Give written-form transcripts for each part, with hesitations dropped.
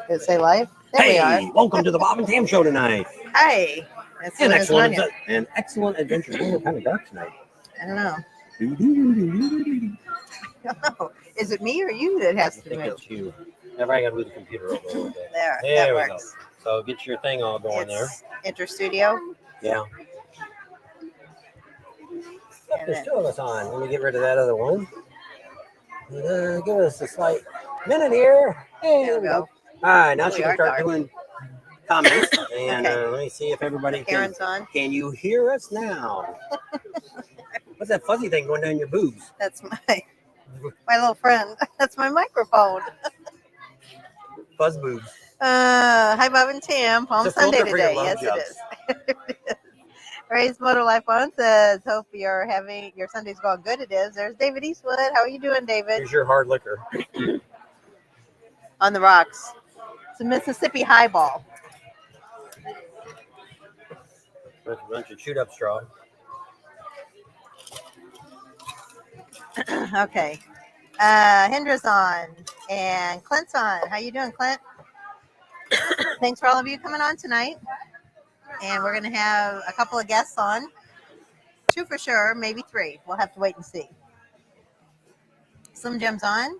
Did it say live? There we are. Hey, welcome to the Bob and Tam Show tonight. Hi. That's An excellent. excellent adventure. It's kind of dark tonight. I don't know. Is it me or you that has to move? It's you. Never, I got to move the computer over a little bit. There There that we works. go. So get your thing all going there. Enter studio. Yeah. There's two of us on. Let me get rid of that other one. Give us a slight minute here. Hey, There we go. All right, now We she can are start dark. doing comments. And Okay. let me see if everybody Karen's on. Can you hear us now? What's that fuzzy thing going down your boobs? That's my little friend. That's my microphone. Fuzz boobs. Hi, Bob and Tam. Palm It's a Sunday filter for your today. love Yes, jugs. it is. Ray's Motor Life One says, hope you're having your Sunday's going good. It is. There's David Eastwood. How are you doing, David? Here's your hard liquor. On the rocks. It's a Mississippi highball. Bunch of chewed up straw. Okay. Hendra's on and Clint's on. How you doing, Clint? Thanks for all of you coming on tonight. And we're going to have a couple of guests on. 2 for sure, maybe 3. We'll have to wait and see. Slim Jim's on.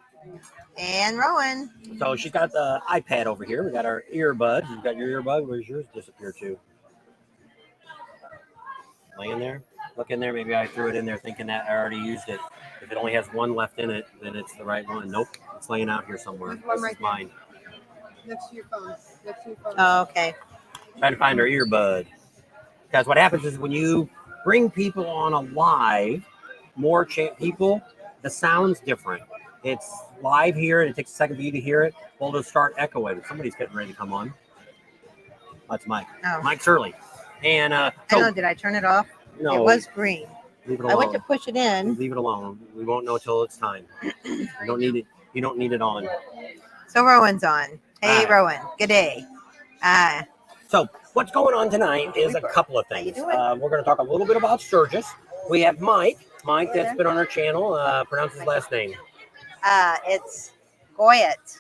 And Rowan. So she's got the iPad over here. We got our earbuds. You got your earbud. Where's yours disappear to? Laying there? Look in there. Maybe I threw it in there thinking that I already used it. If it only has one left in it, then it's the right one. Nope. It's laying out here somewhere. This is mine. Next to your phone. Oh, okay. Trying to find our earbud. Because what happens is when you bring people on a live, more people, the sound's different. It's live here, and it takes a second for you to hear it. Well, it'll start echoing. Somebody's getting ready to come on. That's Mike. Oh. Mike's early. And I know. Did I turn it off? No. It was green. Leave it alone. I went to push it in. Leave it alone. We won't know till it's time. You don't need it. You don't need it on. So Rowan's on. Hey, Hi. Rowan. Good day. So what's going on tonight is a couple of things. We're going to talk a little bit about Sturgis. We have Mike. Mike that's been on our channel. Pronounce his last name. It's Goyette.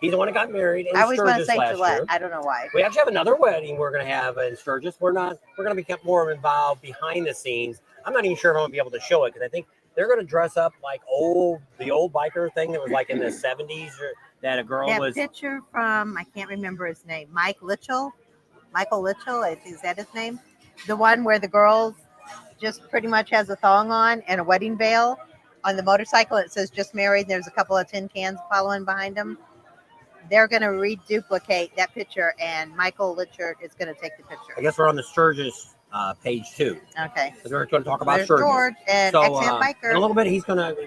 He's the one that got married in I always want to Sturgis say last Gillette. year. I don't know why. We actually have another wedding we're going to have in Sturgis. We're going to be more involved behind the scenes. I'm not even sure if I'm going to be able to show it because I think they're going to dress up like the old biker thing that was like in the 70s that a girl was. That picture from, I can't remember his name, Michael Litchell, is that his name? The one where the girl just pretty much has a thong on and a wedding veil on the motorcycle. It says just married. There's a couple of tin cans following behind them. They're going to reduplicate that picture, and Michael Litchard is going to take the picture. I guess we're on the Sturgis page too. Okay. So we're going to talk about There's Sturgis. George and Accent Biker. In a little bit,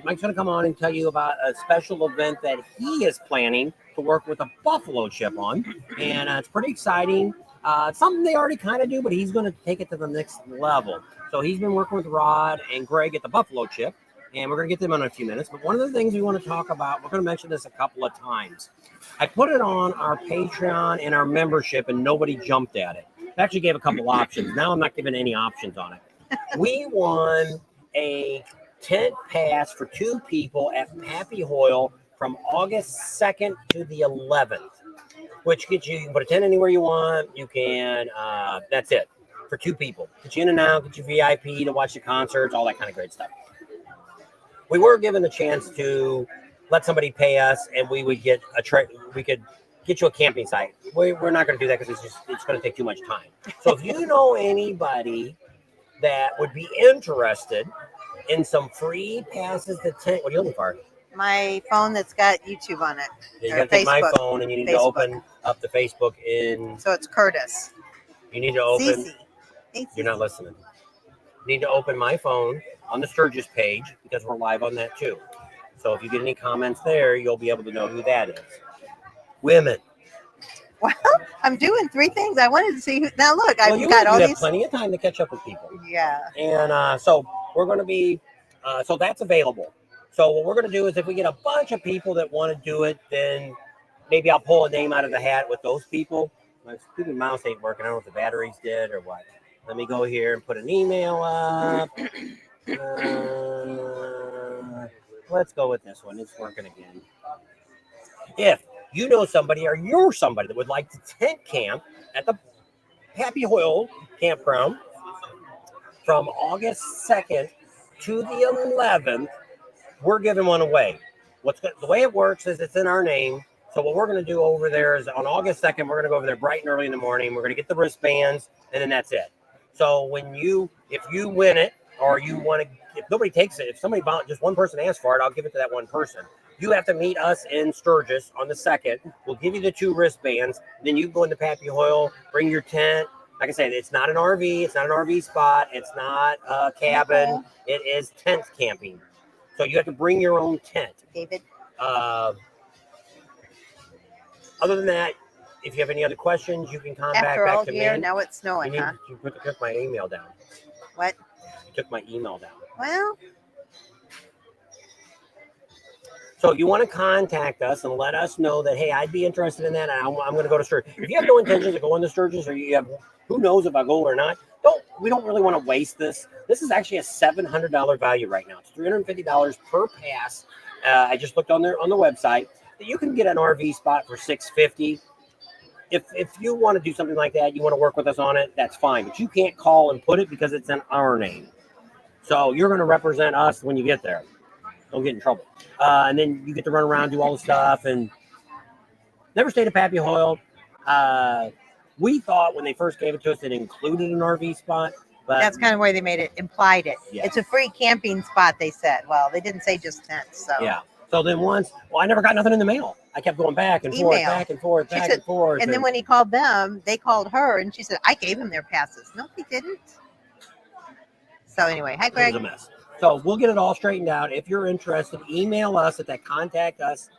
Mike's going to come on and tell you about a special event that he is planning to work with a buffalo chip on, and it's pretty exciting. It's something they already kind of do, but he's going to take it to the next level. So he's been working with Rod and Greg at the buffalo chip, and we're going to get them in a few minutes. But one of the things we want to talk about, we're going to mention this a couple of times. I put it on our Patreon and our membership, and nobody jumped at it. I actually gave a couple options. Now I'm not giving any options on it. We won a tent pass for 2 people at Pappy Hoyle from August 2nd to the 11th, which gets you can put a tent anywhere you want. You can, that's it, for 2 people. Get you in and out, get you VIP to watch the concerts, all that kind of great stuff. We were given a chance to let somebody pay us, and we would get we could get you a camping site. We're not going to do that because it's going to take too much time. So if you know anybody that would be interested in some free passes to tent, what are you looking for? My phone that's got YouTube on it. You got to take my phone, and you need to open up the Facebook in. So it's Curtis. You need to open. Cece. You're not listening. You need to open my phone on the Sturgis page because we're live on that too. So if you get any comments there, you'll be able to know who that is. Women. Well, I'm doing 3 things. I wanted to see who. Now look, I've got all these. You have plenty of time to catch up with people. Yeah. And so we're going to be. So that's available. So what we're going to do is if we get a bunch of people that want to do it, then maybe I'll pull a name out of the hat with those people. My stupid mouse ain't working. I don't know if the batteries did or what. Let me go here and put an email up. Let's go with this one. It's working again. If you know somebody or you're somebody that would like to tent camp at the Happy Hoyle Campground from August 2nd to the 11th, we're giving one away. The way it works is it's in our name. So what we're going to do over there is on August 2nd, we're going to go over there bright and early in the morning. We're going to get the wristbands, and then that's it. So if you win it, or you want to, if nobody takes it, if somebody just one person asks for it, I'll give it to that one person. You have to meet us in Sturgis on the 2nd. We'll give you the 2 wristbands. Then you can go into Happy Hoyle, bring your tent. Like I said, it's not an RV. It's not an RV spot. It's not a cabin. It is tent camping. So you have to bring your own tent. David. Other than that, if you have any other questions, you can contact After all back to year, me. now it's snowing, huh? You took my email down. What? You took my email down. Well, so you want to contact us and let us know that, hey, I'd be interested in that. And I'm going to go to Sturgis. If you have no intentions of going to Sturgis, or you have, who knows if I go or not, we don't really want to waste this. This is actually a $700 value right now. It's $350 per pass. I just looked on the website. You can get an RV spot for $650. If you want to do something like that, you want to work with us on it, that's fine. But you can't call and put it because it's in our name. So you're going to represent us when you get there. Don't get in trouble. And then you get to run around, do all the stuff, and never stayed at Happy Hoyle. We thought when they first gave it to us, it included an RV spot. But that's kind of where they implied it. Yeah. It's a free camping spot, they said. Well, they didn't say just tents. So yeah. So then I never got nothing in the mail. I kept going back and forth, back and forth, back and forth. And then when he called them, they called her, and she said, I gave him their passes. No, he didn't. So anyway, hi, Greg. It was a mess. So we'll get it all straightened out. If you're interested, email us at that contact us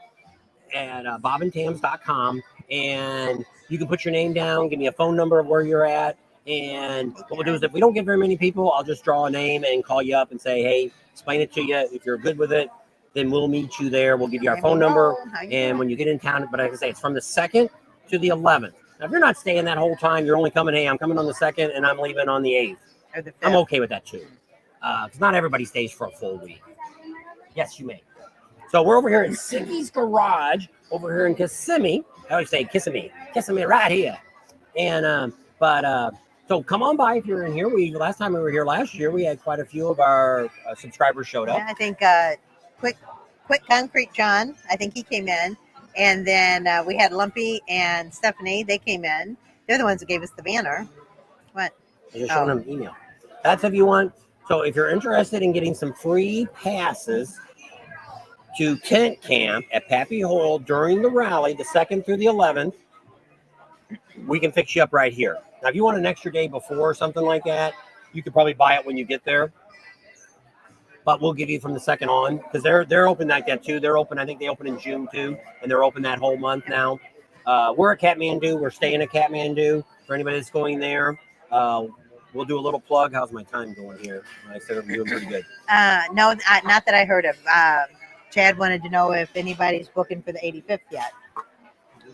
at bobandtams.com, and you can put your name down, give me a phone number of where you're at. And what we'll do is if we don't get very many people, I'll just draw a name and call you up and say, hey, explain it to you. If you're good with it, then we'll meet you there. We'll give you our phone number. And when you get in town, but like I say, it's from the 2nd to the 11th. Now, if you're not staying that whole time, you're only coming, hey, I'm coming on the 2nd and I'm leaving on the 8th. Or the 5th. I'm okay with that too. Because not everybody stays for a full week. Yes, you may. So we're over here at Siggy's Garage, over here in Kissimmee. I always say Kissimmee right here. And, so come on by if you're in here. Last time we were here last year, we had quite a few of our subscribers showed up. Yeah, I think Quick Concrete John, I think he came in. And then we had Lumpy and Stephanie. They came in. They're the ones that gave us the banner. What? I just showed them an email. That's if you want. So if you're interested in getting some free passes to tent camp at Happy Hoyle during the rally, the 2nd through the 11th, we can fix you up right here. Now, if you want an extra day before or something like that, you could probably buy it when you get there. But we'll give you from the 2nd on, because they're open like that too. They're open. I think they open in June too, and they're open that whole month now. We're at Kathmandu. We're staying at Kathmandu for anybody that's going there. We'll do a little plug. How's my time going here? I said I'm doing pretty good. No, not that I heard of. Chad wanted to know if anybody's booking for the 85th yet.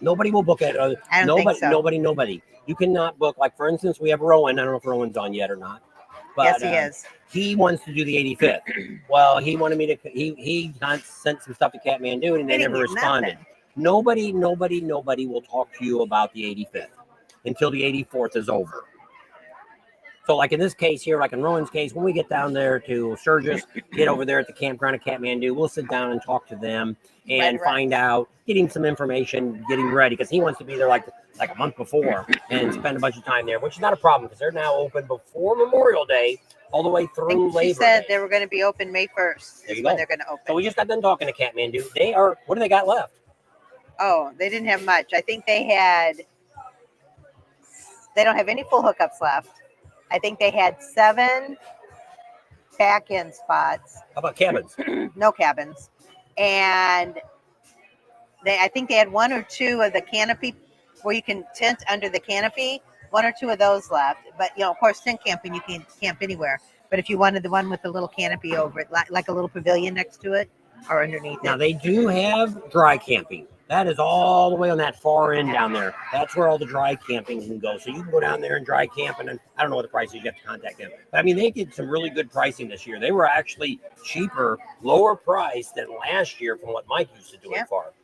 Nobody will book it. I don't think so. Nobody. You cannot book. Like, for instance, we have Rowan. I don't know if Rowan's on yet or not. But, yes, he is. He wants to do the 85th. Well, he wanted me to. He sent some stuff to Kathmandu, and they never responded. Nobody will talk to you about the 85th until the 84th is over. So, like in this case here, like in Rowan's case, when we get down there to Sturgis, get over there at the campground at Kathmandu, we'll sit down and talk to them and find out, get him some information, get him ready, because he wants to be there like a month before and spend a bunch of time there, which is not a problem because they're now open before Memorial Day all the way through Labor Day. She said they were going to be open May 1st is when they're going to open. So we just got done talking to Kathmandu. What do they got left? Oh, they didn't have much. I think they don't have any full hookups left. I think they had 7 pack-in spots. How about cabins? No cabins. And I think they had 1 or 2 of the canopy where you can tent under the canopy. 1 or 2 of those left. But, of course, tent camping, you can camp anywhere. But if you wanted the one with the little canopy over it, like a little pavilion next to it or underneath it. Now, they do have dry camping. That is all the way on that far end down there. That's where all the dry camping can go. So you can go down there and dry camp, and I don't know what the price is. You have to contact them. But, I mean, they get some really good pricing this year. They were actually cheaper, lower price than last year from what Mike used to do it for.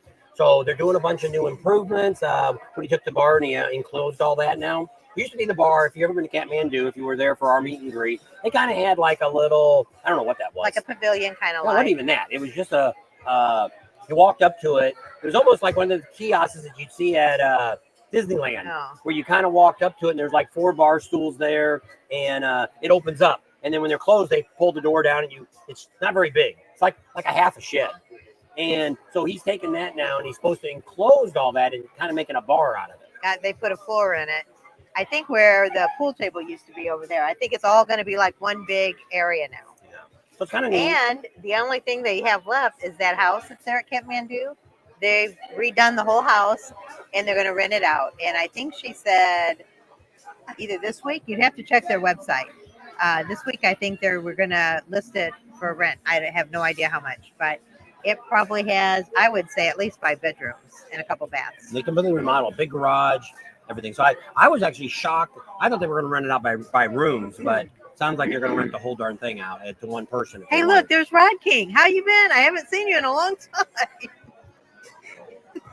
So they're doing a bunch of new improvements. When he took the bar and he enclosed all that now. It used to be the bar. If you ever been to Kathmandu, if you were there for our meet and greet, they kind of had like a little, I don't know what that was. Like a pavilion kind of No, it wasn't even that. It was just you walked up to it. It was almost like one of the kiosks that you'd see at Disneyland, where you kind of walked up to it and there's like 4 bar stools there and it opens up. And then when they're closed, they pull the door down and it's not very big. It's like a half a shed. And so he's taking that now and he's supposed to enclose all that and kind of making a bar out of it. They put a floor in it. I think where the pool table used to be over there. I think it's all going to be like one big area now. Yeah. So it's kind of neat. And the only thing they have left is that house that's there at Kathmandu. They've redone the whole house and they're going to rent it out. And I think she said either this week, you'd have to check their website. This week, I think we're going to list it for rent. I have no idea how much, but it probably has, I would say, at least 5 bedrooms and a couple baths. They completely remodeled, big garage, everything. So I was actually shocked. I thought they were going to rent it out by rooms, but it sounds like they're going to rent the whole darn thing out to one person. Hey, look, there's Rod King. How you been? I haven't seen you in a long time.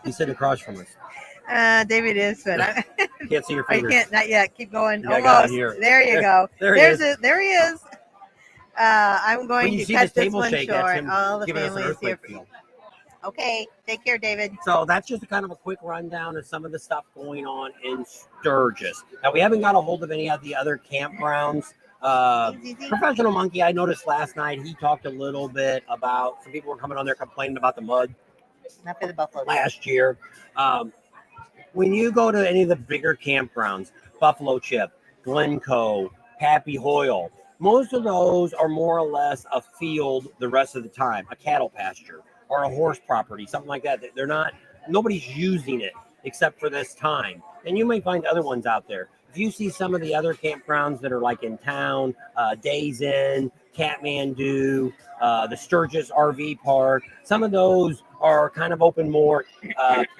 He's sitting across from us. David is, but I can't see your fingers. can't, not yet. Keep going. Yeah, I got it here. There you go. There he is. There he is. I'm going to cut this one shake, short. All the giving us an families here. earthquake feel. Okay, take care, David. So that's just kind of a quick rundown of some of the stuff going on in Sturgis. Now, we haven't got a hold of any of the other campgrounds. Professional Monkey, I noticed last night, he talked a little bit about, some people were coming on there complaining about the mud. Not for the buffalo. Last year. When you go to any of the bigger campgrounds, Buffalo Chip, Glencoe, Happy Hoyle, most of those are more or less a field the rest of the time, a cattle pasture or a horse property, something like that. They're not, nobody's using it except for this time. And you may find other ones out there. If you see some of the other campgrounds that are like in town, Days Inn, Kathmandu, the Sturgis RV Park, some of those are kind of open more.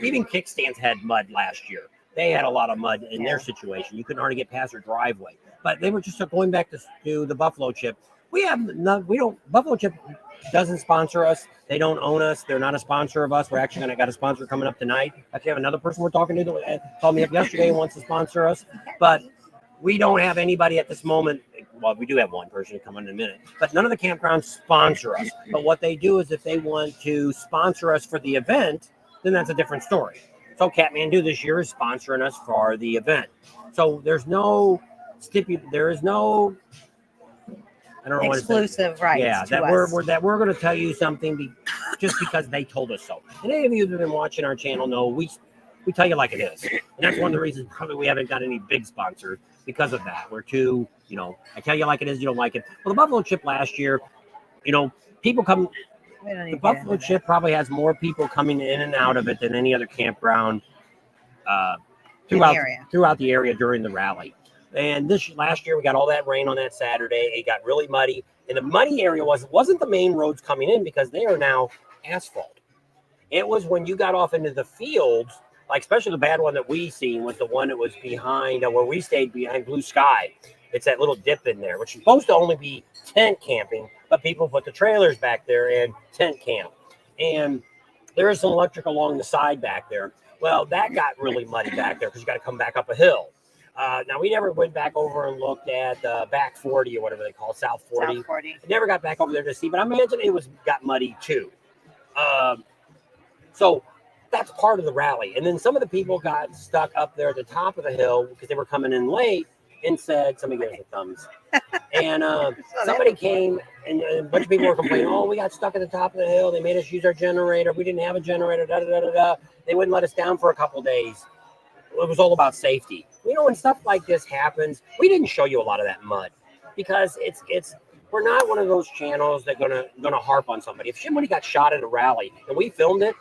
Even Kickstands had mud last year. They had a lot of mud in their situation. You couldn't hardly get past their driveway. But they were just going back to the Buffalo Chip. Buffalo Chip doesn't sponsor us. They don't own us. They're not a sponsor of us. We're actually going to got a sponsor coming up tonight. Actually, have another person we're talking to that called me up yesterday and wants to sponsor us. But we don't have anybody at this moment. Well, we do have one person coming in a minute, but none of the campgrounds sponsor us. But what they do is if they want to sponsor us for the event, then that's a different story. So Kathmandu this year is sponsoring us for the event. So there is no I don't know exclusive rights. Yeah, to that us. we're going to tell you something just because they told us so. And any of you that have been watching our channel know we tell you like it is, and that's one of the reasons probably we haven't got any big sponsors because of that. We're too, I tell you like it is, you don't like it. Well, the Buffalo Chip last year, people come. The Buffalo Chip probably has more people coming in and out of it than any other campground throughout the area during the rally. And last year we got all that rain on that Saturday. It got really muddy, and the muddy area wasn't the main roads coming in because they are now asphalt. It was when you got off into the fields, like especially the bad one that we seen was the one that was behind where we stayed behind Blue Sky. It's that little dip in there, which is supposed to only be tent camping, but people put the trailers back there and tent camp. And there is some electric along the side back there. Well, that got really muddy back there because you got to come back up a hill. Now, we never went back over and looked at back 40 or whatever they call it, South 40. South 40. Never got back over there to see, but I imagine it got muddy too. So that's part of the rally. And then some of the people got stuck up there at the top of the hill because they were coming in late and said, somebody gave us a thumbs. And somebody came and a bunch of people were complaining, oh, we got stuck at the top of the hill. They made us use our generator. We didn't have a generator, They wouldn't let us down for a couple days. It was all about safety. When stuff like this happens, we didn't show you a lot of that mud because we're not one of those channels that gonna harp on somebody. If somebody got shot at a rally and we filmed it,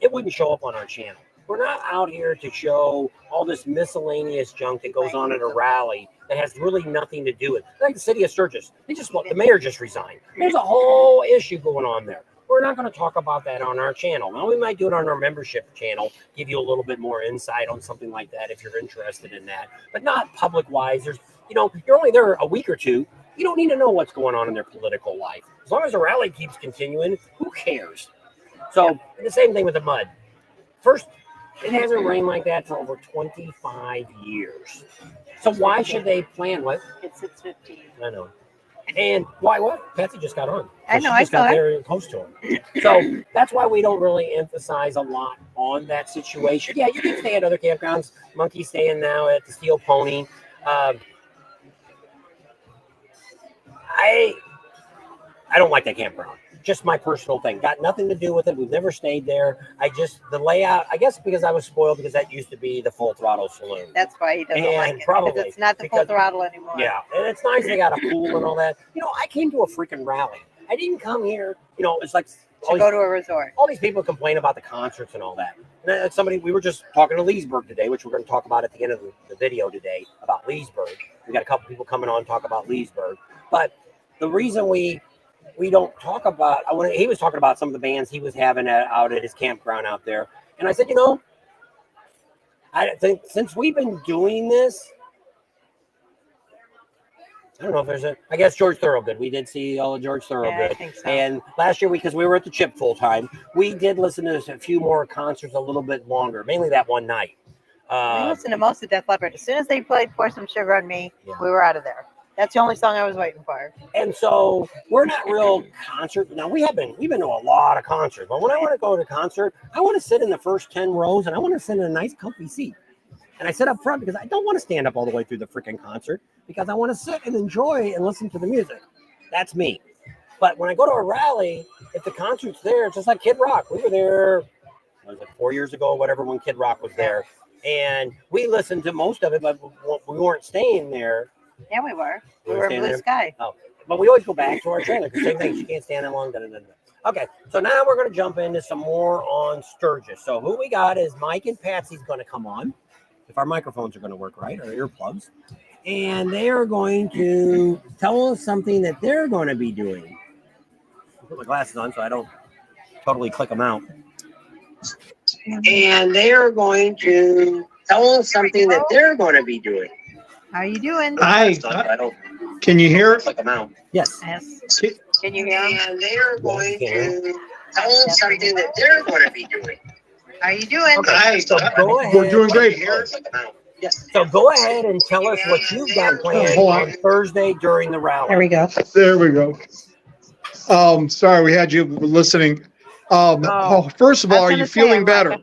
it wouldn't show up on our channel. We're not out here to show all this miscellaneous junk that goes on at a rally that has really nothing to do with it. Like the city of Sturgis, the mayor just resigned. There's a whole issue going on there. We're not going to talk about that on our channel. Now, we might do it on our membership channel, give you a little bit more insight on something like that if you're interested in that, but not public-wise. You're only there a week or two. You don't need to know what's going on in their political life. As long as the rally keeps continuing, who cares? So the same thing with the mud. First, it hasn't rained like that for over 25 years. So why should they plan what? It's 6:15. I know. And why what? Patsy just got on. So I know, She I just got saw it. there and close to him. So that's why we don't really emphasize a lot on that situation. Yeah, you can stay at other campgrounds. Monkey's staying now at the Steel Pony. I don't like that campground. Just my personal thing. Got nothing to do with it. We've never stayed there. The layout, I guess because I was spoiled because that used to be the Full Throttle Saloon. That's why he doesn't And like it. probably Because it's not the Full because- Throttle anymore. Yeah, and it's nice they got a pool and all that. I came to a freaking rally. I didn't come here. It's like To go to a resort. all these people complain about the concerts and all that. And we were just talking to Leesburg today, which we're going to talk about at the end of the video today about Leesburg. We got a couple people coming on to talk about Leesburg. But the reason we don't talk about, he was talking about some of the bands he was having out at his campground out there. And I said, I think since we've been doing this, I don't know if there's I guess George Thorogood. We did see all of George Thorogood. Yeah, I think so. And last year, because we were at the Chip full time, we did listen to a few more concerts a little bit longer, mainly that one night. I listened to most of Def Leppard. As soon as they played Pour Some Sugar on Me, Yeah. we were out of there. That's the only song I was waiting for. And so we're not real concert. Now we've been to a lot of concerts, but when I want to go to a concert, I want to sit in the first 10 rows and I want to sit in a nice comfy seat. And I sit up front because I don't want to stand up all the way through the freaking concert because I want to sit and enjoy and listen to the music. That's me. But when I go to a rally, if the concert's there, it's just like Kid Rock. We were there, 4 years ago or whatever, when Kid Rock was there. And we listened to most of it, but we weren't staying there. Yeah, we were. We You were in understand Blue there? Sky. Oh, but we always go back to our trailer because same thing. She can't stand that long. Okay, so now we're going to jump into some more on Sturgis. So who we got is Mike and Patsy's going to come on, if our microphones are going to work right, our earplugs, and they are going to tell us something that they're going to be doing. I'll put my glasses on so I don't totally click them out. And they are going to tell us something that they're going to be doing. How you doing? Hi, So I don't can you hear? click them out. Yes. Yes. Can you hear him? And they are going to tell us something that they're going to be doing. How you doing? Okay, Hi, so go ahead. we're doing great. Yes. So go ahead and tell us what you've got planned Hold on. on Thursday during the rally. There we go. There we go. Sorry, we had you listening. First of all, are you feeling better?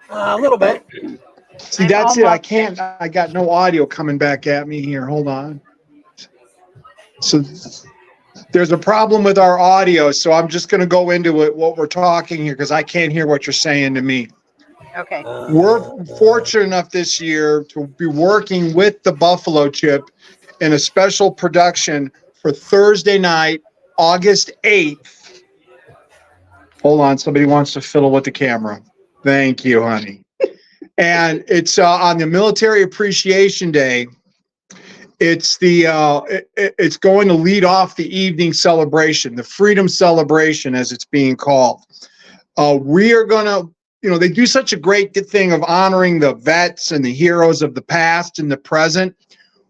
A little bit. See, that's it. I can't. I got no audio coming back at me here. Hold on. So there's a problem with our audio, so I'm just going to go into it, what we're talking here, because I can't hear what you're saying to me. Okay. We're fortunate enough this year to be working with the Buffalo Chip in a special production for Thursday night, August 8th. Hold on, somebody wants to fiddle with the camera. Thank you, honey. And it's on the Military Appreciation Day. It's it's going to lead off the evening celebration, the Freedom Celebration, as it's being called. We are going to, they do such a great thing of honoring the vets and the heroes of the past and the present.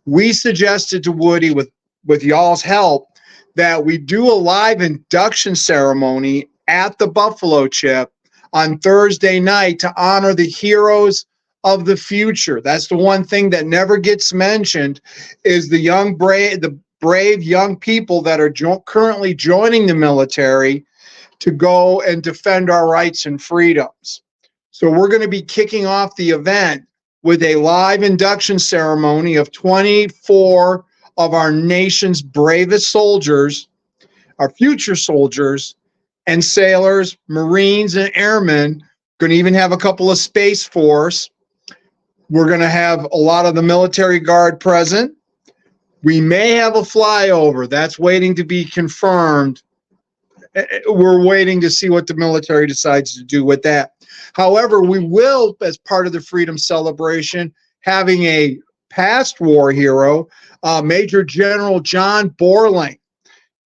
We suggested to Woody, with y'all's help, that we do a live induction ceremony at the Buffalo Chip on Thursday night to honor the heroes of the future. That's the one thing that never gets mentioned, is the brave young people that are currently joining the military to go and defend our rights and freedoms. So we're going to be kicking off the event with a live induction ceremony of 24 of our nation's bravest soldiers, our future soldiers, and sailors, Marines, and airmen. Going to even have a couple of Space Force. We're going to have a lot of the military guard present. We may have a flyover. That's waiting to be confirmed. We're waiting to see what the military decides to do with that. However, we will, as part of the Freedom Celebration, having a past war hero, Major General John Borling.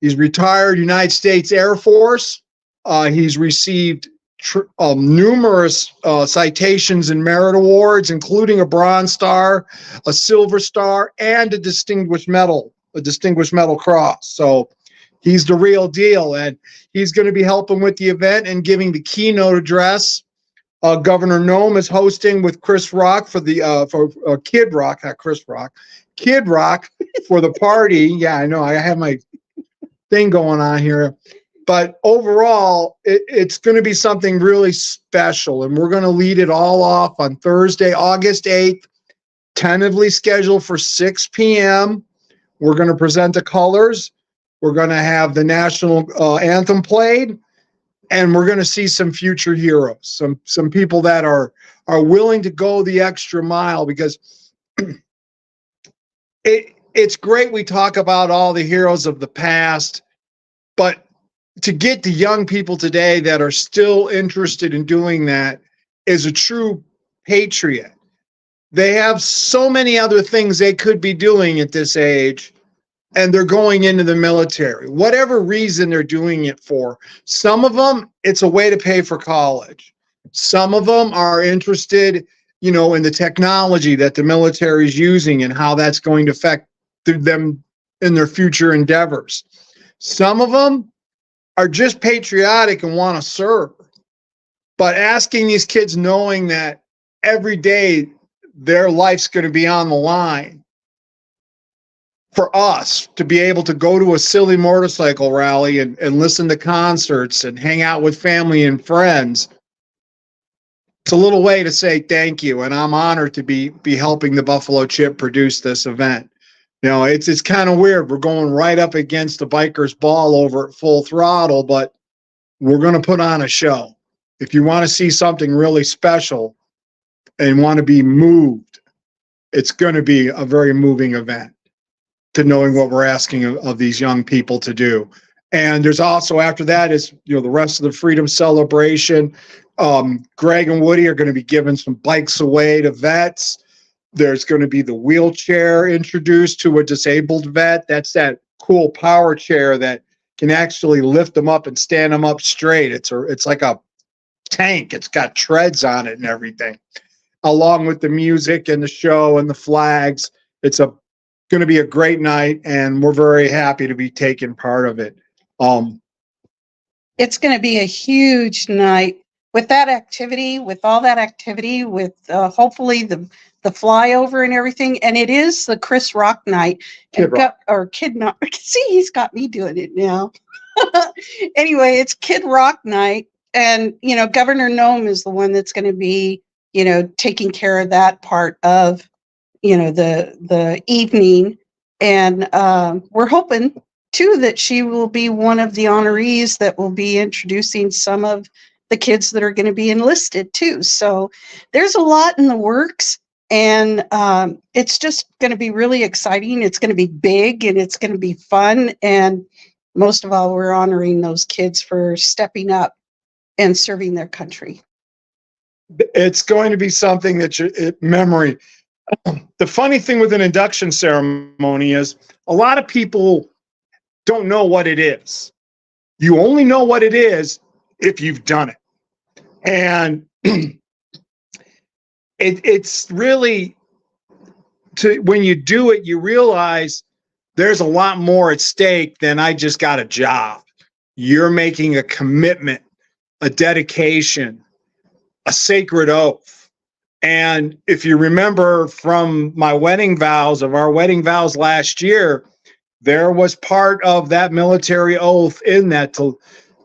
He's retired United States Air Force. He's received numerous citations and merit awards, including a Bronze Star, a Silver Star, and a Distinguished Medal Cross. So he's the real deal, and he's going to be helping with the event and giving the keynote address Governor Nome is hosting with Chris Rock for the Kid Rock, not Chris Rock, Kid Rock for the party. Yeah, I know I have my thing going on here, but overall, it's going to be something really special, and we're going to lead it all off on Thursday, August 8th, tentatively scheduled for 6 p.m. We're going to present the colors. We're going to have the national anthem played. And we're going to see some future heroes, some people that are willing to go the extra mile, because it's great we talk about all the heroes of the past, but to get the young people today that are still interested in doing that is a true patriot. They have so many other things they could be doing at this age, and they're going into the military, whatever reason they're doing it for. Some of them, it's a way to pay for college. Some of them are interested, in the technology that the military is using and how that's going to affect them in their future endeavors. Some of them are just patriotic and want to serve. But asking these kids, knowing that every day their life's going to be on the line, for us to be able to go to a silly motorcycle rally and listen to concerts and hang out with family and friends, it's a little way to say thank you. And I'm honored to be helping the Buffalo Chip produce this event. It's kind of weird. We're going right up against the Bikers Ball over at full throttle, but we're going to put on a show. If you want to see something really special and want to be moved, it's going to be a very moving event, to knowing what we're asking of these young people to do. And there's also, after that is, the rest of the Freedom Celebration. Greg and Woody are going to be giving some bikes away to vets. There's going to be the wheelchair introduced to a disabled vet. That's that cool power chair that can actually lift them up and stand them up straight. It's like a tank. It's got treads on it and everything. Along with the music and the show and the flags, it's going to be a great night, and we're very happy to be taking part of it. It's going to be a huge night with that activity, with all that activity, with hopefully the flyover and everything. And it is the Chris Rock night. Kid Rock. Kid Rock. See, he's got me doing it now. Anyway, it's Kid Rock night. And, Governor Nome is the one that's going to be, taking care of that part of the evening. And we're hoping too that she will be one of the honorees that will be introducing some of the kids that are going to be enlisted too. So there's a lot in the works, and it's just going to be really exciting. It's going to be big, and it's going to be fun. And most of all, we're honoring those kids for stepping up and serving their country. It's going to be something that memory. The funny thing with an induction ceremony is a lot of people don't know what it is. You only know what it is if you've done it. And it's really, when you do it, you realize there's a lot more at stake than I just got a job. You're making a commitment, a dedication, a sacred oath. And if you remember from our wedding vows last year, there was part of that military oath in that to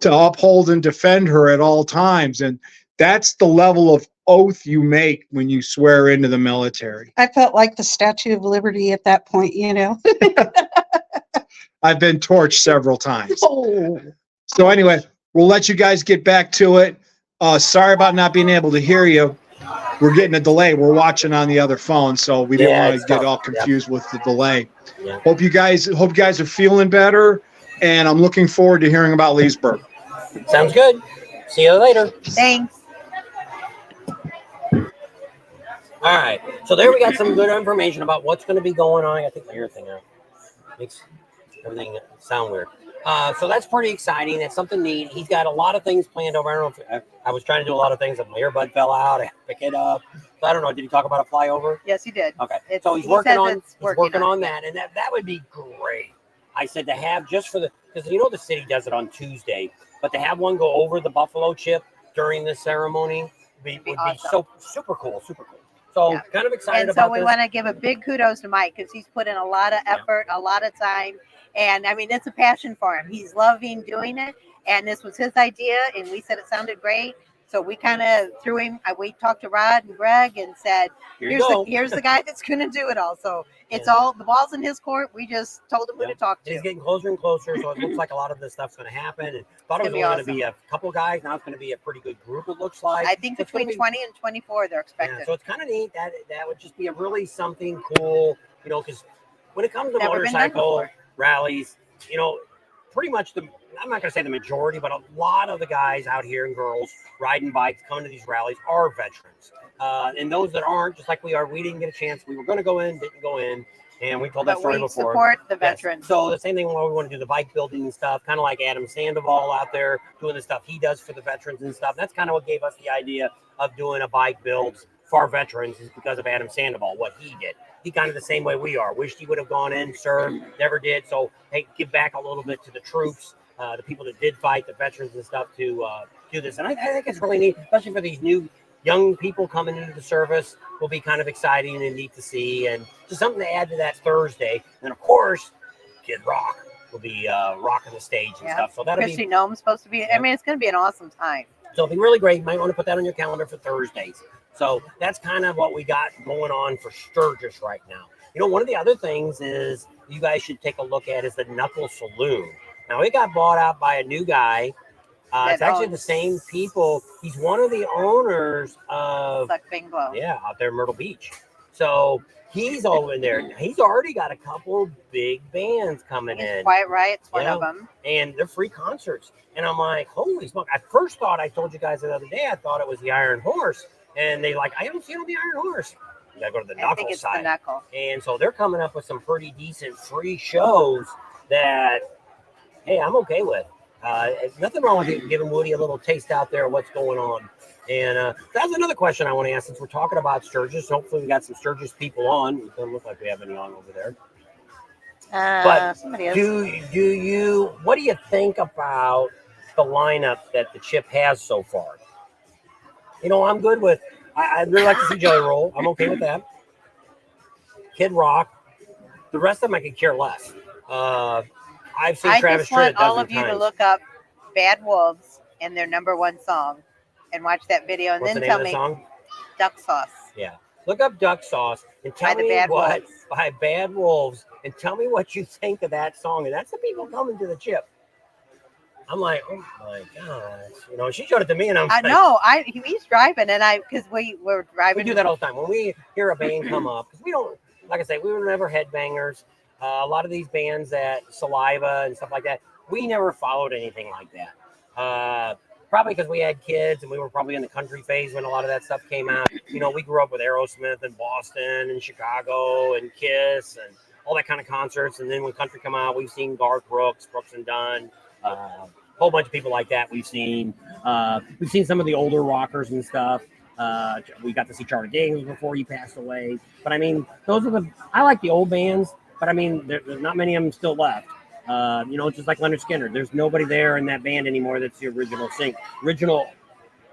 uphold and defend her at all times. And that's the level of oath you make when you swear into the military. I felt like the Statue of Liberty at that point, I've been torched several times. Oh. So anyway, we'll let you guys get back to it. Sorry about not being able to hear you. We're getting a delay. We're watching on the other phone, so we didn't want to get all confused with the delay. Yeah. Hope you guys are feeling better, and I'm looking forward to hearing about Leesburg. Sounds good. See you later. Thanks. All right. So there we got some good information about what's going to be going on. I think my ear thing out makes everything sound weird. So that's pretty exciting. That's something neat. He's got a lot of things planned over. I don't know if I was trying to do a lot of things. If my earbud fell out, I had to pick it up. So I don't know. Did he talk about a flyover? Yes, he did. Okay. It's- So he's he working says on it's working on that, and that would be great. I said to have just for because the city does it on Tuesday, but to have one go over the buffalo chip during the ceremony would be be awesome. so super cool, super cool. So Yeah. kind of excited And so about we this. want to give a big kudos to Mike because he's put in a lot of effort, a lot of time. And I mean, it's a passion for him. He's loving doing it. And this was his idea. And we said it sounded great. So we kind of threw him. We talked to Rod and Greg and said, Here you go. here's the guy that's going to do it all. So it's Yeah. all the ball's in his court. We just told him who to talk And he's to. getting closer and closer, so it looks like a lot of this stuff's going to happen. And thought it was It's only gonna going be to be a couple guys. Now it's going to be a pretty good group. It looks like. I think So it's gonna between be- 20 and 24, they're Yeah, expected. so it's kind of neat. That would just be a really something cool, you know, because when it comes to Never been done motorcycle before. rallies, you know, pretty much I'm not going to say the majority, but a lot of the guys out here and girls riding bikes, coming to these rallies are veterans. And those that aren't, just like we are, we didn't get a chance. We were going to go in, didn't go in. And we told that But story we before. support the Yes. veterans. So the same thing when we want to do the bike building and stuff, kind of like Adam Sandoval out there doing the stuff he does for the veterans and stuff. That's kind of what gave us the idea of doing a bike build for our veterans, is because of Adam Sandoval, what he did. He kind of the same way we are. Wished he would have gone in, served, never did. So, hey, give back a little bit to the troops, the people that did fight, the veterans and stuff, to do this. And I think it's really neat, especially for these new young people coming into the service. Will be kind of exciting and neat to see, and just something to add to that Thursday. And of course, Kid Rock will be rocking the stage and stuff. So that'll Christy be Nome's supposed to be. Yeah. I mean, it's going to be an awesome time. so it'll be really great. You might want to put that on your calendar for Thursdays. So that's kind of what we got going on for Sturgis right now. You know, one of the other things is you guys should take a look at is the Knuckle Saloon. Now, it got bought out by a new guy. It's actually the same people. He's one of the owners of Suck Bing Blow. out there in Myrtle Beach. So he's over there. He's already got a couple big bands coming in. Quiet Riot's one Yeah. of them. And they're free concerts. And I'm like, holy smoke. I first thought, I told you guys the other day, I thought it was the Iron Horse. And they like, I haven't seen on the Iron Horse. You gotta go to the I Knuckle think it's side. the Knuckle. And so they're coming up with some pretty decent free shows that, hey, I'm okay with. It's nothing wrong with giving Woody a little taste out there of what's going on. And that's another question I want to ask, since we're talking about Sturgis. Hopefully we got some Sturgis people on. It doesn't look like we have any on over there. But Somebody else. what do you think about the lineup that the chip has so far? You know, I'm good with, I'd really like to see Jelly Roll. I'm okay with that. Kid Rock. The rest of them I could care less. I've seen I Travis just want Tritt a all dozen of you to times. look up Bad Wolves and their #1 song and watch that video and What's the then name tell of the me song? Duck Sauce. Yeah. Look up Duck Sauce and tell By the me Bad what Wolves. by Bad Wolves, and tell me what you think of that song. And that's the people coming to the chip. I'm like, oh my gosh. You know, she showed it to me and I'm like, No, he's driving and because we were driving. we do that all the time. When we hear a band come up, because we don't, like I say, we were never headbangers. A lot of these bands that Saliva and stuff like that, we never followed anything like that. Probably because we had kids and we were probably in the country phase when a lot of that stuff came out. You know, we grew up with Aerosmith in Boston and Chicago and Kiss and all that kind of concerts. And then when country come out, we've seen Garth Brooks and Dunn, a whole bunch of people like that. We've seen some of the older rockers and stuff. We got to see Charlie Daniels before he passed away. But I mean, I like the old bands, but I mean, there's not many of them still left. You know, just like Leonard Skinner. There's nobody there in that band anymore that's the original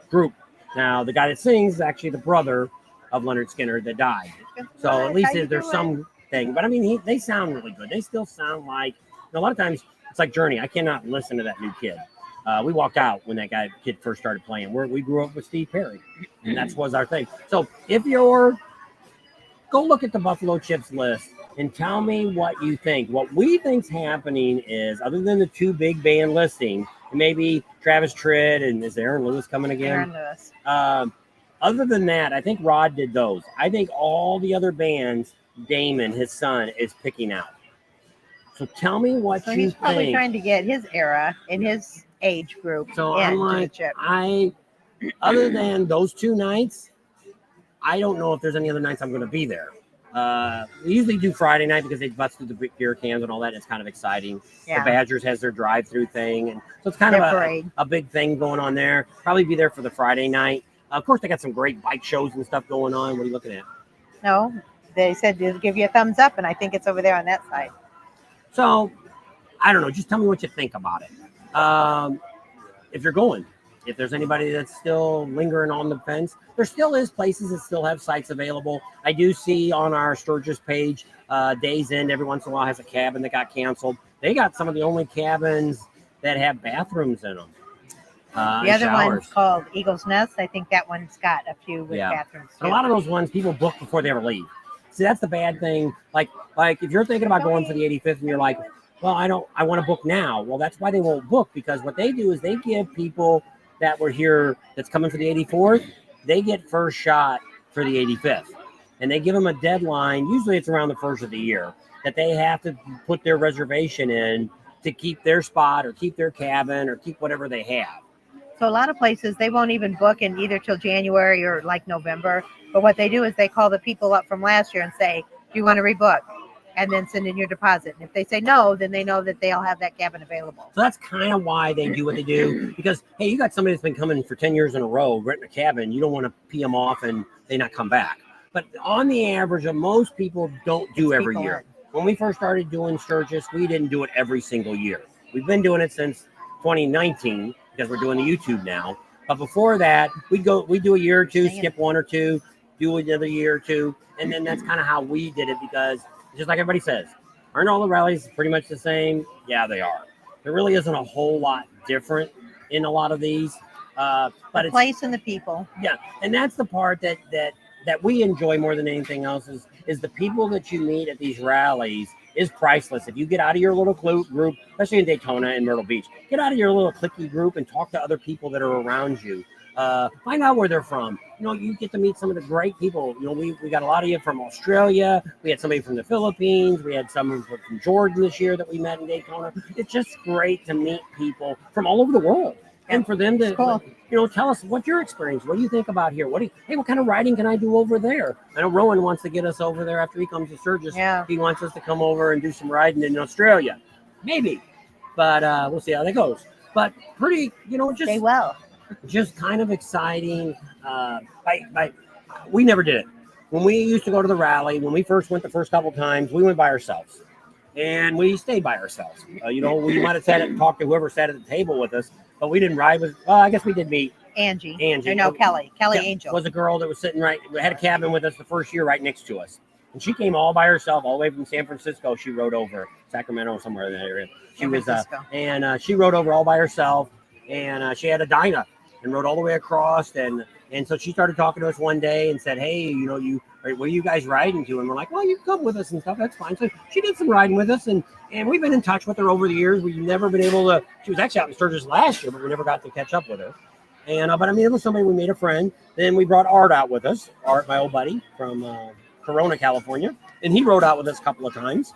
group. Now, the guy that sings is actually the brother of Leonard Skinner that died. So at least there's some thing. But I mean, they sound really good. They still sound like, a lot of times it's like Journey. I cannot listen to that new kid. We walked out when that kid first started playing. We grew up with Steve Perry, and that was our thing. So if go look at the Buffalo Chips list and tell me what you think. What we think's happening is, other than the 2 big band listing, maybe Travis Tritt and is Aaron Lewis coming again? Aaron Lewis. Other than that, I think Rod did those. I think all the other bands, Damon, his son, is picking out. So tell me what So you he's probably think. trying to get his era and his age group So I'm into like, the chip. other than those 2 nights, I don't know if there's any other nights I'm going to be there. We usually do Friday night because they bust through the big beer cans and all that. It's kind of exciting. Yeah. The Badgers has their drive-through thing, and so it's kind of a big thing going on there. Probably be there for the Friday night. Of course, they got some great bike shows and stuff going on. What are you looking at? No, they said they'll give you a thumbs up, and I think it's over there on that side. So, I don't know. Just tell me what you think about it. If you're going, if there's anybody that's still lingering on the fence, there still is places that still have sites available. I do see on our Sturgis page, Days End every once in a while has a cabin that got canceled. They got some of the only cabins that have bathrooms in them. The and other showers. one's called Eagle's Nest. I think that one's got a few with Yeah. bathrooms And too. a lot of those ones people book before they ever leave. See, that's the bad thing. Like if you're thinking about going for the 85th and you're like, well, I want to book now. Well, that's why they won't book, because what they do is they give people that were here that's coming for the 84th, they get first shot for the 85th. And they give them a deadline. Usually it's around the first of the year that they have to put their reservation in to keep their spot or keep their cabin or keep whatever they have. So a lot of places, they won't even book in either till January or like November. But what they do is they call the people up from last year and say, do you want to rebook? And then send in your deposit. And if they say no, then they know that they'll have that cabin available. So that's kind of why they do what they do. Because, hey, you got somebody that's been coming for 10 years in a row, renting a cabin. You don't want to pee them off and they not come back. But on the average, most people don't do every People year. aren't. When we first started doing Sturgis, we didn't do it every single year. We've been doing it since 2019 because we're doing the YouTube now. But before that, we do a year or two, skip one or two, do another year or two. And then that's kind of how we did it, because just like everybody says, aren't all the rallies pretty much the same? Yeah, they are. There really isn't a whole lot different in a lot of these. But The place and the people. yeah, and that's the part that we enjoy more than anything else is the people that you meet at these rallies is priceless. If you get out of your little group, especially in Daytona and Myrtle Beach, get out of your little cliquey group and talk to other people that are around you. Find out where they're from. You get to meet some of the great people. We got a lot of you from Australia. We had somebody from the Philippines. We had someone from Jordan this year that we met in Daytona. It's just great to meet people from all over the world. And for them to, Cool. tell us what your experience. What do you think about here? Hey, what kind of riding can I do over there? I know Rowan wants to get us over there after he comes to Sturgis. Yeah. He wants us to come over and do some riding in Australia, maybe. But we'll see how that goes. But pretty, Stay well. just kind of exciting. We never did it. When we used to go to the rally, when we first went the first couple times, we went by ourselves. And we stayed by ourselves. We might have sat and talked to whoever sat at the table with us, but we didn't ride with. Well, I guess we did meet Angie. Angie. Or no, Kelly. Kelly Yeah, Angel. was a girl that was sitting had a cabin with us the first year right next to us. And she came all by herself, all the way from San Francisco. She rode over Sacramento, somewhere in that area. She San was, Francisco. she rode over all by herself, and she had a Dyna and rode all the way across. And so she started talking to us one day and said, "Hey, where are you guys riding to?" And we're like, "Well, you can come with us and stuff. That's fine." So she did some riding with us, and we've been in touch with her over the years. We've never been able to. She was actually out in Sturgis last year, but we never got to catch up with her. And but it was somebody we made a friend. Then we brought Art out with us. Art, my old buddy from Corona, California, and he rode out with us a couple of times.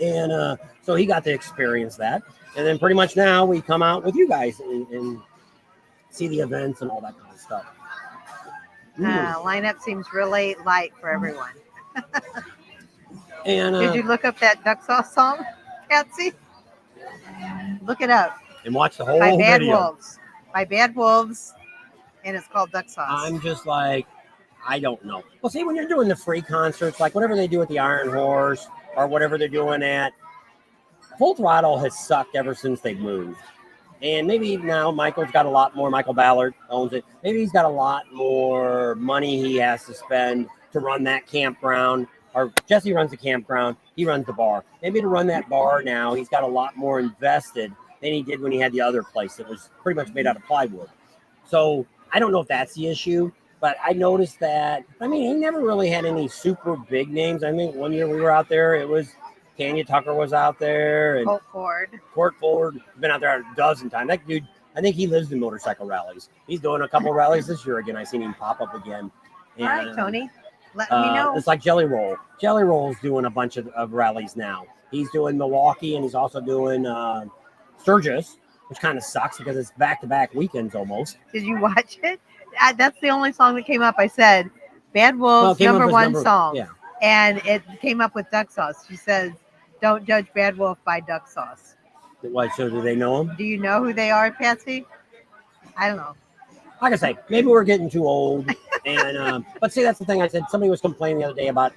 And so he got to experience that. And then pretty much now we come out with you guys and see the events and all that kind of stuff. Lineup seems really light for everyone. And Did you look up that duck sauce song, Patsy? Look it up. and watch the whole By Bad video. Wolves. By Bad Wolves, and it's called Duck Sauce. I'm just like, I don't know. Well, see, when you're doing the free concerts, like whatever they do at the Iron Horse or whatever they're doing at Full Throttle has sucked ever since they've moved. And maybe now Michael's got a lot more. Michael Ballard owns it. Maybe he's got a lot more money he has to spend to run that campground. Or Jesse runs the campground. He runs the bar. Maybe to run that bar now, he's got a lot more invested than he did when he had the other place that was pretty much made out of plywood. So I don't know if that's the issue, but I noticed that. He never really had any super big names. I think one year we were out there, it was Tanya Tucker was out there, and Court Ford been out there a dozen times. That dude, I think he lives in motorcycle rallies. He's doing a couple rallies this year again. I seen him pop up again. All right, Tony. Let me know. It's like Jelly Roll. Jelly Roll's doing a bunch of rallies now. He's doing Milwaukee, and he's also doing Sturgis, which kind of sucks because it's back-to-back weekends almost. Did you watch it? That's the only song that came up. I said, Bad Wolves, number one song. Yeah. And it came up with Duck Sauce. She says, don't judge Bad Wolf by Duck Sauce. What, so do they know him? Do you know who they are, Patsy? I don't know. Like I say, maybe we're getting too old. And but see, that's the thing I said. Somebody was complaining the other day about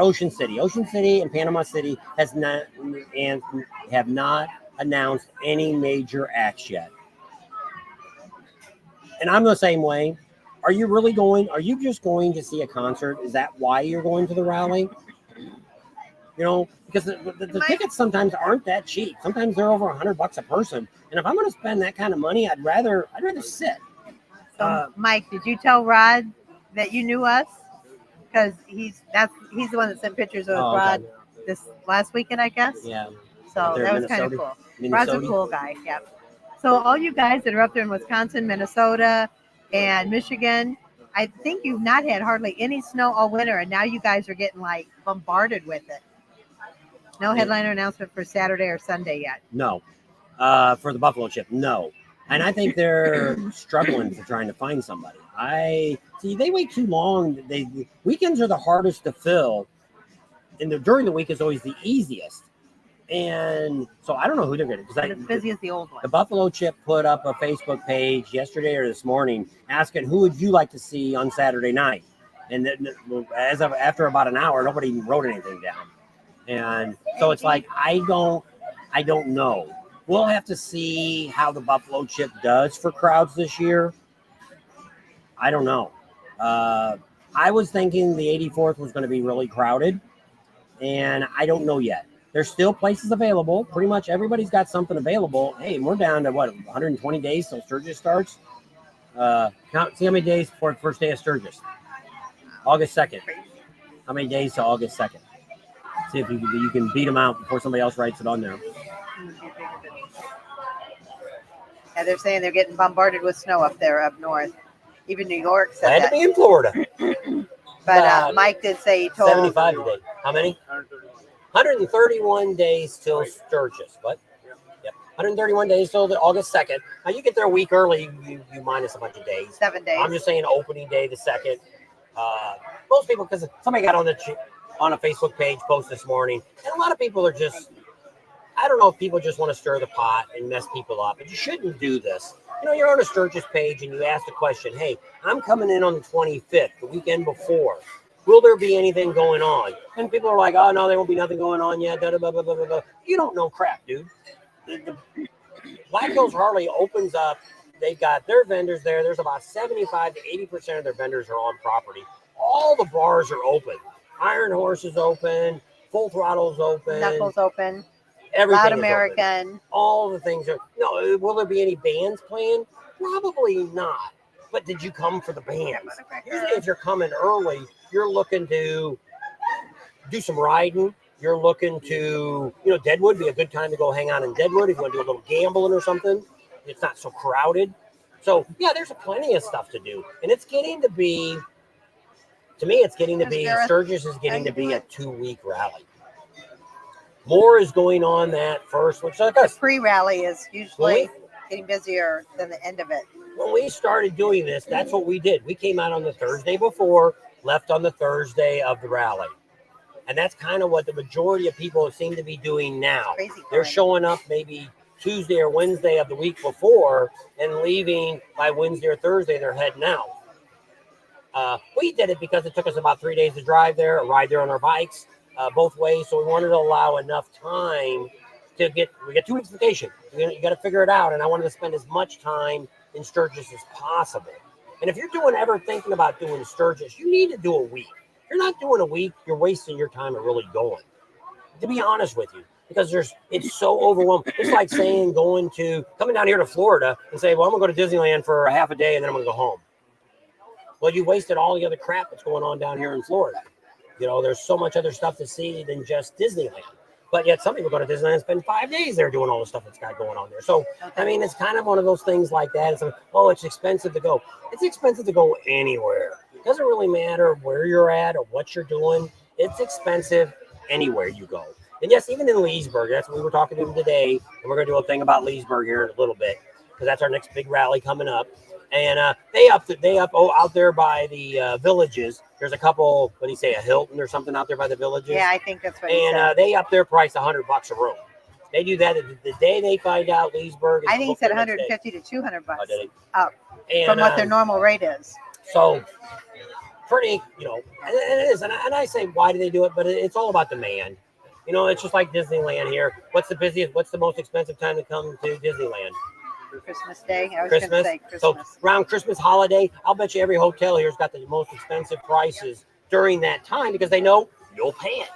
Ocean City. Ocean City and Panama City have not announced any major acts yet. and I'm the same way. Are you really going? Are you just going to see a concert? Is that why you're going to the rally? You know, because the tickets sometimes aren't that cheap. Sometimes they're over $100 a person. And if I'm going to spend that kind of money, I'd rather sit. So, Mike, did you tell Rod that you knew us? Because he's the one that sent pictures of Rod this last weekend, I guess. Yeah. So that was kind of cool. Rod's a cool guy. Yeah. So all you guys that are up there in Wisconsin, Minnesota, and Michigan, I think you've not had hardly any snow all winter, and now you guys are getting like bombarded with it. No headliner announcement for Saturday or Sunday yet. No. For the Buffalo Chip, no. And I think they're struggling for trying to find somebody. They wait too long. Weekends are the hardest to fill, and during the week is always the easiest. And so I don't know who they're getting. But as busy as the old one. The Buffalo Chip put up a Facebook page yesterday or this morning asking who would you like to see on Saturday night. And then, after about an hour, nobody even wrote anything down. And so it's like I don't know. We'll have to see how the Buffalo Chip does for crowds this year. I don't know. I was thinking the 84th was going to be really crowded, and I don't know yet. There's still places available. Pretty much everybody's got something available. Hey, we're down to 120 days till Sturgis starts. See how many days before the first day of Sturgis? August 2nd. How many days till August 2nd? See if you can beat them out before somebody else writes it on there. Yeah, they're saying they're getting bombarded with snow up there, up north. Even New York said I had that. to be in Florida. But Mike did say he told 75 today. How many? 131 days till Sturgis. What? Yep. 131 days till August 2nd. Now you get there a week early, you minus a bunch of days. 7 days. I'm just saying opening day the 2nd. Most people, because somebody got on a Facebook page post this morning, and a lot of people are just, I don't know if people just want to stir the pot and mess people up, but you shouldn't do this. You know, you're on a Sturgis page and you ask the question, hey, I'm coming in on the 25th, the weekend before. Will there be anything going on? And people are like, oh, no, there won't be nothing going on yet. Blah, blah, blah, blah, blah. You don't know crap, dude. The Black Hills Harley opens up. They've got their vendors there. There's about 75 to 80% of their vendors are on property. All the bars are open. Iron Horse is open. Full Throttle's open. Knuckles open. Everything Loud is American. open. All the things are. No, will there be any bands playing? Probably not. But did you come for the bands? Usually if you're coming early, you're looking to do some riding. You're looking to, Deadwood be a good time to go hang out in Deadwood if you want to do a little gambling or something. It's not so crowded. So, yeah, there's plenty of stuff to do. And it's getting to be, Sturgis is getting to be a 2-week rally. More is going on that first, which like us. The pre-rally is usually getting busier than the end of it. When we started doing this, that's what we did. We came out on the Thursday before, left on the Thursday of the rally. And that's kind of what the majority of people seem to be doing now. They're showing up maybe Tuesday or Wednesday of the week before and leaving by Wednesday or Thursday. They're heading out. We did it because it took us about 3 days to drive there, or ride there on our bikes, both ways. So we wanted to allow enough time to we get 2 weeks vacation. You got to figure it out. And I wanted to spend as much time in Sturgis as possible. And if you're ever thinking about doing Sturgis, you need to do a week. If you're not doing a week, you're wasting your time at really going. To be honest with you, because it's so overwhelming. It's like saying coming down here to Florida and say, well, I'm gonna go to Disneyland for a half a day and then I'm gonna go home. Well, you wasted all the other crap that's going on down here in Florida. There's so much other stuff to see than just Disneyland. But yet some people go to Disneyland and spend 5 days there doing all the stuff that's got going on there. So, I mean, it's kind of one of those things like that. It's like, oh, it's expensive to go. It's expensive to go anywhere. It doesn't really matter where you're at or what you're doing. It's expensive anywhere you go. And yes, even in Leesburg, that's what we were talking to them today. And we're going to do a thing about Leesburg here in a little bit because that's our next big rally coming up. And out there by the villages. There's a couple, what do you say, a Hilton or something out there by the villages? Yeah, I think that's what he said. And they up their price $100 a room. They do that the day they find out Leesburg. I think he said 150 to $200 up and, from what their normal rate is. So pretty, and it is. And I say, why do they do it? But it's all about demand. It's just like Disneyland here. What's the most expensive time to come to Disneyland? Christmas Day. I was going to Christmas. say So Christmas. around Christmas holiday, I'll bet you every hotel here's got the most expensive prices during that time because they know you'll pay it.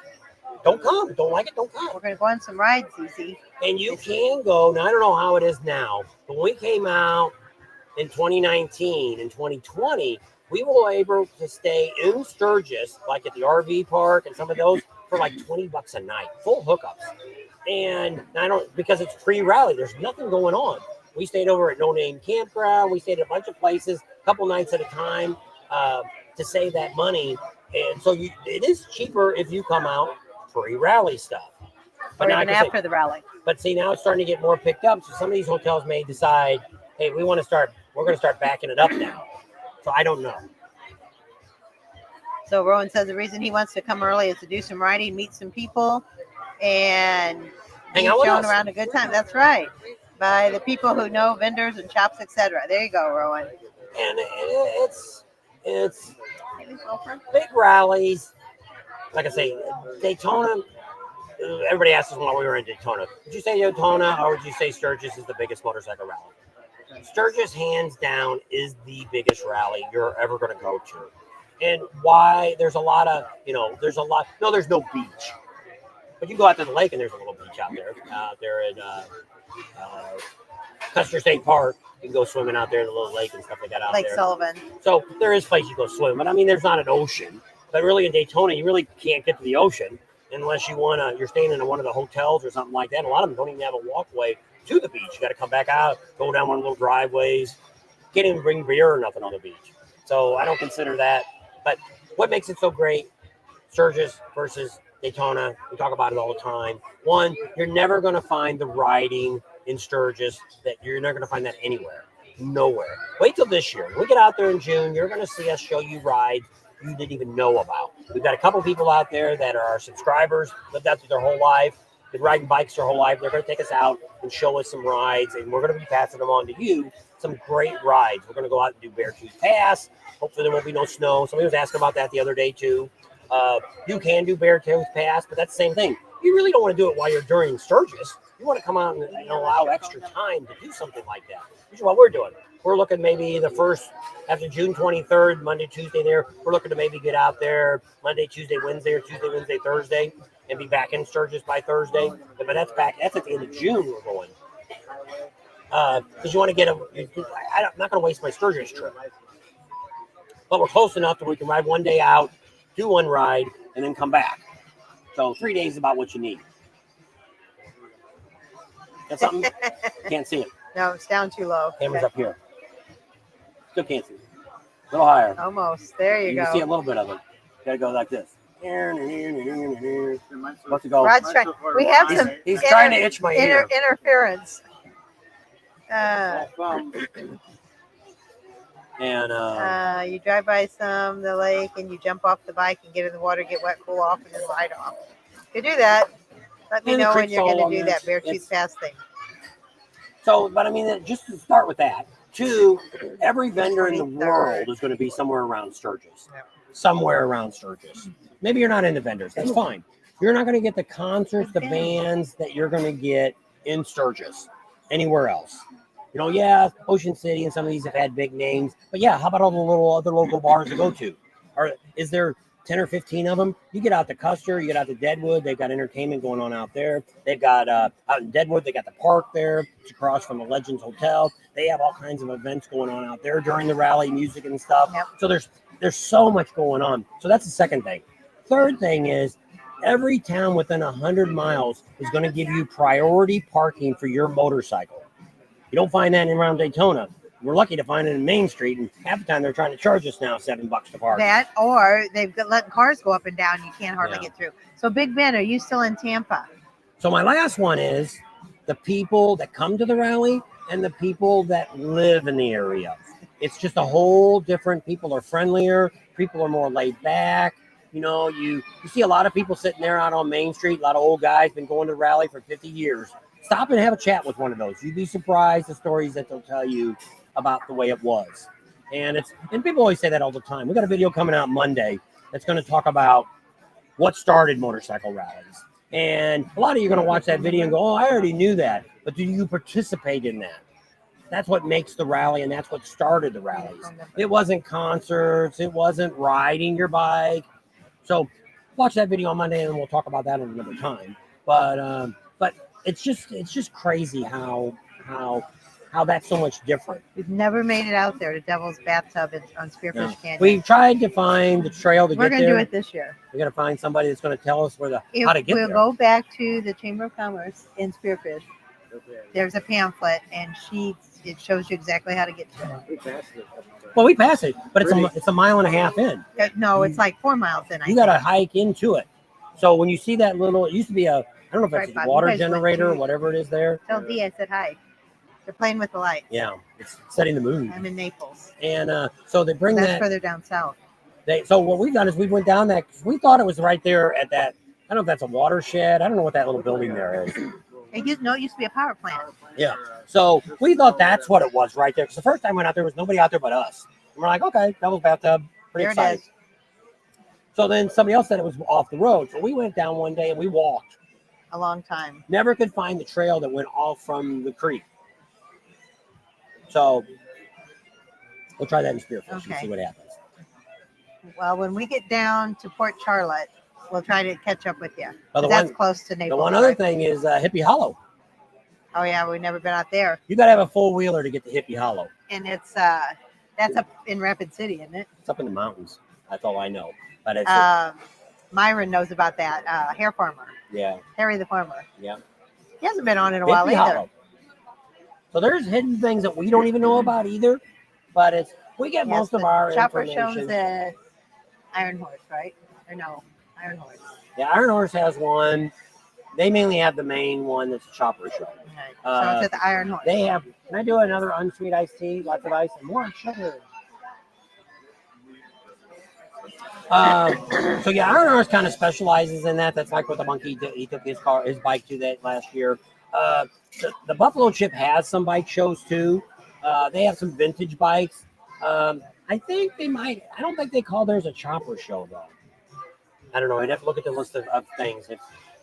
Don't come. Don't like it. Don't come. We're going to go on some rides, Easy. And you can go. Now I don't know how it is now, but when we came out in 2019 and 2020, we were able to stay in Sturgis, like at the RV park and some of those, for like $20 a night, full hookups. And I don't, because it's pre-rally, there's nothing going on. We stayed over at No Name Campground. We stayed at a bunch of places, a couple nights at a time, to save that money. And so it is cheaper if you come out pre-rally stuff. Or even after the rally. But see, now it's starting to get more picked up. So some of these hotels may decide, hey, we're going to start backing it up now. So I don't know. So Rowan says the reason he wants to come early is to do some riding, meet some people, and Hang out with shown us. around a good time. That's right. By the people who know vendors and shops, etc. There you go, Rowan. And it's big rallies. Like I say, Daytona. Everybody asks us why we were in Daytona. Did you say Daytona or would you say Sturgis is the biggest motorcycle rally? Sturgis, hands down, is the biggest rally you're ever going to go to. And why? There's a lot of, no, there's no beach. But you go out to the lake and there's a little beach out there in Custer State Park. You can go swimming out there in the little lake and stuff like that out Lake there. Sullivan. So there is place you go swim. But I mean, there's not an ocean. But really in Daytona, you really can't get to the ocean unless you're staying in one of the hotels or something like that. A lot of them don't even have a walkway to the beach. You got to come back out, go down one of the little driveways. Can't even bring beer or nothing on the beach. So I don't consider that. But what makes it so great, Sturgis versus Daytona, we talk about it all the time. One, you're never going to find the riding in Sturgis that you're not going to find that anywhere. Nowhere. Wait till this year. When we get out there in June, you're going to see us show you rides you didn't even know about. We've got a couple people out there that are our subscribers, lived out there their whole life, been riding bikes their whole life. They're going to take us out and show us some rides, and we're going to be passing them on to you, some great rides. We're going to go out and do Beartooth Pass. Hopefully there won't be no snow. Somebody was asking about that the other day too. You can do Beartooth Pass, but that's the same thing. You really don't want to do it while you're during Sturgis. You want to come out and allow extra time to do something like that, which is what we're doing. We're looking maybe the first, after June 23rd, Monday, Tuesday there, we're looking to maybe get out there Monday, Tuesday, Wednesday, or Tuesday, Wednesday, Thursday, and be back in Sturgis by Thursday. But that's at the end of June we're going. Because you want to get I'm not going to waste my Sturgis trip. But we're close enough that we can ride one day out, do one ride, and then come back. So 3 days is about what you need. Got something? Can't see it. No, it's down too low. Camera's up here. Still can't see it. A little higher. Almost. There you You can go. see a little bit of it. Got to go like this. Supposed to go. Rod's trying. We have some. He's trying to itch my ear. Interference. And you drive by the lake and you jump off the bike and get in the water, get wet, cool off, and then ride off. You do that. Let me And the know when creek's you're all going to do on that there. Beartooth Pass thing. so, but I mean, just to start with that, two, every vendor in the world is going to be somewhere around Sturgis. Somewhere around Sturgis. Maybe you're not into vendors. That's fine. You're not going to get the concerts, the bands that you're going to get in Sturgis anywhere else. Yeah, Ocean City and some of these have had big names. But yeah, how about all the little other local bars to go to? Is there 10 or 15 of them? You get out to Custer, you get out to Deadwood. They've got entertainment going on out there. They've got out in Deadwood, they got the park there. It's across from the Legends Hotel. They have all kinds of events going on out there during the rally, music and stuff. Yep. So there's so much going on. So that's the second thing. Third thing is every town within 100 miles is going to give you priority parking for your motorcycle. You don't find that around Daytona. We're lucky to find it in Main Street, and half the time they're trying to charge us now $7 to park. That, or they've letting cars go up and down. You can't hardly get through. So, Big Ben, are you still in Tampa? So my last one is the people that come to the rally and the people that live in the area. It's just a whole different. People are friendlier. People are more laid back. You see a lot of people sitting there out on Main Street. A lot of old guys been going to the rally for 50 years. Stop and have a chat with one of those. You'd be surprised the stories that they'll tell you about the way it was. And people always say that all the time. We got a video coming out Monday that's going to talk about what started motorcycle rallies. And a lot of you are going to watch that video and go, oh, I already knew that. But do you participate in that? that's what makes the rally, and that's what started the rallies. It wasn't concerts, it wasn't riding your bike. So watch that video on Monday, and we'll talk about that another time. But it's just crazy how that's so much different. We've never made it out there to Devil's Bathtub on Spearfish No. Canyon. We've tried to find the trail to We're get going to there. do it this year. We got to find somebody that's going to tell us how to get We'll there. go back to the Chamber of Commerce in Spearfish. There's a pamphlet, and it shows you exactly how to get to it. Well, we pass it, but it's a mile and a half in. No, it's like 4 miles in. You got to hike into it. So when you see that little, it used to be I don't know if Right, it's Bob, a you water guys went generator or to- whatever it is there. Tell Dee I said hi. They're playing with the lights. Yeah, it's setting the mood. I'm in Naples. And so they bring That's that. further down south. So what we've done is we went down that, 'cause we thought it was right there at that. I don't know if that's a watershed. I don't know what that little building there is. It used to be a power plant. Yeah. So we thought that's what it was right there. Because the first time we went out there was nobody out there but us. And we're like, okay, Devil's Bathtub, pretty There it excited. is. So then somebody else said it was off the road. So we went down one day and we walked. A long time. Never could find the trail that went off from the creek. So we'll try that in Spearfish and Okay. see what happens. Well, when we get down to Port Charlotte, we'll try to catch up with you. Well, the That's one- close to Naples. The one other right? thing is Hippie Hollow. Oh yeah, we've never been out there, You got to have a four wheeler to get to Hippie Hollow. and that's up in Rapid City, isn't it? It's up in the mountains. That's all I know. But it's Myron knows about that. Hair farmer, yeah. Harry the farmer. Yeah. He hasn't been on in a while Hippie either. Hollow. So there's hidden things that we don't even know about either. But we get Yes, most of the our chopper information. shows at Iron Horse, right? Or no, Iron Horse. Yeah, Iron Horse has one. They mainly have the main one that's a chopper show. Right. So it's at the Iron Horse. They have. Can I do another unsweet iced tea? Lots of ice and more sugar. So yeah, Iron Horse kind of specializes in that. That's like what the monkey did. He took his bike to that last year. The Buffalo Chip has some bike shows too. They have some vintage bikes. I think they might. I don't think they call theirs a chopper show though. I don't know. I'd have to look at the list of things.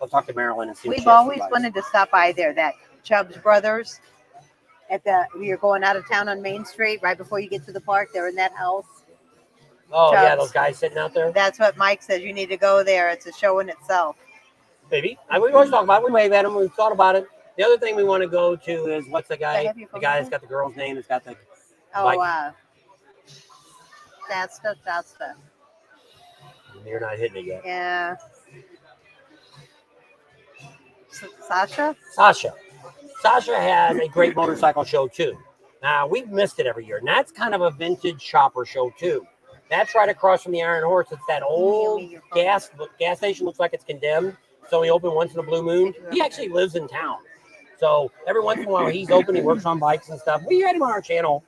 I'll talk to Marilyn and see. We've always wanted to stop by there. That Chubb's Brothers you're going out of town on Main Street right before you get to the park. They're in that house. Oh yeah, Chubb's. those guys sitting out there. That's what Mike says. You need to go there. It's a show in itself. Maybe. We always talk about it. We wave at them. We've thought about it. The other thing we want to go to is what's the guy? have your The phone guy number? that's got the girl's name. That's got the. Oh, Mike. That's stuff. You're not hitting it yet. Yeah. Sasha? Sasha has a great motorcycle show too. Now we've missed it every year, and that's kind of a vintage chopper show too. That's right across from the Iron Horse. It's that old gas station. Looks like it's condemned. It's only open once in a blue moon. He actually lives in town, so every once in a while he's open. He works on bikes and stuff. We had him on our channel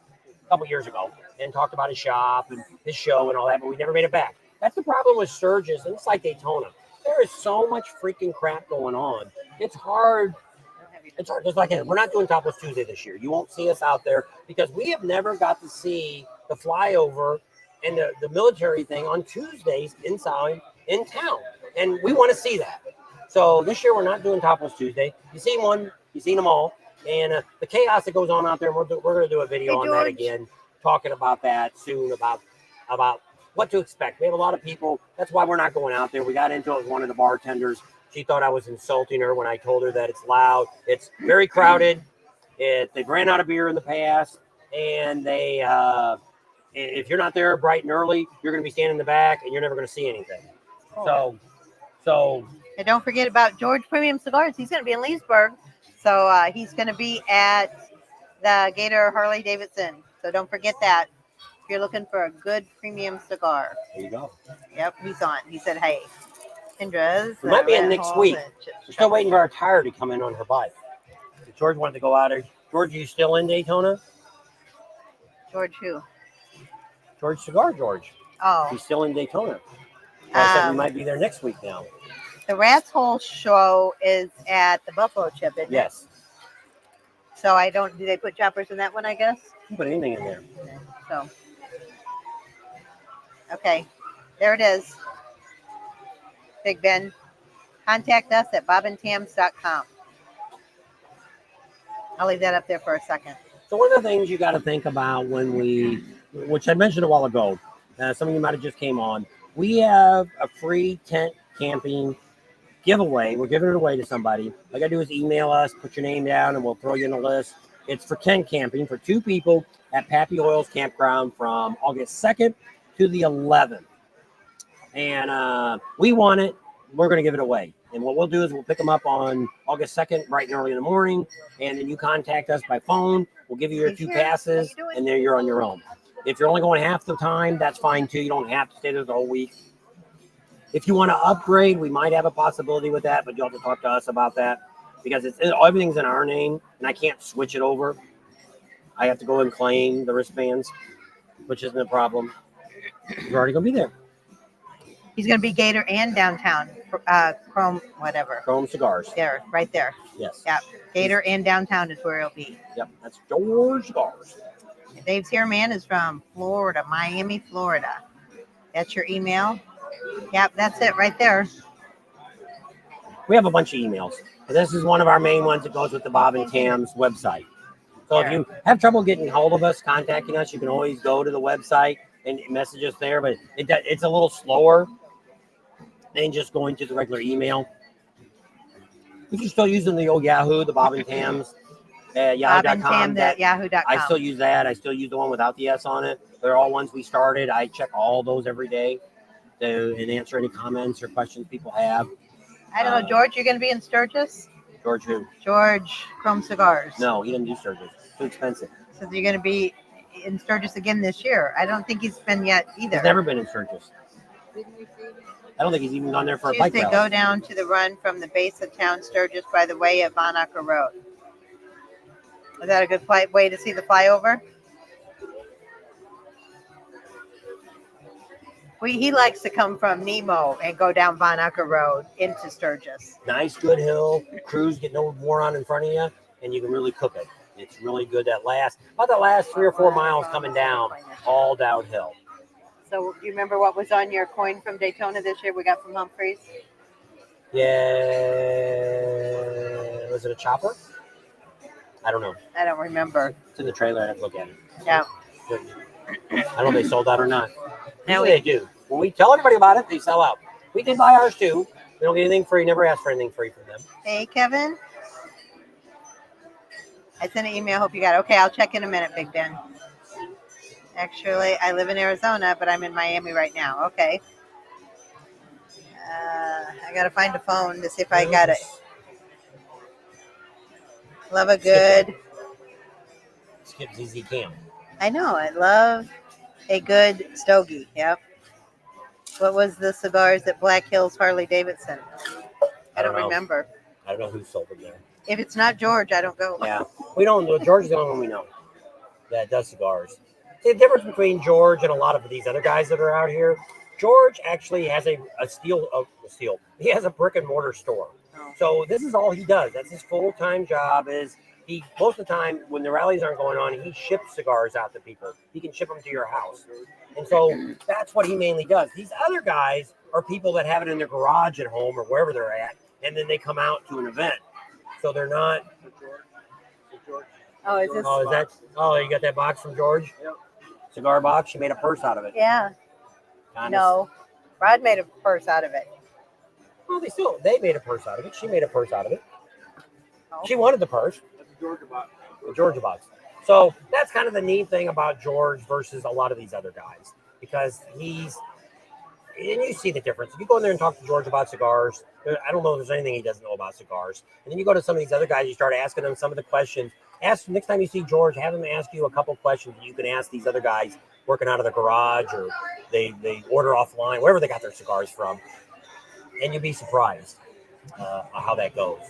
a couple years ago and talked about his shop and his show and all that, but we never made it back. That's the problem with Sturgis, and it's like Daytona. There is so much freaking crap going on. It's hard. It's hard. Just like we're not doing Topless Tuesday this year. You won't see us out there because we have never got to see the flyover and the military thing on Tuesdays inside in town, and we want to see that. So this year we're not doing Topless Tuesday. You've seen one, you've seen them all, and the chaos that goes on out there. We're going to do a video on that again, talking about that soon about what to expect. We have a lot of people. That's why we're not going out there. We got into it with one of the bartenders. She thought I was insulting her when I told her that it's loud. It's very crowded. They've ran out of beer in the past, and if you're not there bright and early, you're going to be standing in the back, and you're never going to see anything. So, And don't forget about George Premium Cigars. He's going to be in Leesburg. So he's going to be at the Gator Harley Davidson. So don't forget that. If you're looking for a good premium cigar. there you go. Yep, he's on. He said, hey, Kendra's. We might be in next week. We're still waiting for our tire to come in on her bike. George wanted to go out there. George, are you still in Daytona? George who? George Cigar George. Oh. He's still in Daytona. I said we Um, might be there next week now. The Rat's Hole show is at the Buffalo Chip, isn't it? Yes. So do they put choppers in that one, I guess? You can put anything in there. So. Okay. There it is. Big Ben. Contact us at bobandtams.com. I'll leave that up there for a second. So one of the things you got to think about which I mentioned a while ago, some of you might have just came on, we have a free tent camping giveaway. We're giving it away to somebody. All you got to do is email us, put your name down, and we'll throw you in the list. It's for tent camping for 2 people at Pappy Oil's Campground from August 2nd to the 11th. And we want it. We're going to give it away. And what we'll do is we'll pick them up on August 2nd, bright and early in the morning. And then you contact us by phone. We'll give you your 2 passes, and then you're on your own. If you're only going half the time, that's fine too. You don't have to stay there the whole week. If you want to upgrade, we might have a possibility with that, but you'll have to talk to us about that because everything's in our name, and I can't switch it over. I have to go and claim the wristbands, which isn't a problem. You're already going to be there. He's going to be Gator and downtown, Chrome, whatever. Chrome Cigars. There, right there. Yes. Yeah, Gator and downtown is where he'll be. Yep, that's George Cigars. Dave's Here Man is from Florida, Miami, Florida. That's your email. Yep, that's it right there. We have a bunch of emails. This is one of our main ones that goes with the Bob and Cam's website. So if you have trouble getting hold of us, contacting us, you can always go to the website and message us there. But it's a little slower than just going to the regular email. If you're still using the old Yahoo, the Bob and Cam's at yahoo.com. Yahoo.com. I still use that. I still use the one without the S on it. They're all ones we started. I check all those every day and answer any comments or questions people have. I don't know, George, you're going to be in Sturgis? George who? George Chrome Cigars. No, he doesn't do Sturgis. Too expensive. So you're going to be in Sturgis again this year. I don't think he's been yet either. He's never been in Sturgis. I don't think he's even gone there for a bike rally. Go down to the run from the base of town Sturgis by the way of Von Acker Road. Is that a good way to see the flyover? He likes to come from Nemo and go down Von Acker Road into Sturgis. Nice, good hill. Crews get no more on in front of you, and you can really cook it. It's really good. About the last 3 or 4 miles coming down, all downhill. So do you remember what was on your coin from Daytona this year we got from Humphreys? Yeah. Was it a chopper? I don't know. I don't remember. It's in the trailer. I have to look at it. Yeah. I don't know if they sold out or not. Usually they do. When we tell everybody about it, they sell out. We did buy ours too. We don't get anything free. Never ask for anything free from them. Hey, Kevin. I sent an email. Hope you got it. Okay, I'll check in a minute, Big Ben. Actually, I live in Arizona, but I'm in Miami right now. Okay. I got to find a phone to see if I got it. Love a good. Skip ZZ Cam. I know. I love a good stogie. Yep. What was the cigars at Black Hills Harley Davidson? I don't remember. I don't know who sold them there. If it's not George, I don't go. Yeah. We don't know. George is the only one we know that does cigars. See, the difference between George and a lot of these other guys that are out here, George actually has a steel. He has a brick and mortar store. Oh. So this is all he does. That's his full-time job. He most of the time when the rallies aren't going on, he ships cigars out to people. He can ship them to your house. And so that's what he mainly does. These other guys are people that have it in their garage at home or wherever they're at, and then they come out to an event. So they're not. Oh, is this? Oh, is that? Oh, you got that box from George? Yep. Cigar box. She made a purse out of it. Yeah. No, Rod made a purse out of it. Well, they made a purse out of it. She made a purse out of it. Oh. She wanted the purse. That's a Georgia box. The Georgia box. So that's kind of the neat thing about George versus a lot of these other guys, because and you see the difference. If you go in there and talk to George about cigars, I don't know if there's anything he doesn't know about cigars. And then you go to some of these other guys, you start asking them some of the questions. Next time you see George, have him ask you a couple questions that you can ask these other guys working out of the garage, or they order offline, wherever they got their cigars from. And you'd be surprised how that goes.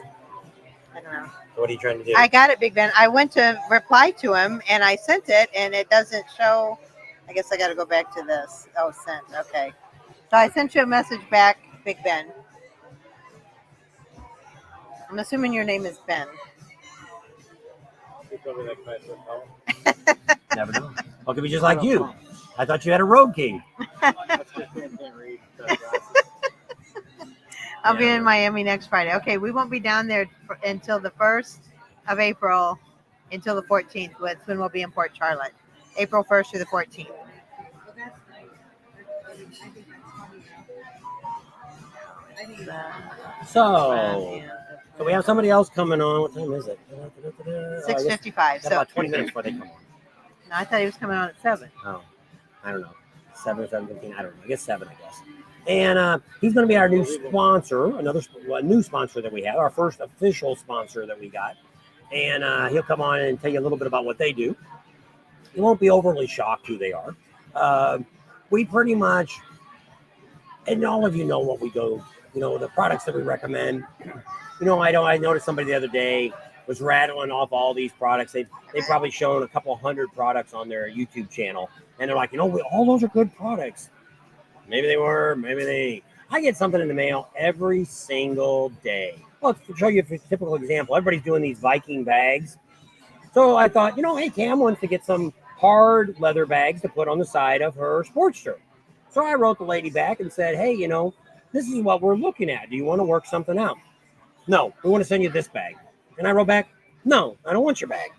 I don't know. So what are you trying to do? I got it, Big Ben. I went to reply to him and I sent it and it doesn't show. I guess I got to go back to this. Oh, sent. Okay. So I sent you a message back, Big Ben. I'm assuming your name is Ben. Never know. Well, it could be just like you. I thought you had a road key. I'll be in Miami next Friday. Okay, we won't be down there until the 1st of April until the 14th. That's when we'll be in Port Charlotte, April 1st through the 14th. So we have somebody else coming on. What time is it? 6:55. Got So about 20 minutes before they come on. no, I thought he was coming on at 7. Oh, I don't know. 7:15. I don't know. I guess 7. I guess. And he's going to be our new sponsor, a new sponsor that we have, our first official sponsor that we got. And he'll come on and tell you a little bit about what they do. You won't be overly shocked who they are. We pretty much, and all of you know what we do. You know, the products that we recommend. You know, I noticed somebody the other day was rattling off all these products. They probably shown a couple hundred products on their YouTube channel, and they're like, you know, all those are good products. Maybe they were, maybe they. I get something in the mail every single day. Well, to show you a typical example, everybody's doing these Viking bags. So I thought, you know, hey, Cam wants to get some hard leather bags to put on the side of her Sportster. So I wrote the lady back and said, hey, you know, this is what we're looking at. Do you want to work something out? No, we want to send you this bag. And I wrote back, no, I don't want your bag.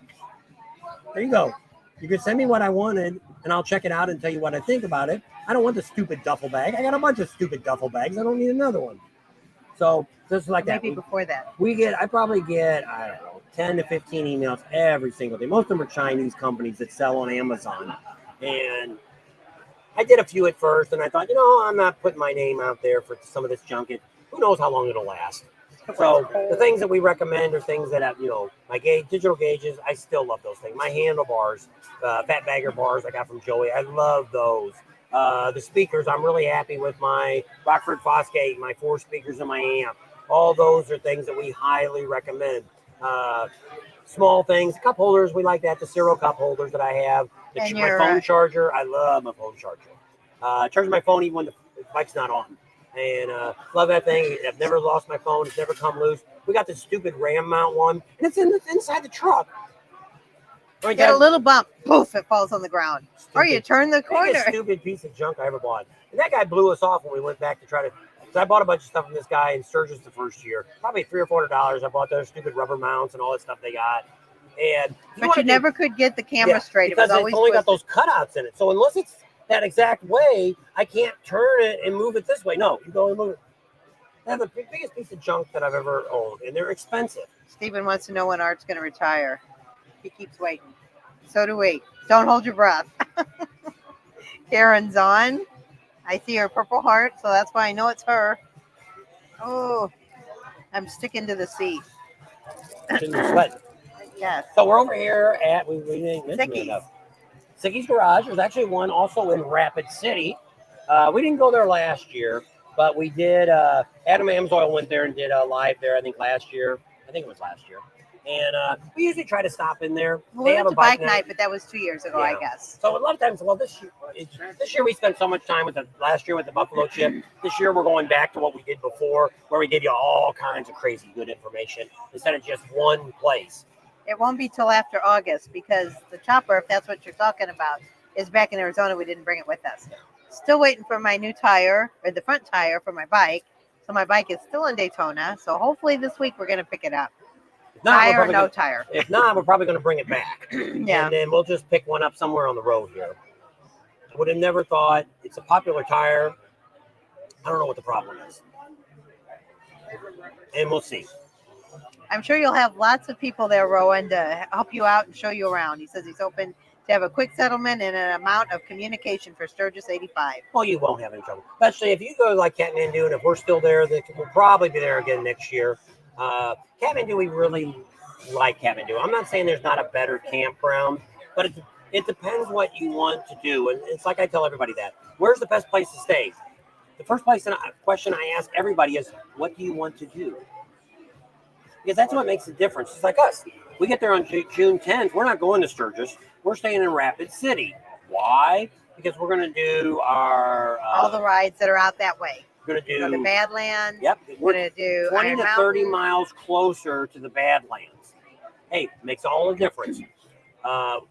There you go. You can send me what I wanted, and I'll check it out and tell you what I think about it. I don't want the stupid duffel bag. I got a bunch of stupid duffel bags. I don't need another one. So just like that. Maybe before that. I probably get, I don't know, 10 to 15 emails every single day. Most of them are Chinese companies that sell on Amazon. And I did a few at first, and I thought, you know, I'm not putting my name out there for some of this junk. Who knows how long it'll last? So the things that we recommend are things that have, you know, my digital gauges. I still love those things. My handlebars, fat bagger bars I got from Joey. I love those. The speakers, I'm really happy with my Rockford Fosgate, my 4 speakers and my amp. All those are things that we highly recommend. Small things, cup holders, we like that. The Ciro cup holders that I have. My phone charger, I love my phone charger. Charge my phone even when the bike's not on. And love that thing. I've never lost my phone. It's never come loose. We got this stupid RAM mount one, and it's inside the truck. Right, get a little bump, poof, it falls on the ground. Stupid. Or you turn the corner. Biggest stupid piece of junk I ever bought. And that guy blew us off when we went back to try to. So I bought a bunch of stuff from this guy in Sturgis the first year, probably $300 or $400. I bought those stupid rubber mounts and all that stuff they got. And but you never could get the camera straight. Because it's only got those cutouts in it. So unless it's that exact way, I can't turn it and move it this way. No, you go and move it. That's the biggest piece of junk that I've ever owned, and they're expensive. Stephen wants to know when Art's going to retire. He keeps waiting. So do we. Don't hold your breath. Karen's on. I see her purple heart, so that's why I know it's her. Oh, I'm sticking to the seat. Sweat. Yes. So we're over here at we didn't mention it enough. Sicky's Garage. There's actually one also in Rapid City. We didn't go there last year, but we did. Adam Amsoil went there and did a live there, I think last year. I think it was last year. And we usually try to stop in there. Well, we went to bike night, but that was 2 years ago, I guess. So a lot of times, well, this year we spent so much time with last year with the Buffalo Chip. This year we're going back to what we did before, where we give you all kinds of crazy good information instead of just one place. It won't be till after August because the chopper, if that's what you're talking about, is back in Arizona. We didn't bring it with us. Still waiting for my new tire, or the front tire for my bike. So my bike is still in Daytona. So hopefully this week we're going to pick it up. Tire or no tire. If not, we're probably going to bring it back. Yeah. And then we'll just pick one up somewhere on the road here. I would have never thought it's a popular tire. I don't know what the problem is. And we'll see. I'm sure you'll have lots of people there, Rowan, to help you out and show you around. He says he's open to have a quick settlement and an amount of communication for Sturgis 85. Well, you won't have any trouble. Especially if you go like Kathmandu, and if we're still there, we'll probably be there again next year. Kathmandu, we really like Kathmandu. I'm not saying there's not a better campground, but it depends what you want to do. And it's like I tell everybody that. Where's the best place to stay? The first question I ask everybody is, what do you want to do? Because that's what makes the difference. It's like us. We get there on June 10th. We're not going to Sturgis. We're staying in Rapid City. Why? Because we're going to do our... all the rides that are out that way. We're going to do... the Badlands. Yep. We're going to do 20 to 30 miles closer to the Badlands. Hey, makes all the difference.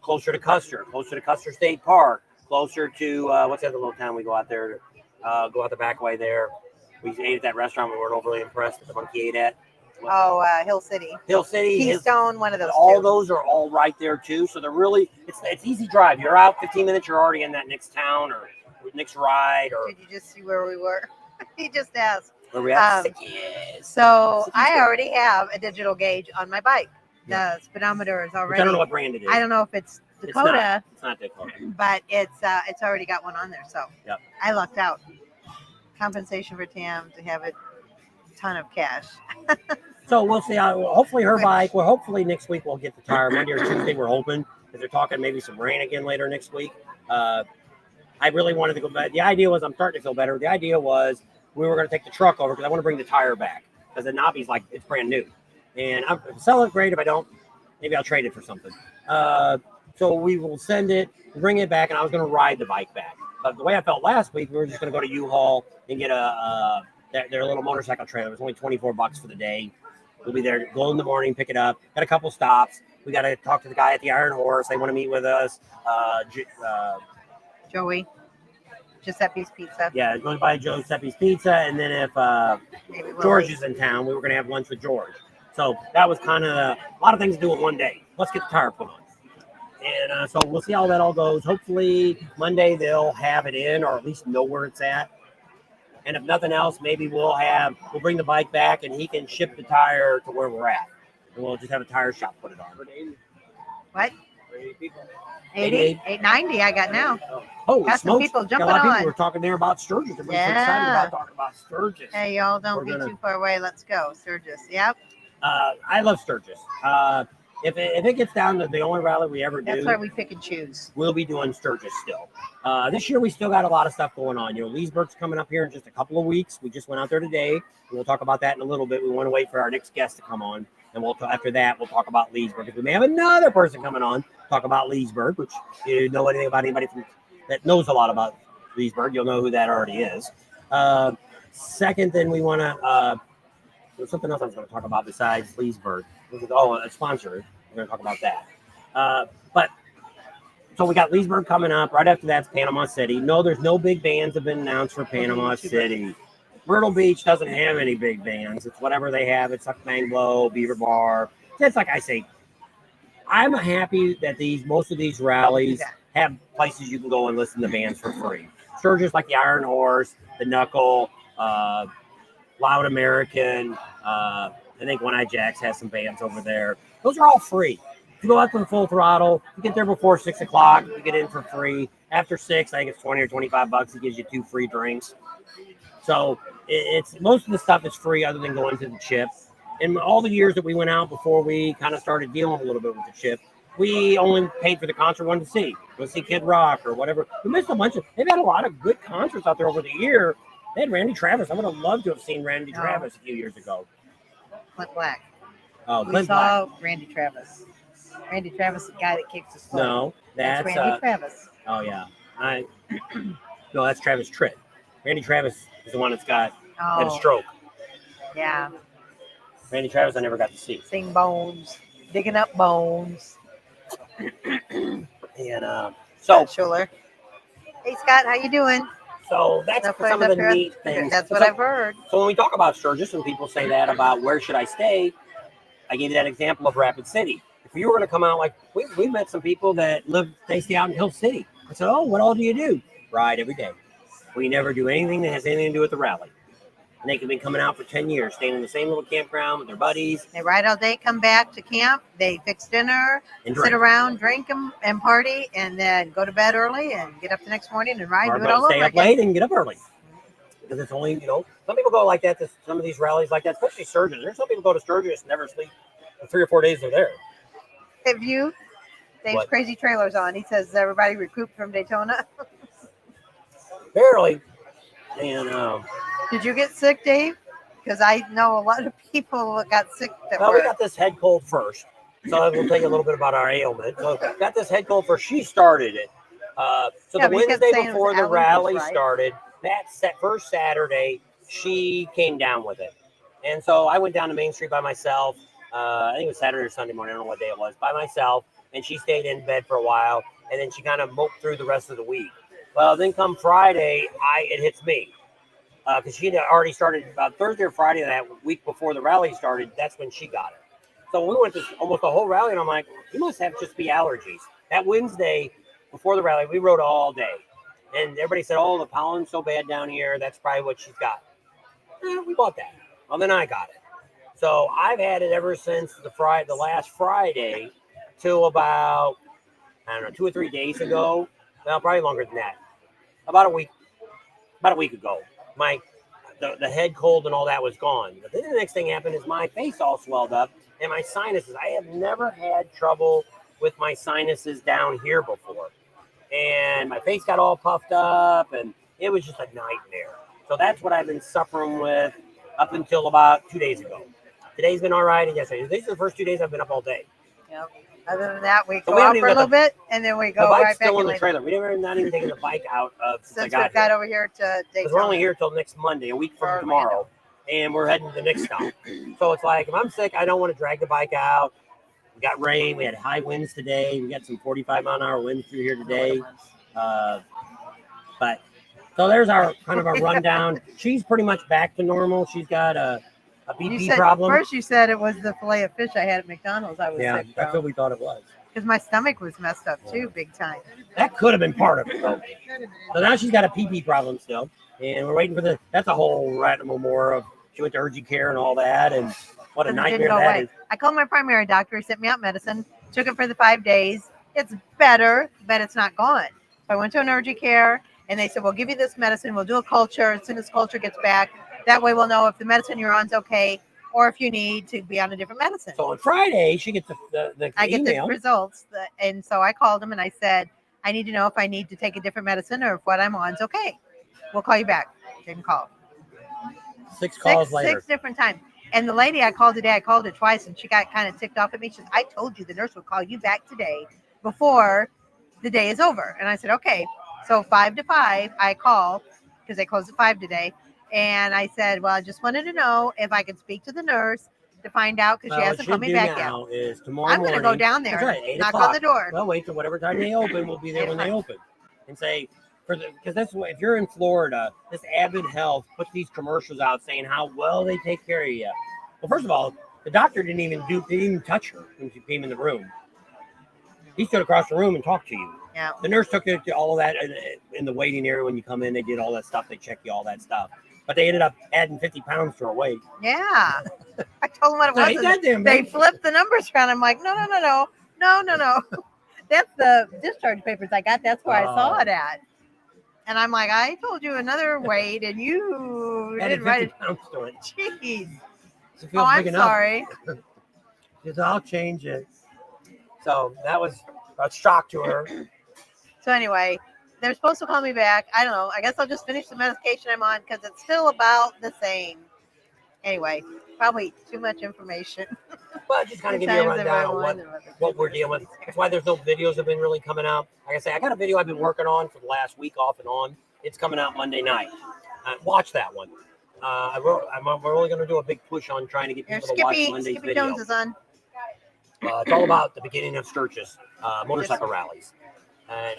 Closer to Custer State Park. Closer to... what's the other little town we go out there? Go out the back way there. We ate at that restaurant. We weren't overly impressed with the monkey ate at. Oh, Hill City, Hill City, Keystone, one of those. all two. those are all right there too. So they're really it's easy drive. You're out 15 minutes, you're already in that next town or next ride or Did you just see where we were? He just asked. where we at. So I already have a digital gauge on my bike. The speedometer is Which already. I don't know what brand it is. I don't know if it's It's Dakota, not Dakota. but it's already got one on there. So Yep. I lucked out. Compensation for Tam to have a ton of cash. So we'll see. Hopefully her bike. Well, hopefully next week we'll get the tire. Monday or Tuesday we're hoping. Because they're talking maybe some rain again later next week. I really wanted to go back. The idea was I'm starting to feel better. The idea was we were going to take the truck over because I want to bring the tire back because the knobby's like it's brand new, and I'll sell it. Great. If I don't, maybe I'll trade it for something. So we will send it, bring it back, and I was going to ride the bike back. But the way I felt last week, we were just going to go to U-Haul and get their little motorcycle trailer. It was only $24 for the day. We'll be there, go in the morning, pick it up. Got a couple stops. We got to talk to the guy at the Iron Horse. They want to meet with us. Joey, Giuseppe's Pizza. Yeah, going by Giuseppe's Pizza, and then if Maybe George Willie's. is in town, we were going to have lunch with George. So that was kind of a lot of things to do in one day. Let's get the tire put on. And so we'll see how that all goes. Hopefully Monday they'll have it in or at least know where it's at. And if nothing else, maybe we'll bring the bike back and he can ship the tire to where we're at. And we'll just have a tire shop put it on. What? 80? 890 I got now. Oh, Got some smokes. people Got jumping a lot of people on. were talking there about Sturgis. Everybody's so excited about talking about Sturgis. Hey, y'all, don't be too far away. Let's go. Sturgis. Yep. I love Sturgis. If it gets down to the only rally we ever do, That's why we pick and choose. we'll be doing Sturgis still. This year we still got a lot of stuff going on. Leesburg's coming up here in just a couple of weeks. We just went out there today. And we'll talk about that in a little bit. We want to wait for our next guest to come on. And after that, we'll talk about Leesburg. If we may have another person coming on, talk about Leesburg, which you know anything about anybody that knows a lot about Leesburg, you'll know who that already is. Second, then we want to, there's something else I was going to talk about besides Leesburg. A sponsor. We're going to talk about that. So we got Leesburg coming up. Right after that's Panama City. No, there's no big bands have been announced for Panama City. Myrtle Beach doesn't have any big bands. It's whatever they have. It's like Manglo, Beaver Bar. It's like I say, I'm happy that most of these rallies have places you can go and listen to bands for free. Sturgis like the Iron Horse, the Knuckle, Loud American. I think One Eye Jacks has some bands over there. Those are all free. If you go out to the Full Throttle, you get there before 6 o'clock. You get in for free. After 6, I think it's $20 or $25. It gives you 2 free drinks. So it's most of the stuff is free other than going to the chip. And all the years that we went out before we kind of started dealing a little bit with the chip, we only paid for the concert one to see. Go see Kid Rock or whatever. We missed a bunch of. They've had a lot of good concerts out there over the year. They had Randy Travis. I would have loved to have seen Randy Travis a few years ago. Clint Black. Oh, We Clint saw Black. Randy Travis. Randy Travis is the guy that kicks his foot. No, that's Randy Travis. Oh yeah, no, that's Travis Tritt. Randy Travis is the one that's had a stroke. Yeah. Randy Travis, I never got to see. Sing Bones. Digging up bones. And Scott Schuler. Hey Scott, how you doing? So that's No some of place the up here? neat things. That's what I've heard. So when we talk about Sturgis and people say that about where should I stay, I gave you that example of Rapid City. If you were going to come out, like we met some people that they stay out in Hill City. I said, oh, what all do you do? Ride every day. We never do anything that has anything to do with the rally. And they could be coming out for 10 years, staying in the same little campground with their buddies. They ride all day, come back to camp. They fix dinner, And sit drink. around, drink and party, and then go to bed early and get up the next morning and ride. Or Do it all over stay up again. late and get up early. Because it's only, some people go like that to some of these rallies like that, especially Sturgis. There's some people go to Sturgis and never sleep. For 3 or 4 days they're there. Have you? Dave's What? Crazy Trailers on. He says, everybody recouped from Daytona. Barely. And Did you get sick, Dave? Because I know a lot of people got sick that well, we were. got this head cold first. So we'll tell you a little bit about our ailment. So got this head cold first. She started it. So Yeah, the but you kept Wednesday saying it was before the allergies, rally right? started, first Saturday, she came down with it. And so I went down to Main Street by myself. I think it was Saturday or Sunday morning. I don't know what day it was. By myself. And she stayed in bed for a while. And then she kind of moped through the rest of the week. Well, then come Friday, it hits me. because she had already started about Thursday or Friday that week before the rally started. That's when she got it. So we went to almost the whole rally, and I'm like, you must have just be allergies. That Wednesday before the rally, we rode all day, and everybody said, "Oh, the pollen's so bad down here. That's probably what she's got." We bought that. Well, then I got it. So I've had it ever since the last Friday till about, I don't know, 2 or 3 days ago. Well, probably longer than that. About a week ago. The head cold and all that was gone. But then the next thing happened is my face all swelled up and my sinuses. I have never had trouble with my sinuses down here before. And my face got all puffed up and it was just a nightmare. So that's what I've been suffering with up until about 2 days ago. Today's been all right, and yesterday. These are the first 2 days I've been up all day. Yep. Other than that, we So go we out haven't for a even little got bit, and then we The go bike's right back still in in the later. trailer. We never not even taken the bike out since I Since got we've got here. over here to Because Daytona. we're only here till next Monday, a week from Or tomorrow, and we're heading to the next stop. So it's like, if I'm sick, I don't want to drag the bike out. We got rain. We had high winds today. We got some 45-mile-an-hour winds through here today. But so there's our kind of a rundown. She's pretty much back to normal. She's got a You BP said, problem. First you said it was the fillet of fish I had at McDonald's I was Yeah, sick that's what from. we thought it was. Because my stomach was messed up too, big time. That could have been part of it, though. So now she's got a PP problem still, and we're waiting for that's a whole animal more of. She went to urgent care and all that, and what a 'Cause it nightmare didn't go that away. is. I called my primary doctor. He sent me out medicine. Took it for the 5 days. It's better, but it's not gone. So I went to an urgent care, and they said, "We'll give you this medicine. We'll do a culture as soon as culture gets back. That way, we'll know if the medicine you're on's okay, or if you need to be on a different medicine." So on Friday, she gets the I get the email. results, and so I called him and I said, "I need to know if I need to take a different medicine or if what I'm on's okay. We'll call you back." Didn't call. Six calls later. 6 different times. And the lady I called today, I called her twice, and she got kind of ticked off at me. She said, "I told you the nurse would call you back today before the day is over." And I said, "Okay." So 5 to 5, I call because they closed at 5 today. And I said, "Well, I just wanted to know if I could speak to the nurse to find out because she Well, hasn't called me back yet." now is tomorrow I'm going to go morning. down there, That's right, 8 knock o'clock. on the door. Well, wait till whatever time they open. We'll be there when they open, and say because that's what if you're in Florida, this Avid Health puts these commercials out saying how well they take care of you. Well, first of all, the doctor didn't even touch her when she came in the room. He stood across the room and talked to you. Yeah. The nurse took it to all of that in the waiting area when you come in. They did all that stuff. They check you all that stuff. But they ended up adding 50 pounds to her weight. Yeah. I told them what it So was. and they flipped the numbers around. I'm like, no. That's the discharge papers I got. That's where I saw it at. And I'm like, I told you another weight, and you Added didn't write 50 it. pounds to it. Jeez. It feels Oh, I'm big enough. sorry. She said, I'll change it. So that was a shock to her. So anyway, they're supposed to call me back. I don't know. I guess I'll just finish the medication I'm on because it's still about the same. Anyway, probably too much information. But just kind of give you a rundown of what we're dealing with. That's why there's no videos have been really coming out. Like I say, I got a video I've been working on for the last week off and on. It's coming out Monday night. Watch that one. We're only going to do a big push on trying to get people to watch Monday's Skippy video. Jones is on. It's all about the beginning of Sturgis, motorcycle rallies. And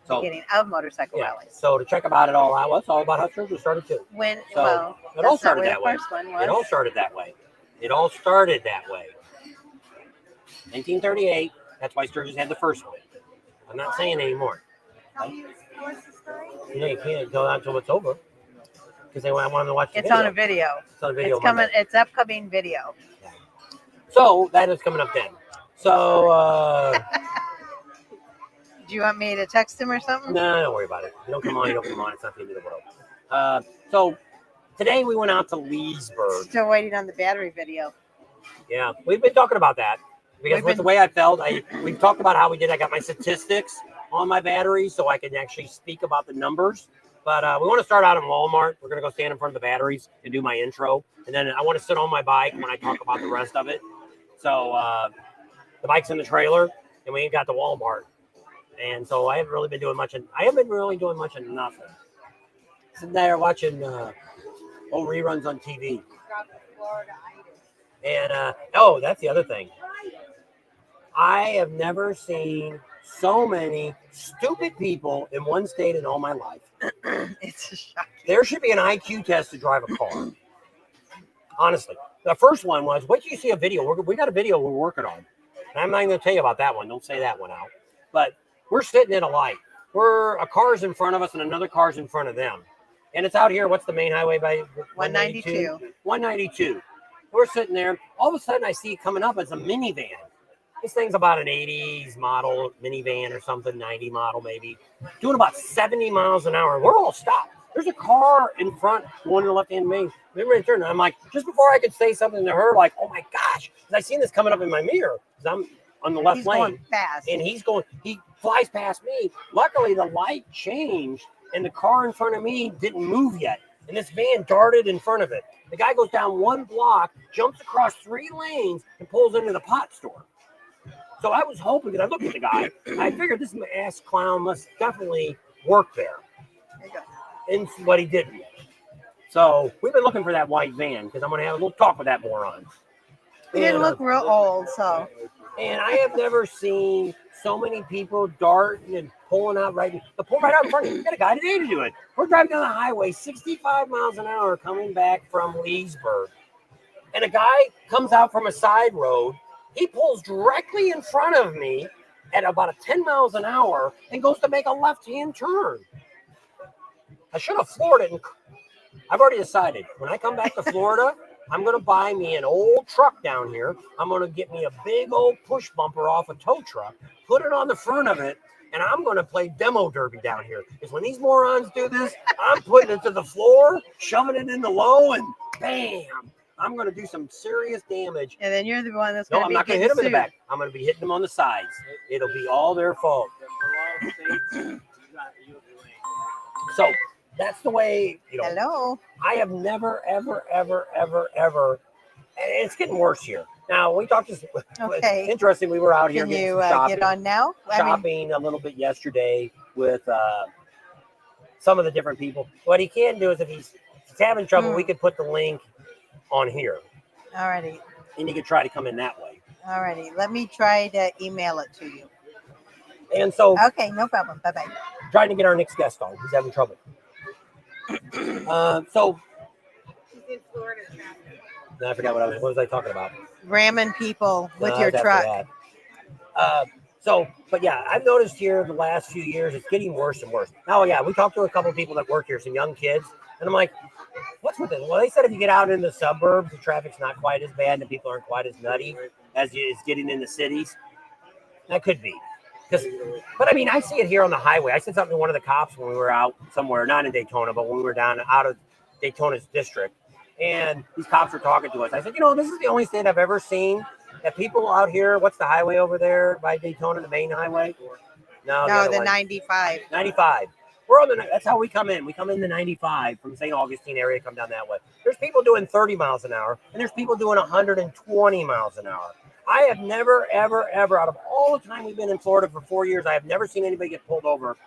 Beginning of motorcycle rallies. So to check about it all out, well, it's all about how Sturgis started too. It all started that way. It all started that way. It all started that way. 1938. That's why Sturgis had the first one. I'm not saying anymore. You can't go out until it's over because they want them to watch the video. On a video. It's on a video. It's coming. It's upcoming video. Yeah. So that is coming up then. So. Do you want me to text him or something? No, don't worry about it. You don't come on. You don't come on. It's not the end of the world. So today we went out to Leesburg. Still waiting on the battery video. Yeah, we've been talking about that because with the way I felt, we've talked about how we did. I got my statistics on my battery so I can actually speak about the numbers. But we want to start out in Walmart. We're going to go stand in front of the batteries and do my intro. And then I want to sit on my bike when I talk about the rest of it. So the bike's in the trailer and we ain't got the Walmart. And so I haven't really been doing much. I haven't been really doing much of nothing. Sitting there watching old reruns on TV. And, that's the other thing. I have never seen so many stupid people in one state in all my life. It's shocking. There should be an IQ test to drive a car. Honestly, the first one was, wait till you see a video. We got a video we're working on. And I'm not even going to tell you about that one. Don't say that one out. But we're sitting at a light. A car's in front of us and another car's in front of them. And it's out here. What's the main highway by 192? 192. We're sitting there. All of a sudden, I see it coming up. It's a minivan. This thing's about an 80s model minivan or something, 90 model maybe, doing about 70 miles an hour. We're all stopped. There's a car in front, going to the left-hand lane. Remember, turn. I'm like, just before I could say something to her, like, oh my gosh, because I seen this coming up in my mirror, because I'm on the left He's lane. going fast. And he flies past me. Luckily, the light changed, and the car in front of me didn't move yet. And this van darted in front of it. The guy goes down one block, jumps across 3 lanes, and pulls into the pot store. So I was hoping, because I looked at the guy, I figured this ass clown must definitely work there. There you go. And but he didn't. So we've been looking for that white van, because I'm going to have a little talk with that moron. He didn't look real old, so. And I have never seen so many people darting and pulling out pull right out in front of you. You got a guy today to do it. We're driving down the highway 65 miles an hour coming back from Leesburg. And a guy comes out from a side road. He pulls directly in front of me at about 10 miles an hour and goes to make a left-hand turn. I should have floored it. I've already decided. When I come back to Florida, I'm going to buy me an old truck down here. I'm going to get me a big old push bumper off a tow truck, put it on the front of it, and I'm going to play demo derby down here. Because when these morons do this, I'm putting it to the floor, shoving it in the low, and bam, I'm going to do some serious damage. And then you're the one that's No, going to I'm be not going to hit them in the sued. back. I'm going to be hitting them on the sides. It'll be all their fault. So that's the way, Hello. I have never, ever, and it's getting worse here. Now, we talked just, Okay. interesting, we were out here Can getting you some shopping, get on now? shopping a little bit yesterday with some of the different people. What he can do is if he's having trouble, we could put the link on here, Alrighty. and you could try to come in that way. Alrighty. Let me try to email it to you. And so, Okay, no problem. Bye-bye. trying to get our next guest on. He's having trouble. So, She's in Florida traffic. I forgot what was I talking about? Ramming people with No, your that's truck. after that. But yeah, I've noticed here the last few years, it's getting worse and worse. Now, yeah, we talked to a couple of people that work here, some young kids, and I'm like, what's with it? Well, they said if you get out in the suburbs, the traffic's not quite as bad and the people aren't quite as nutty as it's getting in the cities. That could be. But I mean, I see it here on the highway. I said something to one of the cops when we were out somewhere, not in Daytona, but when we were down out of Daytona's district. And these cops were talking to us. I said, this is the only state I've ever seen that people out here, what's the highway over there by Daytona, the main highway? No, the one. 95. 95. We're on that's how we come in. We come in the 95 from St. Augustine area, come down that way. There's people doing 30 miles an hour, and there's people doing 120 miles an hour. I have never, ever, ever, out of all the time we've been in Florida for 4 years, I have never seen anybody get pulled over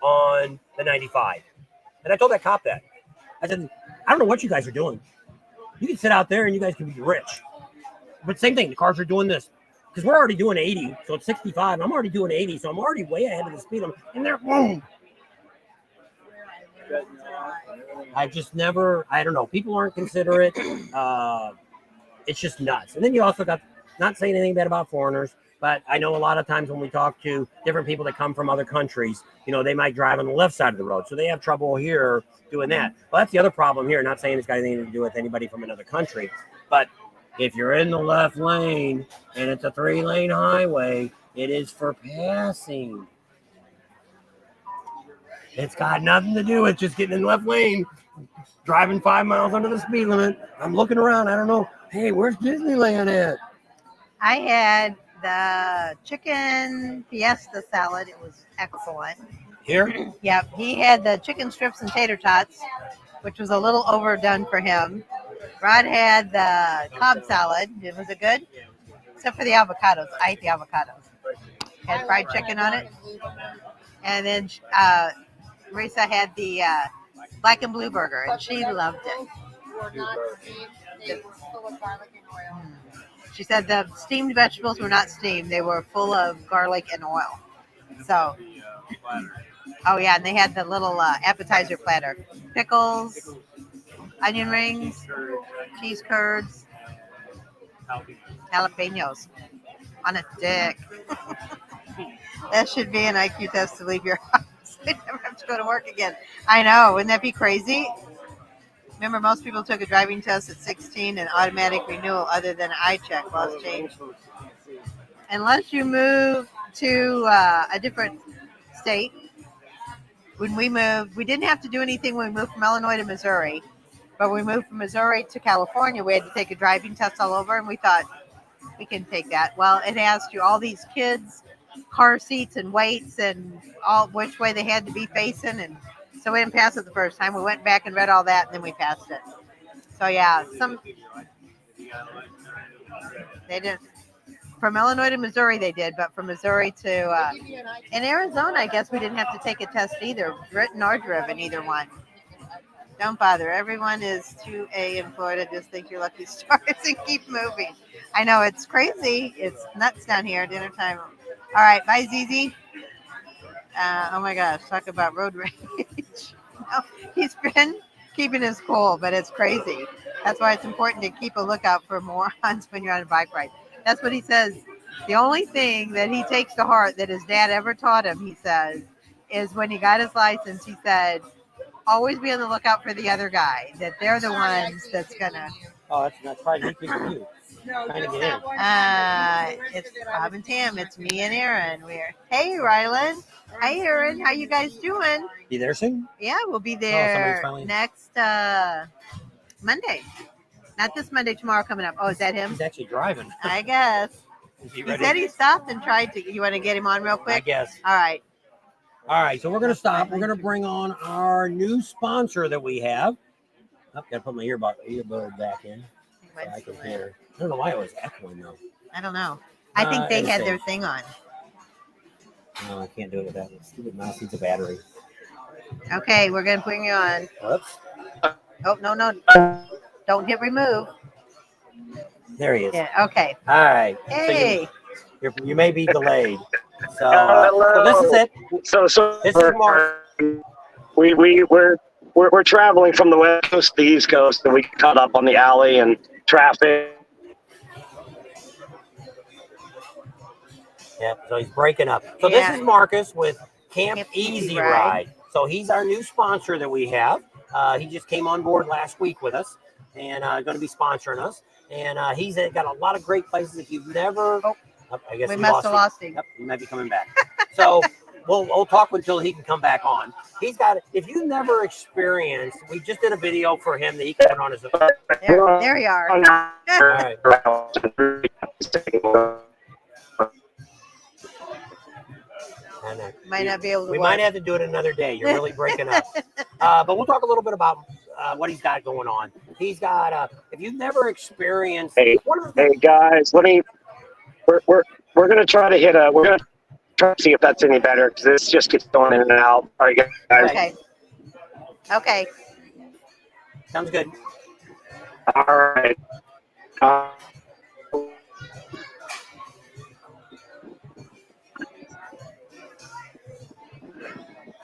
on the 95. And I told that cop that. I said, I don't know what you guys are doing. You can sit out there and you guys can be rich. But same thing, the cars are doing this. Because we're already doing 80, so it's 65. I'm already doing 80, so I'm already way ahead of the speed limit. And they're, boom. I just never, I don't know. People aren't considerate. It's just nuts. And then you also got, not saying anything bad about foreigners, but I know a lot of times when we talk to different people that come from other countries, they might drive on the left side of the road. So they have trouble here doing that. Well, that's the other problem here. Not saying it's got anything to do with anybody from another country, but if you're in the left lane and it's a 3-lane highway, it is for passing. It's got nothing to do with just getting in the left lane, driving 5 miles under the speed limit. I'm looking around. I don't know. Hey, where's Disneyland at? I had the chicken fiesta salad. It was excellent. Here? Yep. He had the chicken strips and tater tots, which was a little overdone for him. Rod had the Cobb salad. Was it good? Except for the avocados. I ate the avocados. Had fried chicken on it. And then Marisa had the black and blue burger, and she loved it. Were not steamed. They were full of garlic and oil. She said the steamed vegetables were not steamed. They were full of garlic and oil. So, oh yeah, and they had the little appetizer platter, pickles, onion rings, cheese curds, jalapenos on a stick. That should be an IQ test to leave your house. You never have to go to work again. I know, wouldn't that be crazy? Remember, most people took a driving test at 16 and automatic renewal, other than eye check. Laws changed. Unless you move to a different state. When we moved, we didn't have to do anything when we moved from Illinois to Missouri. But when we moved from Missouri to California, we had to take a driving test all over, and we thought, we can take that. Well, it asked you all these kids, car seats and weights, and all which way they had to be facing, and so we didn't pass it the first time. We went back and read all that, and then we passed it. So yeah, they didn't. From Illinois to Missouri, they did, but from Missouri to in Arizona, I guess we didn't have to take a test either, written or driven, either one. Don't bother. Everyone is 2A in Florida. Just think you're lucky stars and keep moving. I know it's crazy. It's nuts down here. Dinner time. All right. Bye, Zizi. Oh my gosh. Talk about road rage. No, he's been keeping his cool, but it's crazy. That's why it's important to keep a lookout for morons when you're on a bike ride. That's what he says. The only thing that he takes to heart that his dad ever taught him, he says, is when he got his license, he said, always be on the lookout for the other guy, that they're the ones that's gonna. Oh, that's probably you. Trying to get in. It's Bob and Tam. It's me and Aaron. Hey, Rylan. Hi, Aaron. How you guys doing? You there soon? Yeah, we'll be there next Monday. Not this Monday, tomorrow coming up. Oh, is that him? He's actually driving. I guess. He said he stopped and tried to. You want to get him on real quick? I guess. All right. All right, so we're going to stop. We're going to bring on our new sponsor that we have. I've got to put my earbud back in so I can hear. I don't know why it was echoing, though. I don't know. I think they had their thing on. No, I can't do it with that. Stupid mouse needs a battery. Okay, we're going to bring you on. Whoops. Oh, no. Don't hit remove. There he is. Yeah, okay. All right. Hey. So you may be delayed. So this is it. So this is Mark. We're traveling from the west coast to the east coast, and we caught up on the alley and traffic. Yep. So he's breaking up. So this is Marcus with Camp Easy Ride. So he's our new sponsor that we have. He just came on board last week with us, and going to be sponsoring us. And he's got a lot of great places. If you've never. I guess we must have lost him. Yep, he might be coming back. So we'll talk until he can come back on. He's got. If you've never experienced, we just did a video for him that he can put on his. There you are. All right. Might not be able to. We might have to do it another day. You're really breaking up. But we'll talk a little bit about what he's got going on. He's got. If you've never experienced. Hey guys, We're gonna try to hit we're gonna try to see if that's any better because this just keeps going in and out. All right, guys. Okay. Sounds good. All right.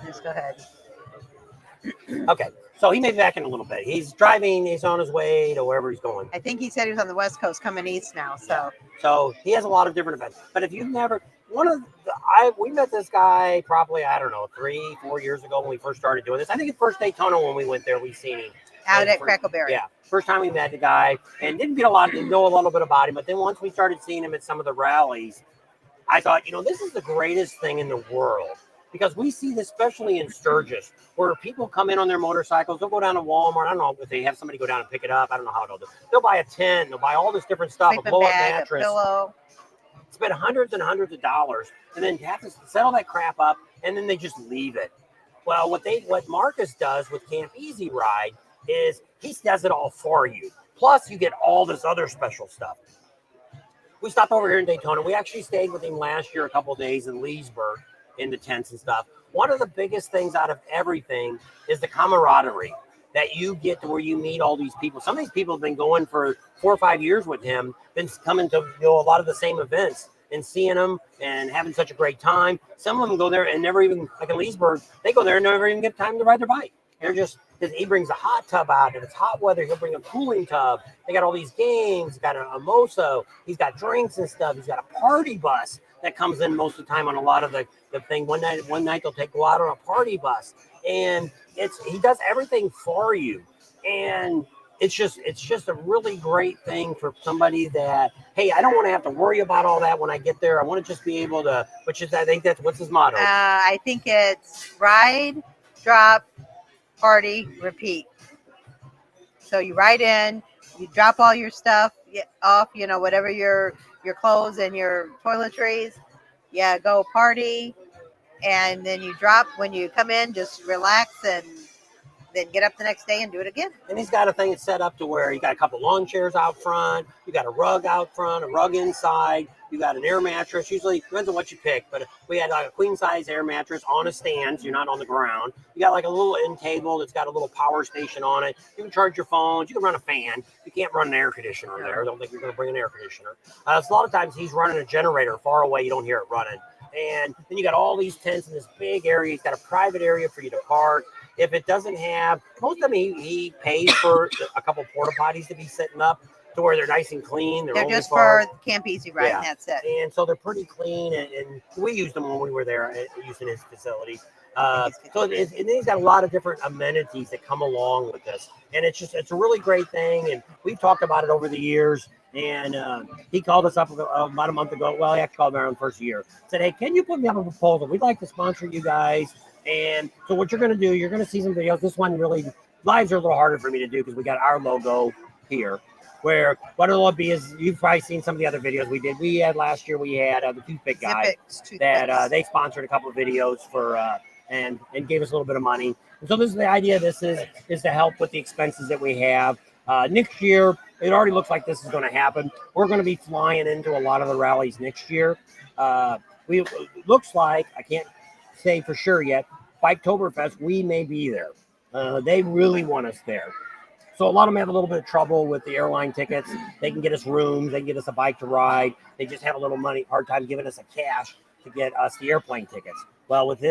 Just go ahead. Okay. So he may be back in a little bit. He's driving. He's on his way to wherever he's going. I think he said he was on the West Coast coming east now. So he has a lot of different events. But if you've never, we met this guy probably, I don't know, 3-4 years ago when we first started doing this. I think the first Daytona when we went there, we seen him. Out at Crackleberry. Yeah. First time we met the guy and didn't know a little bit about him. But then once we started seeing him at some of the rallies, I thought, this is the greatest thing in the world. Because we see this, especially in Sturgis, where people come in on their motorcycles. They'll go down to Walmart. I don't know if they have somebody go down and pick it up. I don't know how they'll do it. They'll buy a tent. They'll buy all this different stuff, a blow-up mattress. A pillow. Spend hundreds and hundreds of dollars, and then have to set all that crap up, and then they just leave it. Well, what Marcus does with Camp Easy Ride is he does it all for you. Plus, you get all this other special stuff. We stopped over here in Daytona. We actually stayed with him last year a couple of days in Leesburg. In the tents and stuff. One of the biggest things out of everything is the camaraderie that you get to where you meet all these people. Some of these people have been going for 4 or 5 years with him, been coming to a lot of the same events. and seeing them and having such a great time. Some of them go there and never even, like in Leesburg, they go there and never even get time to ride their bike. They're just, he brings a hot tub out. If it's hot weather, he'll bring a cooling tub. They got all these games. He's got a mozo. He's got drinks and stuff. He's got a party bus that comes in most of the time on a lot of the thing. One night they'll go out on a party bus, and he does everything for you. And it's just a really great thing for somebody that, hey, I don't want to have to worry about all that when I get there. I want to just be able to, I think that's what's his motto. I think it's ride, drop, party, repeat. So you ride in, you drop all your stuff off, whatever your clothes and your toiletries. Yeah, go party, and then you drop. When you come in, just relax and then get up the next day and do it again. And he's got a thing set up to where you got a couple lawn chairs out front, you got a rug out front, a rug inside, you got an air mattress. Usually depends on what you pick, but we had like a queen size air mattress on a stand, so you're not on the ground. You got like a little end table that's got a little power station on it. You can charge your phones. You can run a fan. You can't run an air conditioner there. I don't think you're going to bring an air conditioner. So a lot of times he's running a generator far away. You don't hear it running. And then you got all these tents in this big area. He's got a private area for you to park. If it doesn't have, most of them he pays for a couple porta potties to be sitting up to where they're nice and clean. They're just for Camp Easy Ride, and that's it. And so they're pretty clean, and we used them when we were there using his facility. And he's got a lot of different amenities that come along with this, and it's a really great thing. And we've talked about it over the years. And he called us up about a month ago. Well, he actually called me around the first year. Said, hey, can you put me up a proposal? We'd like to sponsor you guys. And so what you're going to do, you're going to see some videos. This one really, lives are a little harder for me to do because we got our logo here. Where what it'll be is, you've probably seen some of the other videos we did. We had last year, we had the toothpick guy that they sponsored a couple of videos for and gave us a little bit of money. And so this is the idea. This is to help with the expenses that we have. Next year, it already looks like this is going to happen. We're going to be flying into a lot of the rallies next year. Looks like, I can't say for sure yet, Biketoberfest, we may be there. They really want us there. So a lot of them have a little bit of trouble with the airline tickets. They can get us rooms. They can get us a bike to ride. They just have a little hard time giving us a cash to get us the airplane tickets. Well, with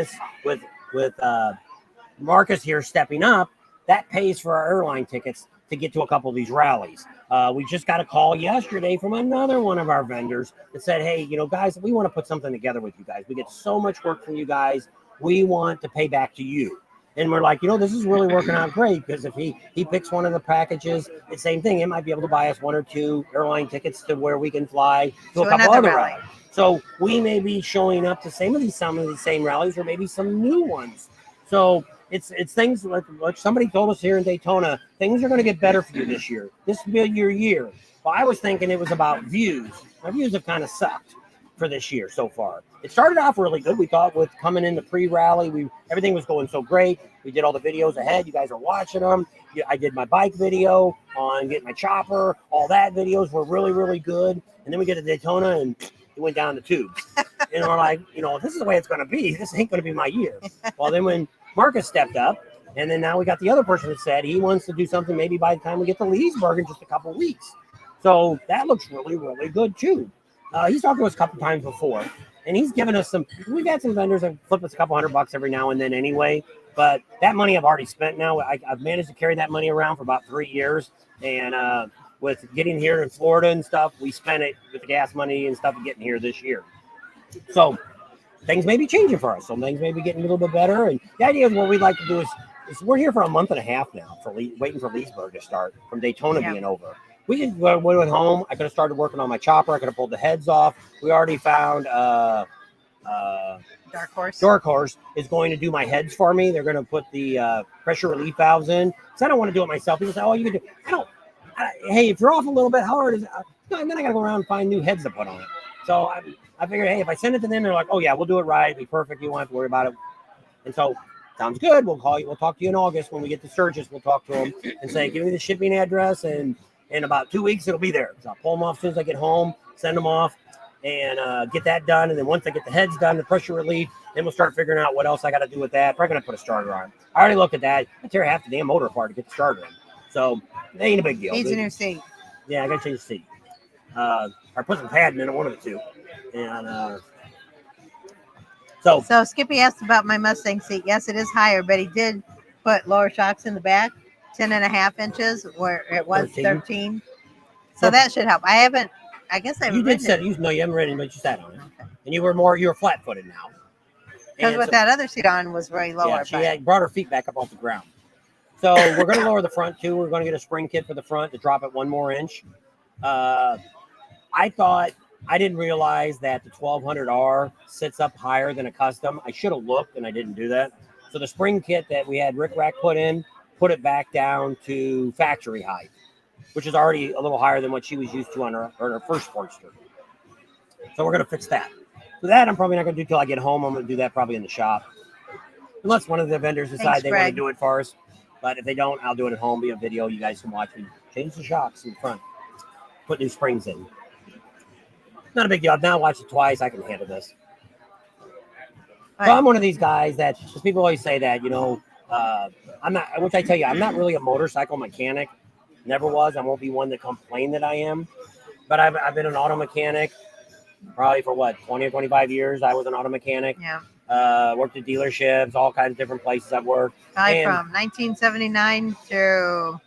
Marcus here stepping up, that pays for our airline tickets to get to a couple of these rallies. We just got a call yesterday from another one of our vendors that said, hey, guys, we want to put something together with you guys. We get so much work from you guys. We want to pay back to you. And we're like, this is really working out great, because if he picks one of the packages, the same thing, it might be able to buy us one or two airline tickets to where we can fly to a couple other rallies. So we may be showing up to some of these same rallies, or maybe some new ones. So it's things like somebody told us here in Daytona, things are going to get better for you this year. This will be your year. Well, I was thinking it was about views. My views have kind of sucked for this year so far. It started off really good. We thought with coming into pre-rally, everything was going so great. We did all the videos ahead. You guys are watching them. I did my bike video on getting my chopper. All that videos were really, really good. And then we get to Daytona and it went down the tubes. And we're like, this is the way it's going to be. This ain't going to be my year. Well, then when Marcus stepped up, and then now we got the other person that said he wants to do something maybe by the time we get to Leesburg in just a couple of weeks. So that looks really, really good too. He's talked to us a couple times before, and he's given us we've had some vendors that flip us a couple $100 every now and then anyway, but that money I've already spent now. I've managed to carry that money around for about 3 years, and with getting here in Florida and stuff, we spent it with the gas money and stuff getting here this year. So things may be changing for us. So things may be getting a little bit better, and the idea is what we'd like to do is we're here for a month and a half now waiting for Leesburg to start from Daytona being over. We just went home. I could have started working on my chopper. I could have pulled the heads off. We already found Dark Horse. Dark Horse is going to do my heads for me. They're going to put the pressure relief valves in. So I don't want to do it myself. People say, oh, you can do it. Hey, if you're off a little bit, how hard is it? And then I got to go around and find new heads to put on it. So I figured, hey, if I send it to them, they're like, oh, yeah, we'll do it right. It'll be perfect. You won't have to worry about it. And so sounds good. We'll call you. We'll talk to you in August when we get to Sturgis. We'll talk to them and say, give me the shipping address, and in about 2 weeks, it'll be there. So I'll pull them off as soon as I get home, send them off, and get that done. And then once I get the heads done, the pressure relief, then we'll start figuring out what else I got to do with that. Probably going to put a starter on. I already looked at that. I tear half the damn motor apart to get the starter in. So it ain't a big deal. Needs a new seat. Yeah, I got to change the seat. Or put some padding in it, one of the two. And so So Skippy asked about my Mustang seat. Yes, it is higher, but he did put lower shocks in the back, 10.5 inches where it was 13. So that should help. I guess I haven't you did ridden sit. it. You haven't ridden, but you sat on it, Okay. and you were flat-footed now. Because And with so- that other seat on was very lower. Yeah, she but had brought her feet back up off the ground. So we're going to lower the front too. We're going to get a spring kit for the front to drop it 1 more inch. I didn't realize that the 1200R sits up higher than a custom. I should have looked, and I didn't do that. So the spring kit that we had Rick Rack put it back down to factory height, which is already a little higher than what she was used to on her first Sportster. So we're going to fix that. So that I'm probably not going to do till I get home. I'm going to do that probably in the shop. Unless one of the vendors decide they want to do it for us. But if they don't, I'll do it at home, be a video. You guys can watch me change the shocks in front, put new springs in. Not a big deal. I've now watched it twice. I can handle this. Right. So I'm one of these guys that, because people always say that, I'm not, which I tell you, I'm not really a motorcycle mechanic. Never was. I won't be one to complain that I am. But I've been an auto mechanic probably for 20 or 25 years. I was an auto mechanic. Yeah. Worked at dealerships, all kinds of different places I've worked. Probably from 1979 to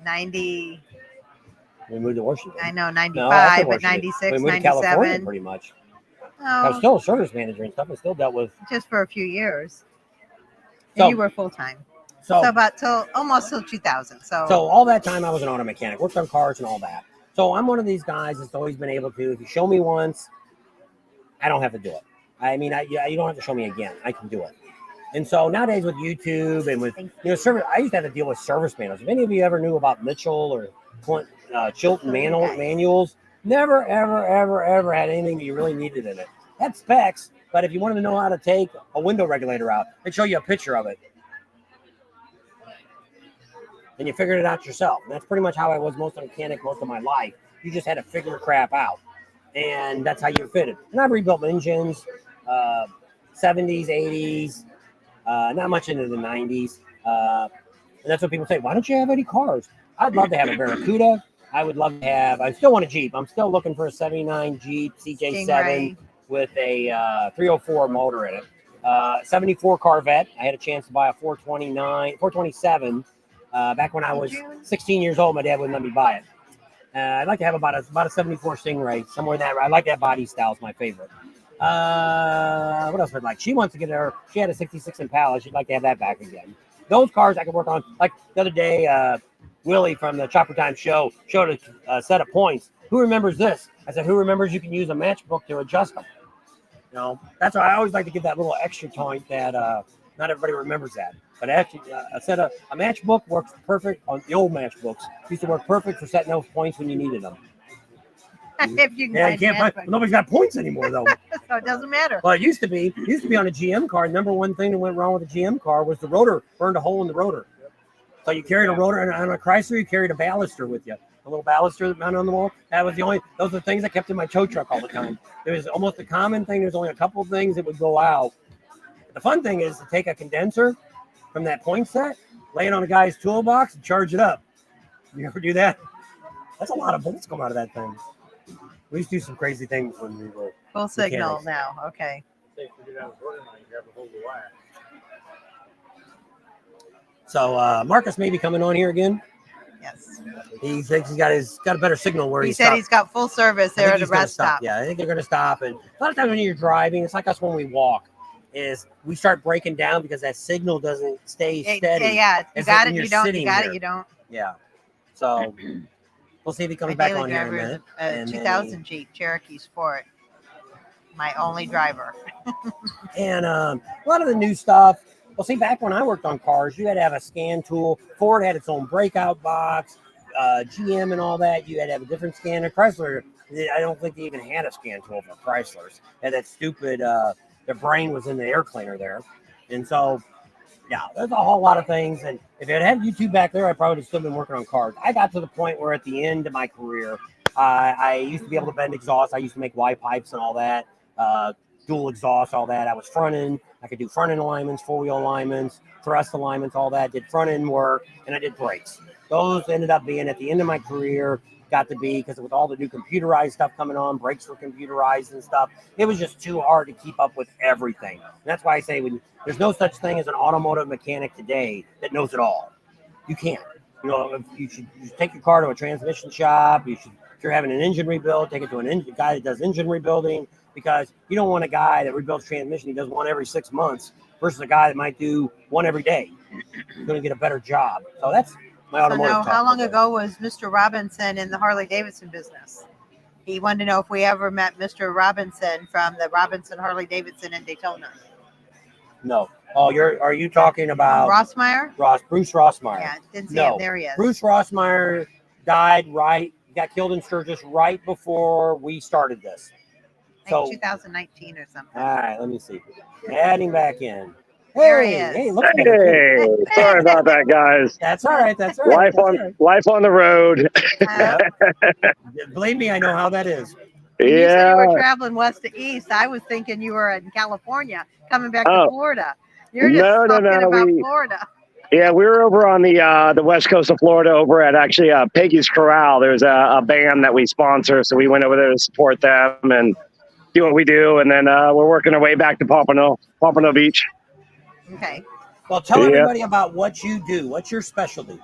90. We moved to Washington. I know, No, 95, after but Washington. 96, we moved to California 97. pretty much. I was Oh, still a service manager and stuff. I still dealt with. just for a few years. And So- you were full time. So So about almost till 2000. So all that time I was an auto mechanic, worked on cars and all that. So I'm one of these guys that's always been able to, if you show me once, I don't have to do it. I mean, you don't have to show me again. I can do it. And so nowadays with YouTube and with, service, I used to have to deal with service manuals. If any of you ever knew about Mitchell or Chilton manuals, never, ever, ever, ever had anything that you really needed in it. Had specs, but if you wanted to know how to take a window regulator out, they'd show you a picture of it. And you figured it out yourself. And that's pretty much how I was most a mechanic most of my life. You just had to figure crap out. And that's how you fit it. And I've rebuilt engines, 70s, 80s, not much into the 90s. And that's what people say. Why don't you have any cars? I'd love to have a Barracuda. I would love to have, I still want a Jeep. I'm still looking for a 79 Jeep CJ7 Stingray. with a 304 motor in it. 74 Corvette. I had a chance to buy a 427. Back when I was 16 years old, my dad wouldn't let me buy it. I'd like to have about a 74 Stingray, somewhere in that. I like that body style. It's my favorite. What else would I like? She wants to get her. She had a 66 Impala. She'd like to have that back again. Those cars I could work on. Like the other day, Willie from the Chopper Time show showed a set of points. Who remembers this? I said, who remembers you can use a matchbook to adjust them? That's why I always like to give that little extra point that not everybody remembers that. But actually, a matchbook works perfect on the old matchbooks. Used to work perfect for setting those points when you needed them. if you can Yeah, you find can't matchbook. find. Nobody's got points anymore though. So it doesn't matter. Well, it used to be on a GM car. Number one thing that went wrong with a GM car was the rotor burned a hole in the rotor. So you carried a rotor, and on a Chrysler, you carried a baluster with you. A little baluster that mounted on the wall. Those are the things I kept in my tow truck all the time. It was almost a common thing. There's only a couple of things that would go out. The fun thing is to take a condenser from that point set, lay it on a guy's toolbox, and charge it up. You ever do that? That's a lot of bolts come out of that thing. We used to do some crazy things when we were Full signal mechanics. now. Okay. So Marcus may be coming on here again. Yes. He thinks he's got a better signal where He he's said he's got full service there at the rest stop. Yeah, I think they're going to stop. And a lot of times when you're driving, it's like us when we walk, is we start breaking down because that signal doesn't stay steady. Yeah, you It's got like it. when You you're don't. sitting You got here. it. You don't. Yeah. So we'll see if he comes My back daily on here in a driver minute. is a And then 2000 Jeep Cherokee Sport. My only driver. And a lot of the new stuff. Well, see, back when I worked on cars, you had to have a scan tool. Ford had its own breakout box. GM and all that, you had to have a different scanner. Chrysler, I don't think they even had a scan tool for Chryslers. They had that stupid, their brain was in the air cleaner there. And so, yeah, there's a whole lot of things. And if it had YouTube back there, I probably would have still been working on cars. I got to the point where at the end of my career, I used to be able to bend exhaust. I used to make Y pipes and all that, dual exhaust, all that. I was front end. I could do front end alignments, four-wheel alignments, thrust alignments, all that. Did front end work, and I did brakes. Those ended up being at the end of my career, got to be, because with all the new computerized stuff coming on, brakes were computerized and stuff, it was just too hard to keep up with everything. And that's why I say there's no such thing as an automotive mechanic today that knows it all. You can't. You know, you should take your car to a transmission shop. If you're having an engine rebuild, take it to a guy that does engine rebuilding, because you don't want a guy that rebuilds transmission. He does one every 6 months versus a guy that might do one every day. You're going to get a better job. So that's my automotive. So now, how long ago was Mr. Robinson in the Harley Davidson business? He wanted to know if we ever met Mr. Robinson from the Robinson Harley Davidson in Daytona. No. Oh, are you talking about Rossmeyer? Bruce Rossmeyer? Yeah, didn't see him. There he is. Bruce Rossmeyer died got killed in Sturgis right before we started this. Like 2019 or something. All right, let me see. Adding back in. There he is. Hey, look Hey, sorry about that, guys. That's all right. That's all right. Life on the road. Believe me, I know how that is. When you said Yeah. you were traveling west to east, I was thinking you were in California coming back to Florida. You're just talking about Florida. Yeah, we were over on the west coast of Florida, over at actually Peggy's Corral. There's a band that we sponsor, so we went over there to support them and do what we do, and then we're working our way back to Pompano Beach. Okay. Well, tell everybody about what you do. What's your specialty?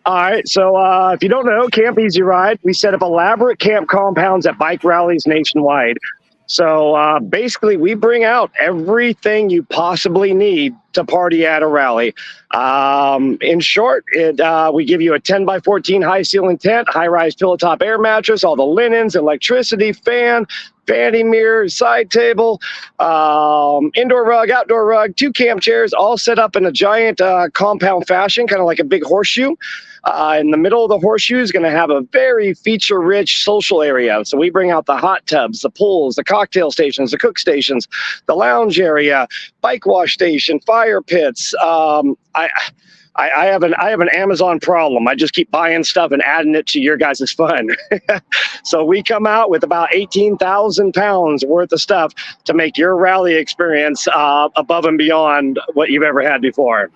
All right, so if you don't know, Camp Easy Ride, we set up elaborate camp compounds at bike rallies nationwide. So basically, we bring out everything you possibly need to party at a rally. In short, we give you a 10 by 14 high ceiling tent, high-rise pillow top air mattress, all the linens, electricity, fan, vanity mirror, side table, indoor rug, outdoor rug, 2 camp chairs, all set up in a giant compound fashion, kind of like a big horseshoe. In the middle of the horseshoe is going to have a very feature-rich social area. So we bring out the hot tubs, the pools, the cocktail stations, the cook stations, the lounge area, bike wash station, fire pits. I have an Amazon problem. I just keep buying stuff and adding it to your guys' fun. So we come out with about 18,000 pounds worth of stuff to make your rally experience above and beyond what you've ever had before.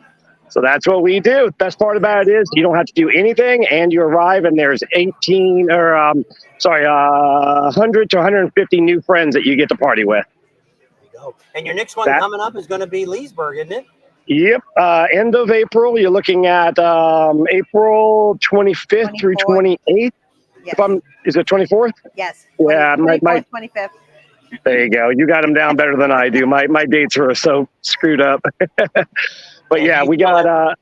So that's what we do. Best part about it is you don't have to do anything, and you arrive and there's 100 to 150 new friends that you get to party with. There you go. And your next one coming up is going to be Leesburg, isn't it? Yep. End of April. You're looking at April 25th through 28th. Yes. Is it 24th? Yes. Yeah, 24th, 25th. There you go. You got them down better than I do. My dates are so screwed up. But yeah, we got.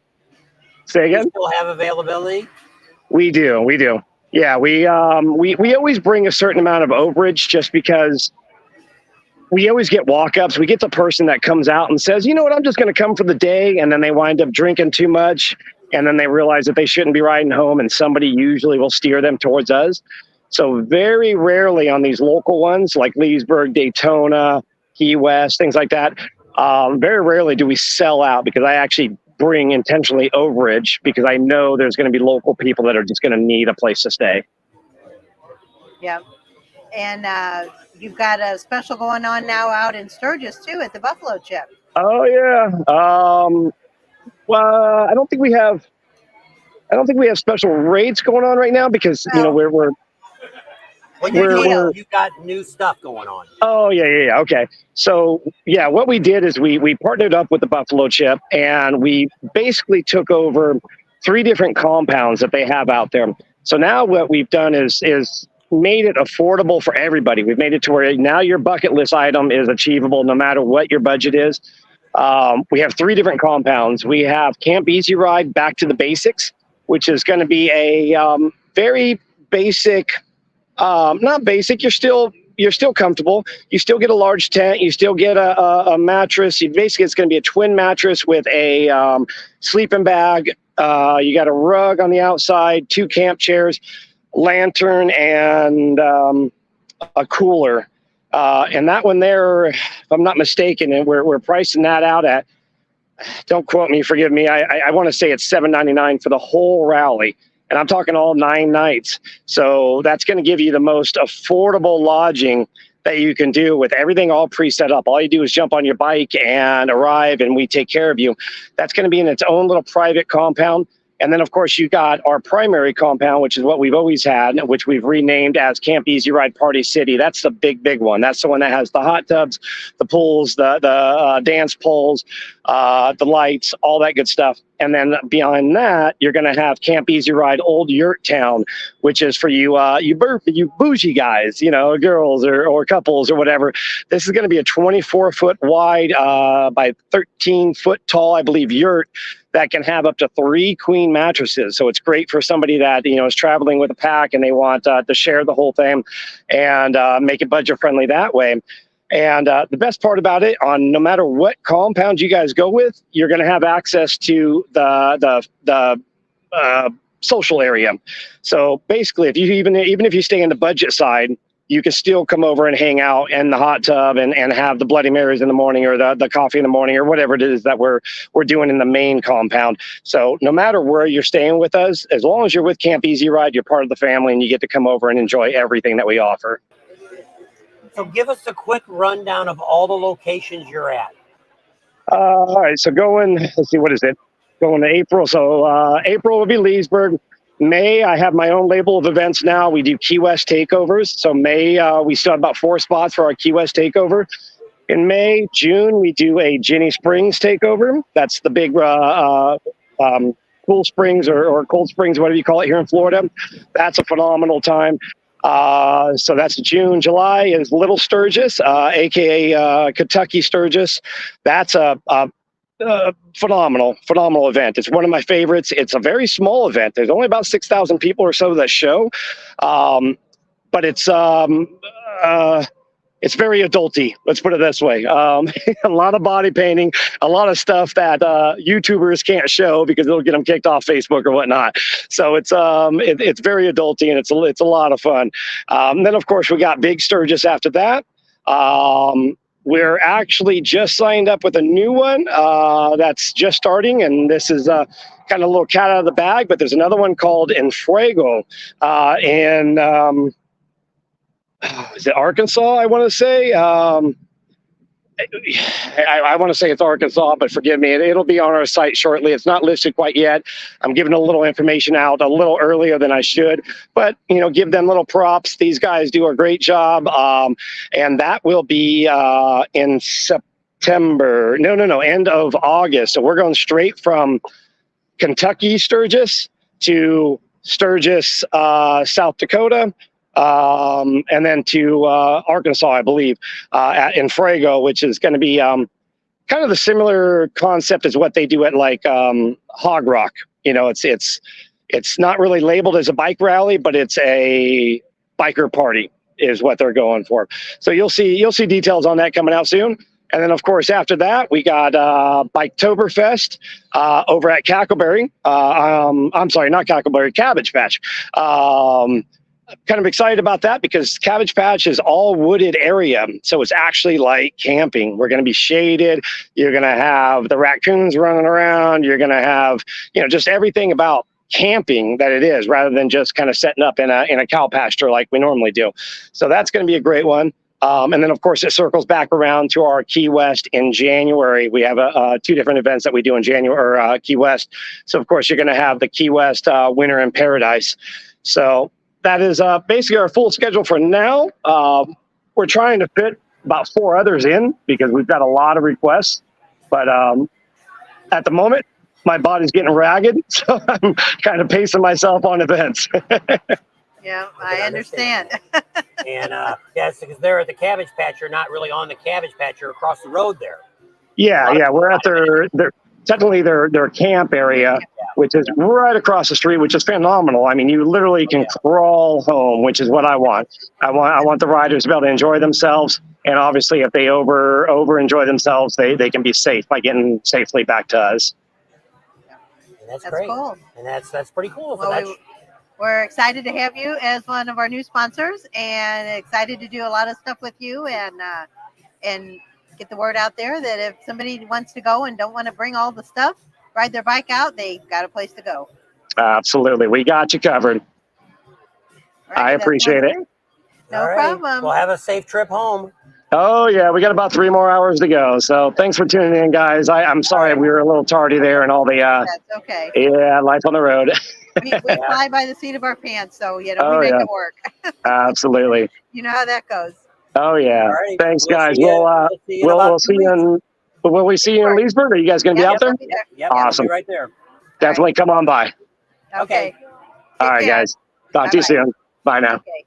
Say again. You still have availability? We do. Yeah, we always bring a certain amount of overage just because we always get walk-ups. We get the person that comes out and says, you know what, I'm just going to come for the day, and then they wind up drinking too much, and then they realize that they shouldn't be riding home, and somebody usually will steer them towards us. So very rarely on these local ones like Leesburg, Daytona, Key West, things like that, very rarely do we sell out, because I actually bring intentionally overage because I know there's going to be local people that are just going to need a place to stay. Yeah. And you've got a special going on now out in Sturgis too at the Buffalo Chip. Oh yeah. Well, I don't think we have special rates going on right now because we're you've got new stuff going on. Oh yeah. Okay. So yeah, what we did is we partnered up with the Buffalo Chip, and we basically took over 3 different compounds that they have out there. So now what we've done is made it affordable for everybody. We've made it to where now your bucket list item is achievable no matter what your budget is. We have 3 different compounds. We have Camp Easy Ride, Back to the Basics, which is going to be a very basic. Not basic. You're still comfortable. You still get a large tent. You still get a mattress. It's going to be a twin mattress with a sleeping bag. You got a rug on the outside, 2 camp chairs, lantern, and a cooler. And that one there, if I'm not mistaken, and we're pricing that out at, don't quote me, forgive me, I want to say it's $7.99 for the whole rally. And I'm talking all 9 nights. So that's going to give you the most affordable lodging that you can do with everything all pre-set up. All you do is jump on your bike and arrive, and we take care of you. That's going to be in its own little private compound. And then, of course, you got our primary compound, which is what we've always had, which we've renamed as Camp Easy Ride Party City. That's the big one. That's the one that has the hot tubs, the pools, the dance poles, the lights, all that good stuff. And then beyond that, you're going to have Camp Easy Ride Old Yurt Town, which is for you bougie guys, girls or couples or whatever. This is going to be a 24-foot wide by 13-foot tall, I believe, yurt that can have up to 3 queen mattresses. So it's great for somebody that, is traveling with a pack and they want to share the whole thing and make it budget friendly that way. And the best part about it, on no matter what compound you guys go with, you're going to have access to the social area. So basically, if you even if you stay in the budget side, you can still come over and hang out in the hot tub and have the Bloody Marys in the morning or the coffee in the morning or whatever it is that we're doing in the main compound. So no matter where you're staying with us, as long as you're with Camp Easy Ride, you're part of the family and you get to come over and enjoy everything that we offer. So give us a quick rundown of all the locations you're at. All right, so let's see, what is it? Going to April. So April will be Leesburg. May, I have my own label of events now. We do Key West takeovers. So May, we still have about 4 spots for our Key West takeover. In May, June, we do a Ginny Springs takeover. That's the big Cool Springs or Cold Springs, whatever you call it here in Florida. That's a phenomenal time. So that's June. July is Little Sturgis, aka Kentucky Sturgis. That's a phenomenal event. It's one of my favorites. It's a very small event. There's only about 6,000 people or so that show, but it's very adulty. Let's put it this way. A lot of body painting, a lot of stuff that YouTubers can't show because it'll get them kicked off Facebook or whatnot. So it's very adulty and it's a lot of fun. Then of course we got Big Sturgis after that. We're actually just signed up with a new one that's just starting, and this is kind of a little cat out of the bag, but there's another one called Enfuego in is it Arkansas, I want to say? I want to say it's Arkansas, but forgive me. It'll be on our site shortly. It's not listed quite yet. I'm giving a little information out a little earlier than I should, but give them little props. These guys do a great job, and that will be in September. No, end of August. So we're going straight from Kentucky Sturgis to Sturgis, South Dakota. And then to Arkansas, I believe, at Enfuego, which is going to be kind of the similar concept as what they do at like Hog Rock. It's not really labeled as a bike rally, but it's a biker party is what they're going for. So you'll see details on that coming out soon. And then, of course, after that, we got Biketoberfest over at Cackleberry. I'm sorry, not Cackleberry, Cabbage Patch. Kind of excited about that because Cabbage Patch is all wooded area. So it's actually like camping. We're going to be shaded. You're going to have the raccoons running around. You're going to have, just everything about camping that it is rather than just kind of setting up in a cow pasture like we normally do. So that's going to be a great one. And then, of course, it circles back around to our Key West in January. We have 2 different events that we do in January, or Key West. So, of course, you're going to have the Key West Winter in Paradise. So that is basically our full schedule for now. We're trying to fit about 4 others in because we've got a lot of requests. But at the moment, my body's getting ragged, so I'm kind of pacing myself on events. Yeah, I understand. And yes, because they're at the Cabbage Patch. You're not really on the Cabbage Patch. You're across the road there. Yeah, we're at their camp area, which is right across the street, which is phenomenal. I mean, you literally can crawl home, which is what I want. I want the riders to be able to enjoy themselves, and obviously, if they over enjoy themselves, they can be safe by getting safely back to us. And that's great. Cool. And that's pretty cool. Well, we're excited to have you as one of our new sponsors, and excited to do a lot of stuff with you, and get the word out there that if somebody wants to go and don't want to bring all the stuff, ride their bike out, they've got a place to go. Absolutely. We got you covered. Right, I appreciate it. No problem. Well, have a safe trip home. Oh, yeah. We got about 3 more hours to go. So thanks for tuning in, guys. I'm sorry we were a little tardy there and all the, That's okay. life on the road. We fly by the seat of our pants, so we Oh, make yeah. it work. Absolutely. You know how that goes. Oh, yeah. All right. Thanks, We'll guys. see you- We'll see you in about we'll 2 see you weeks. in. Will we see you in Leesburg? Are you guys going to be out there? we'll be there. Yep, Awesome. we'll be right there. Definitely come on by. Okay. All right, Take care. guys. Talk to you Bye-bye. soon. Bye now. Okay.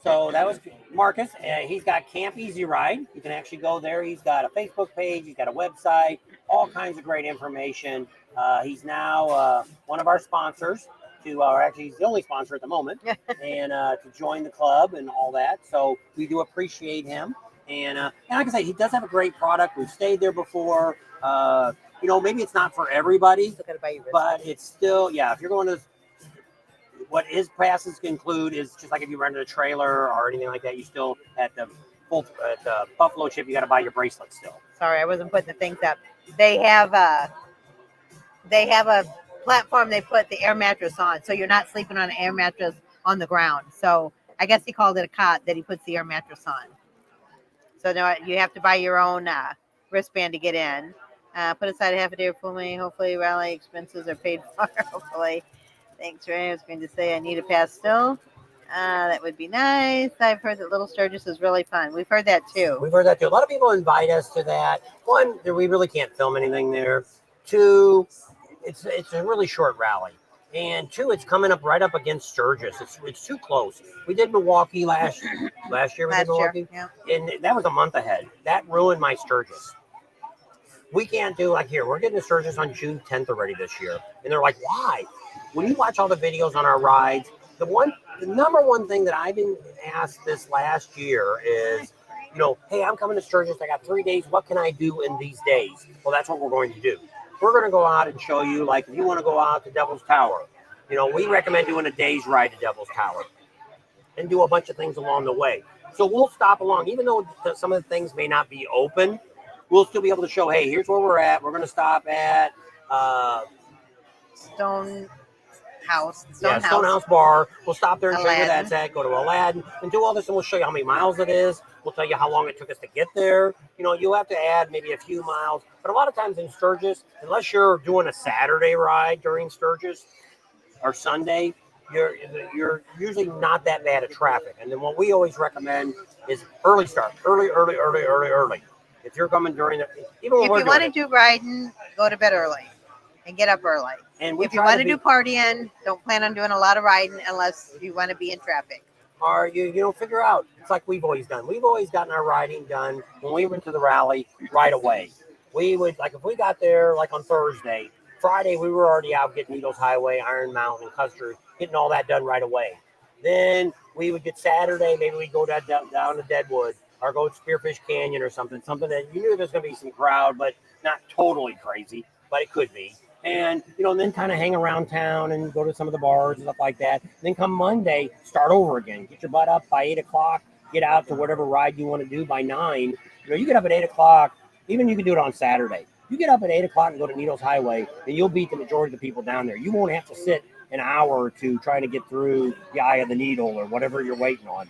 So that was Marcus. He's got Camp Easy Ride. You can actually go there. He's got a Facebook page. He's got a website. All kinds of great information. He's now one of our sponsors. Or actually, he's the only sponsor at the moment. And to join the club and all that. So we do appreciate him. And like I say, he does have a great product. We've stayed there before. Maybe it's not for everybody, but it's still, if you're going to, what his passes include is just like if you rented a trailer or anything like that, you still at the Buffalo Chip, you got to buy your bracelet still. Sorry, I wasn't putting the things up. They have a platform they put the air mattress on, so you're not sleeping on an air mattress on the ground. So I guess he called it a cot that he puts the air mattress on. So now you have to buy your own wristband to get in. Put aside half a day for me. Hopefully, rally expenses are paid for. Hopefully. Thanks, Ray. I was going to say I need a pass still. That would be nice. I've heard that Little Sturgis is really fun. We've heard that too. We've heard that too. A lot of people invite us to that. One, we really can't film anything there. Two, it's a really short rally. And two, it's coming up right up against Sturgis. It's too close. We did Milwaukee last year. We did Milwaukee. Yeah. And that was a month ahead. That ruined my Sturgis. We can't do like here. We're getting to Sturgis on June 10th already this year. And they're like, why? When you watch all the videos on our rides, the number one thing that I've been asked this last year is, hey, I'm coming to Sturgis. I got 3 days. What can I do in these days? Well, that's what we're going to do. We're going to go out and show you, like, if you want to go out to Devil's Tower, we recommend doing a day's ride to Devil's Tower and do a bunch of things along the way. So we'll stop along, even though some of the things may not be open, we'll still be able to show, hey, here's where we're at. We're going to stop at Stone House Bar. We'll stop there and show you Aladdin. where that's at. Go to Aladdin and do all this, and we'll show you how many miles it is. We'll tell you how long it took us to get there. You'll have to add maybe a few miles. But a lot of times in Sturgis, unless you're doing a Saturday ride during Sturgis or Sunday, you're usually not that bad at traffic. And then what we always recommend is early start, early. If you're coming during the, even when if you want to do riding, go to bed early and get up early. And if you want to do partying, don't plan on doing a lot of riding unless you want to be in traffic. Or you figure out. It's like we've always done. We've always gotten our riding done when we went to the rally right away. We would, like, if we got there like on Thursday, Friday we were already out getting Needles Highway, Iron Mountain, Custer, getting all that done right away. Then we would get Saturday, maybe we'd go down to Deadwood or go to Spearfish Canyon or something that you knew there's going to be some crowd, but not totally crazy, but it could be. And, then kind of hang around town and go to some of the bars and stuff like that. And then come Monday, start over again. Get your butt up by 8 o'clock. Get out to whatever ride you want to do by 9. You get up at 8 o'clock. Even you can do it on Saturday. You get up at 8 o'clock and go to Needles Highway, and you'll beat the majority of the people down there. You won't have to sit an hour or two trying to get through the eye of the needle or whatever you're waiting on.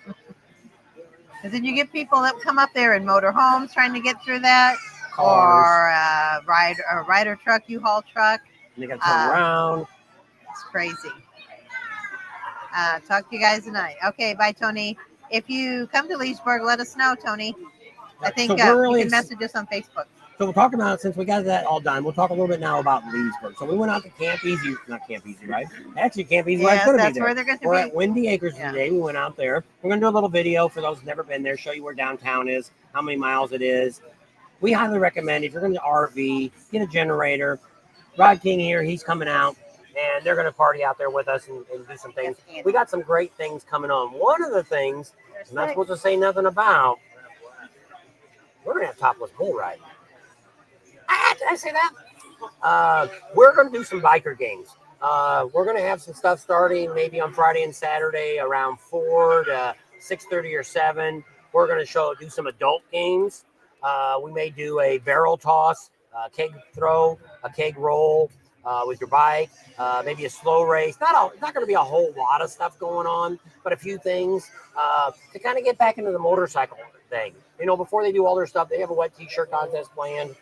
Because then you get people that come up there in motorhomes trying to get through that. Cars. Or a rider truck, U-Haul truck. And they got to turn around. It's crazy. Talk to you guys tonight. Okay, bye, Tony. If you come to Leesburg, let us know, Tony. I think you can message us on Facebook. So we'll talk about, since we got that all done, we'll talk a little bit now about Leesburg. So we went out to Camp Easy, not Camp Easy, right? Actually, Camp Easy Ride's going to be there. Where they're going to We're be. at Windy Acres today. We went out there. We're going to do a little video for those who've never been there, show you where downtown is, how many miles it is. We highly recommend, if you're going to RV, get a generator. Rod King here, he's coming out, and they're going to party out there with us and do some things. We got some great things coming on. One of the things I'm not supposed to say nothing about, we're going to have topless bull riding. Did I say that? We're going to do some biker games. We're going to have some stuff starting maybe on Friday and Saturday around 4 to 6:30 or 7. We're going to do some adult games. We may do a barrel toss, a keg throw, a keg roll with your bike, maybe a slow race. It's not going to be a whole lot of stuff going on, but a few things to kind of get back into the motorcycle. thing. You know, before they do all their stuff, they have a wet t-shirt contest planned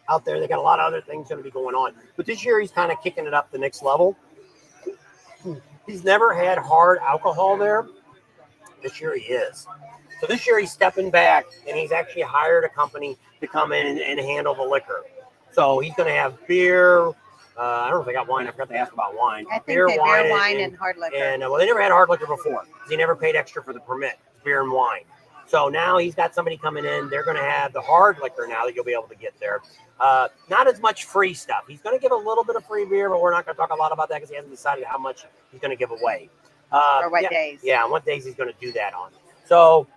out there. They got a lot of other things going to be going on. But this year, he's kind of kicking it up the next level. He's never had hard alcohol there. This year he is. So this year he's stepping back, and he's actually hired a company to come in and handle the liquor. So he's going to have beer. I don't know if they got wine. I forgot to ask about wine. I think beer, wine, and hard liquor. And well, they never had hard liquor before because he never paid extra for the permit. It's beer and wine. So now he's got somebody coming in. They're going to have the hard liquor now that you'll be able to get there. Not as much free stuff. He's going to give a little bit of free beer, but we're not going to talk a lot about that because he hasn't decided how much he's going to give away. Or what days. Yeah, on what days he's going to do that on. So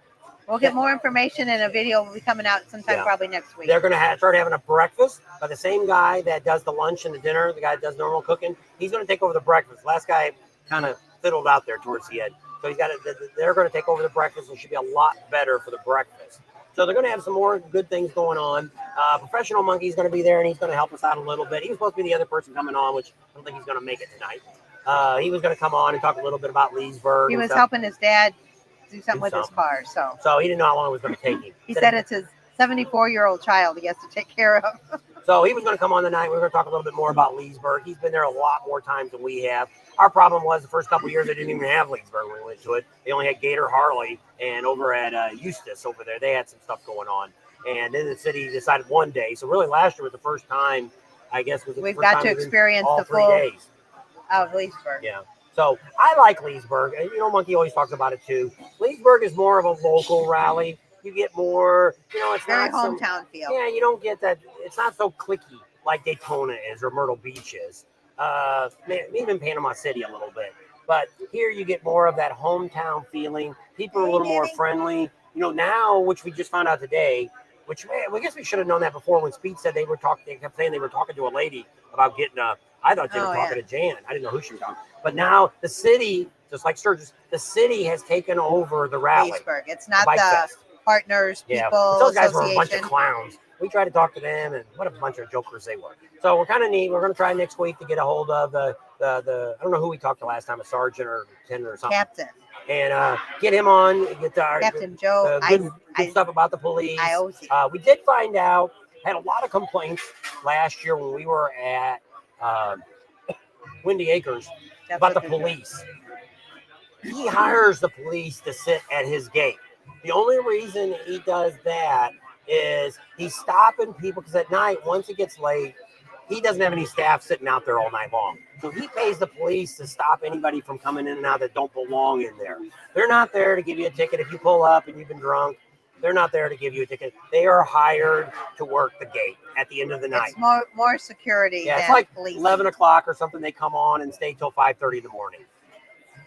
we'll get more information, and a video will be coming out sometime probably next week. They're going to start having a breakfast by the same guy that does the lunch and the dinner, the guy that does normal cooking. He's going to take over the breakfast. Last guy kind of fiddled out there towards the end. So they're going to take over the breakfast, and should be a lot better for the breakfast. So they're going to have some more good things going on. Professional Monkey's going to be there, and he's going to help us out a little bit. He was supposed to be the other person coming on, which I don't think he's going to make it tonight. He was going to come on and talk a little bit about Leesburg. He was helping his dad do something with his car. So he didn't know how long it was going to take him. He said it's his 74-year-old child he has to take care of. So he was going to come on tonight. We were going to talk a little bit more about Leesburg. He's been there a lot more times than we have. Our problem was the first couple of years they didn't even have Leesburg when we went to it. They only had Gator Harley, and over at Eustis over there, they had some stuff going on. And then the city decided one day. So really last year was the first time, I guess, we've got to experience all the 3 full days of Leesburg. Yeah. So I like Leesburg. And, you know, Monkey always talks about it too. Leesburg is more of a local rally. You get more, you know, it's very not hometown feel. Yeah, you don't get that. It's not so cliquey like Daytona is or Myrtle Beach is. Even Panama City a little bit. But here you get more of that hometown feeling. People are a little more friendly. You know, now, which we just found out today, which I guess we should have known that before when Speed said they kept saying they were talking to a lady about getting I thought they were talking to Jan. I didn't know who she was talking. But now the city, just like Sturgis, the city has taken over the rally. Leesburg. It's not the partners, people, those guys were a bunch association. of clowns. We tried to talk to them, and what a bunch of jokers they were. So we're kind of neat. We're going to try next week to get a hold of the I don't know who we talked to last time, a sergeant or lieutenant or something. Captain. And get him on, get Captain Joe. Good stuff about the police. We did find out, had a lot of complaints last year when we were at Windy Acres about the police. He hires the police to sit at his gate. The only reason he does that is he's stopping people because at night, once it gets late, he doesn't have any staff sitting out there all night long. So he pays the police to stop anybody from coming in and out that don't belong in there. They're not there to give you a ticket if you pull up and you've been drunk. They're not there to give you a ticket. They are hired to work the gate at the end of the night. It's more security than it's like police. 11 o'clock or something. They come on and stay till 5:30 in the morning.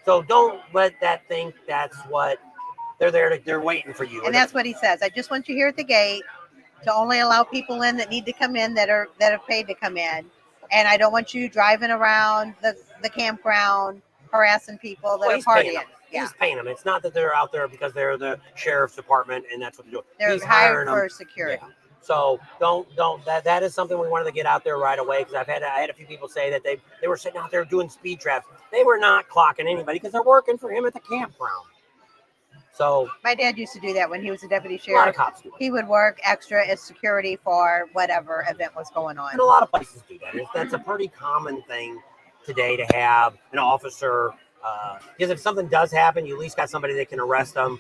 So don't let that think that's what they're there to. They're waiting for you. And that's what he says. I just want you here at the gate to only allow people in that need to come in that have paid to come in. And I don't want you driving around the campground harassing people that are partying. He's paying them. It's not that they're out there because they're the sheriff's department and that's what they're doing. They're hired for security. Yeah. So don't that is something we wanted to get out there right away because I had a few people say that they were sitting out there doing speed traps. They were not clocking anybody because they're working for him at the campground. So my dad used to do that when he was a deputy sheriff. A lot of sheriff. cops do it. He would work extra as security for whatever event was going on. And a lot of places do that. That's a pretty common thing today to have an officer. Because if something does happen, you at least got somebody that can arrest them,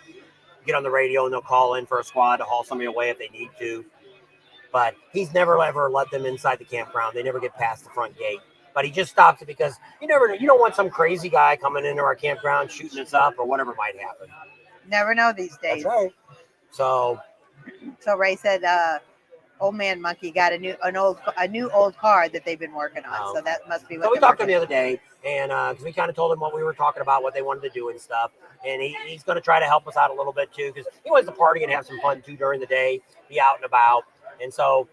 get on the radio, and they'll call in for a squad to haul somebody away if they need to. But he's never ever let them inside the campground. They never get past the front gate. But he just stops it because you never know. You don't want some crazy guy coming into our campground shooting us up or whatever might happen. Never know these days. That's right. So Ray said, Old Man Monkey got a new old car that they've been working on. So that must be what. So we talked to him the other day, and because we kind of told him what we were talking about, what they wanted to do and stuff, and he's going to try to help us out a little bit too, because he wants to party and have some fun too during the day, be out and about, and so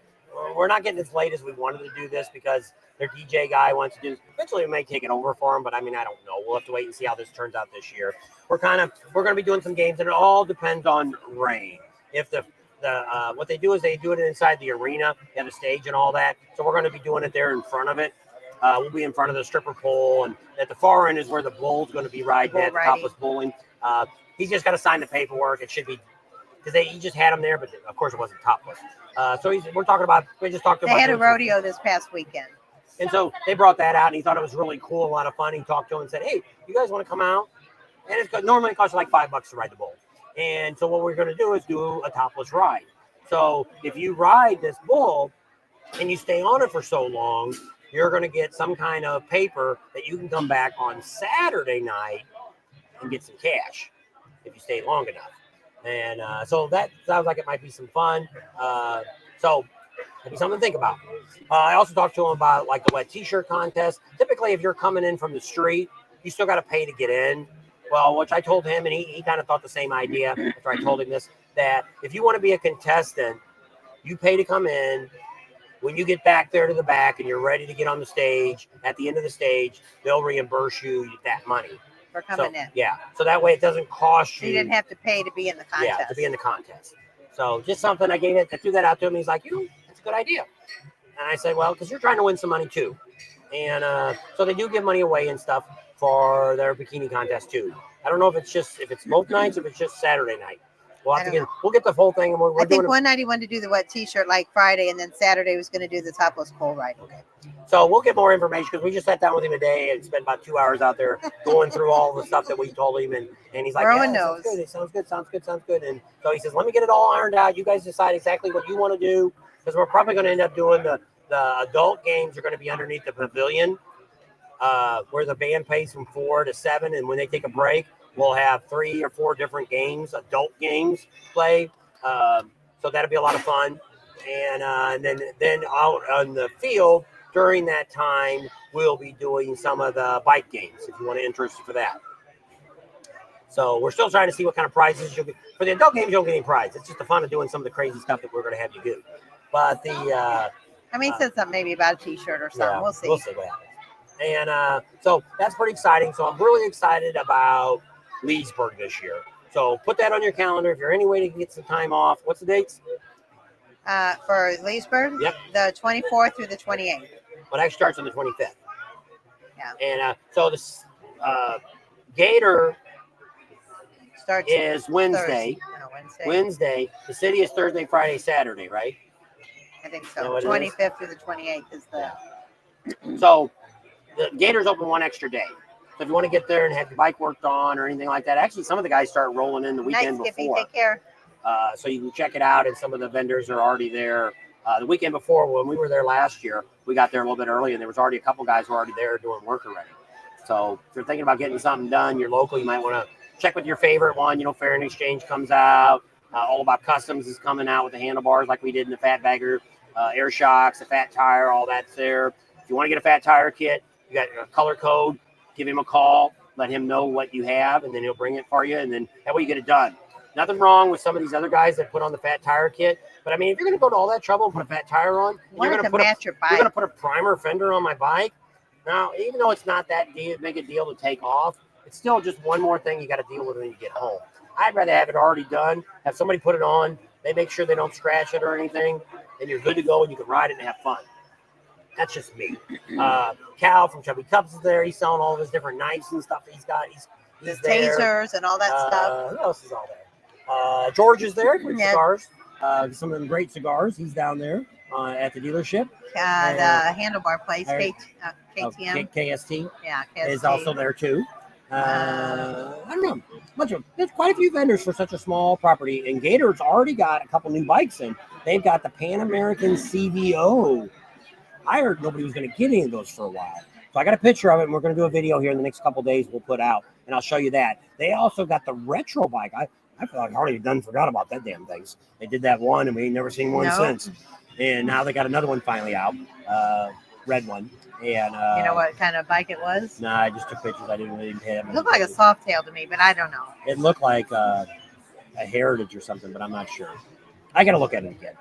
we're not getting as late as we wanted to do this because their DJ guy wants to do this. Eventually we may take it over for him, but I mean I don't know. We'll have to wait and see how this turns out this year. We're going to be doing some games, and it all depends on rain. If what they do is they do it inside the arena. They have a stage and all that. So we're going to be doing it there in front of it. We'll be in front of the stripper pole, and at the far end is where the bull's going to be riding at the Topless bowling. He's just got to sign the paperwork. It should be because he just had them there, but of course it wasn't Topless. So we just talked about. They had a rodeo this past weekend. And so they brought that out, and he thought it was really cool, a lot of fun. He talked to him and said, "Hey, you guys want to come out?" And normally it costs like $5 to ride the bull. And so what we're going to do is do a topless ride. So if you ride this bull and you stay on it for so long, you're going to get some kind of paper that you can come back on Saturday night and get some cash if you stay long enough. And so that sounds like it might be some fun. So maybe something to think about. I also talked to him about like the wet t-shirt contest. Typically, if you're coming in from the street, you still got to pay to get in. Well, which I told him, and he kind of thought the same idea after I told him this, that if you want to be a contestant, you pay to come in. When you get back there to the back and you're ready to get on the stage, at the end of the stage, they'll reimburse you that money. For coming in. Yeah. So that way it doesn't cost you. So you didn't have to pay to be in the contest. Yeah, to be in the contest. So just something I threw that out to him. He's like, that's a good idea. And I said, well, because you're trying to win some money too. And so they do give money away and stuff for their bikini contest too. I don't know if it's both nights or if it's just Saturday night. We'll get the whole thing. And I think one night he wanted to do the wet t-shirt like Friday, and then Saturday was going to do the topless pole ride. Okay. So we'll get more information because we just sat down with him today and spent about 2 hours out there going through all the stuff that we told him. And he's like, Rowan yeah, knows. Sounds good. And so he says, let me get it all ironed out. You guys decide exactly what you want to do, because we're probably going to end up doing the adult games are going to be underneath the pavilion where the band plays from 4 to 7. And when they take a break, we'll have 3 or 4 different games, adult games play. So that'll be a lot of fun. And then out on the field during that time, we'll be doing some of the bike games if you want to interest for that. So we're still trying to see what kind of prizes you'll get. For the adult games, you don't get any prize. It's just the fun of doing some of the crazy stuff that we're going to have you do. But he said something maybe about a t-shirt or something. Yeah, we'll see. We'll see what happens. And so that's pretty exciting. So I'm really excited about Leesburg this year. So put that on your calendar. If you're any way to get some time off, what's the dates? For Leesburg? Yep. The 24th through the 28th. Well, that starts on the 25th. Yeah. And so this Gator starts is Wednesday. Wednesday. The city is Thursday, Friday, Saturday, right? I think so. 25th through the 28th is the. So the Gator's open one extra day. So if you want to get there and have your bike worked on or anything like that, actually some of the guys start rolling in the weekend nice, before. Take care. So you can check it out, and some of the vendors are already there. The weekend before, when we were there last year, we got there a little bit early, and there was already a couple guys who were already there doing work already. So if you're thinking about getting something done, you're local, you might want to check with your favorite one. Fair and Exchange comes out. All About Customs is coming out with the handlebars like we did in the Fat Bagger. Air shocks, a fat tire, all that's there. If you want to get a fat tire kit, you got a color code. Give him a call. Let him know what you have, and then he'll bring it for you, and then that way you get it done. Nothing wrong with some of these other guys that put on the fat tire kit. But, if you're going to go to all that trouble and put a fat tire on, you're going to put a primer fender on my bike. Now, even though it's not that big a deal to take off, it's still just one more thing you got to deal with when you get home. I'd rather have it already done, have somebody put it on, they make sure they don't scratch it or anything, and you're good to go and you can ride it and have fun. That's just me. Cal from Chubby Cups is there. He's selling all of his different knives and stuff that he's got. He's there. Tasers and all that stuff. Who else is all there? George is there with cigars. Some of them great cigars. He's down there at the dealership. The handlebar place, KTM. KST. Yeah, KST. Is also there too. I don't know. There's quite a few vendors for such a small property. And Gator's already got a couple new bikes in. They've got the Pan American CVO. I heard nobody was going to get any of those for a while. So I got a picture of it, and we're going to do a video here in the next couple of days we'll put out, and I'll show you that. They also got the retro bike. I feel like I already forgot about that damn things. They did that one, and we ain't never seen one since. And now they got another one finally out, red one. And you know what kind of bike it was? Nah, I just took pictures. I didn't really hit them. It looked like a soft tail to me, but I don't know. It looked like a Heritage or something, but I'm not sure. I got to look at it again.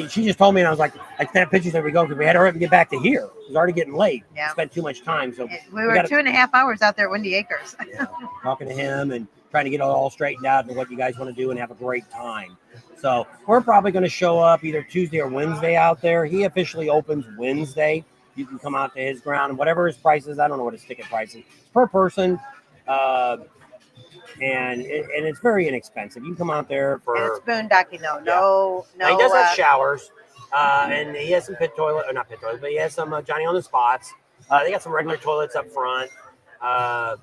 She just told me, and I was like, I snapped pictures. There we go, because we had to hurry up and get back to here. It was already getting late. Yeah. Spent too much time. So we were 2.5 hours out there at Windy Acres. Talking to him and trying to get it all straightened out and what you guys want to do and have a great time. So we're probably going to show up either Tuesday or Wednesday out there. He officially opens Wednesday. You can come out to his ground and whatever his price is. I don't know what his ticket price is. Per person, and it's very inexpensive. You can come out there And for. it's boondocking though. No, Now, he does have no. showers, and he has some pit toilet, or not pit toilet, but he has some Johnny on the spots. They got some regular toilets up front. I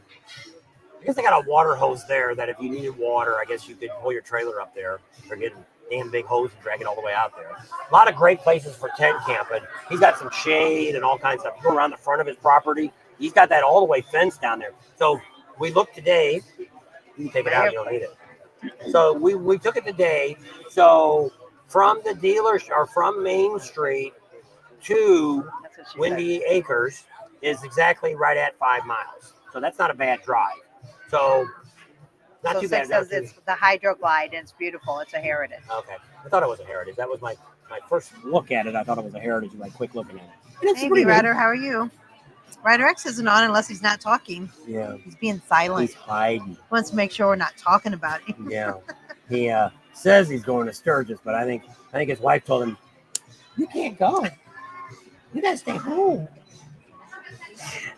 guess they got a water hose there that if you needed water, I guess you could pull your trailer up there or get a damn big hose and drag it all the way out there. A lot of great places for tent camping. He's got some shade and all kinds of stuff. You go around the front of his property. He's got that all the way fenced down there. So we looked today. You can take it out. You don't need it. So we took it today. So from the dealer or from Main Street to That's what she Windy Acres is exactly right at 5 miles. So that's not a bad drive. So not So too bad. Six says it's the Hydroglide and it's beautiful. It's a Heritage. Okay. I thought it was a Heritage. That was my first look at it. I thought it was a Heritage, like quick looking at it. And it's Hey, pretty good. Ryder, how are you? Ryder X isn't on unless he's not talking. Yeah. He's being silent. He's hiding. Wants to make sure we're not talking about him. Yeah. He says he's going to Sturgis, but I think his wife told him, "You can't go. You gotta stay home."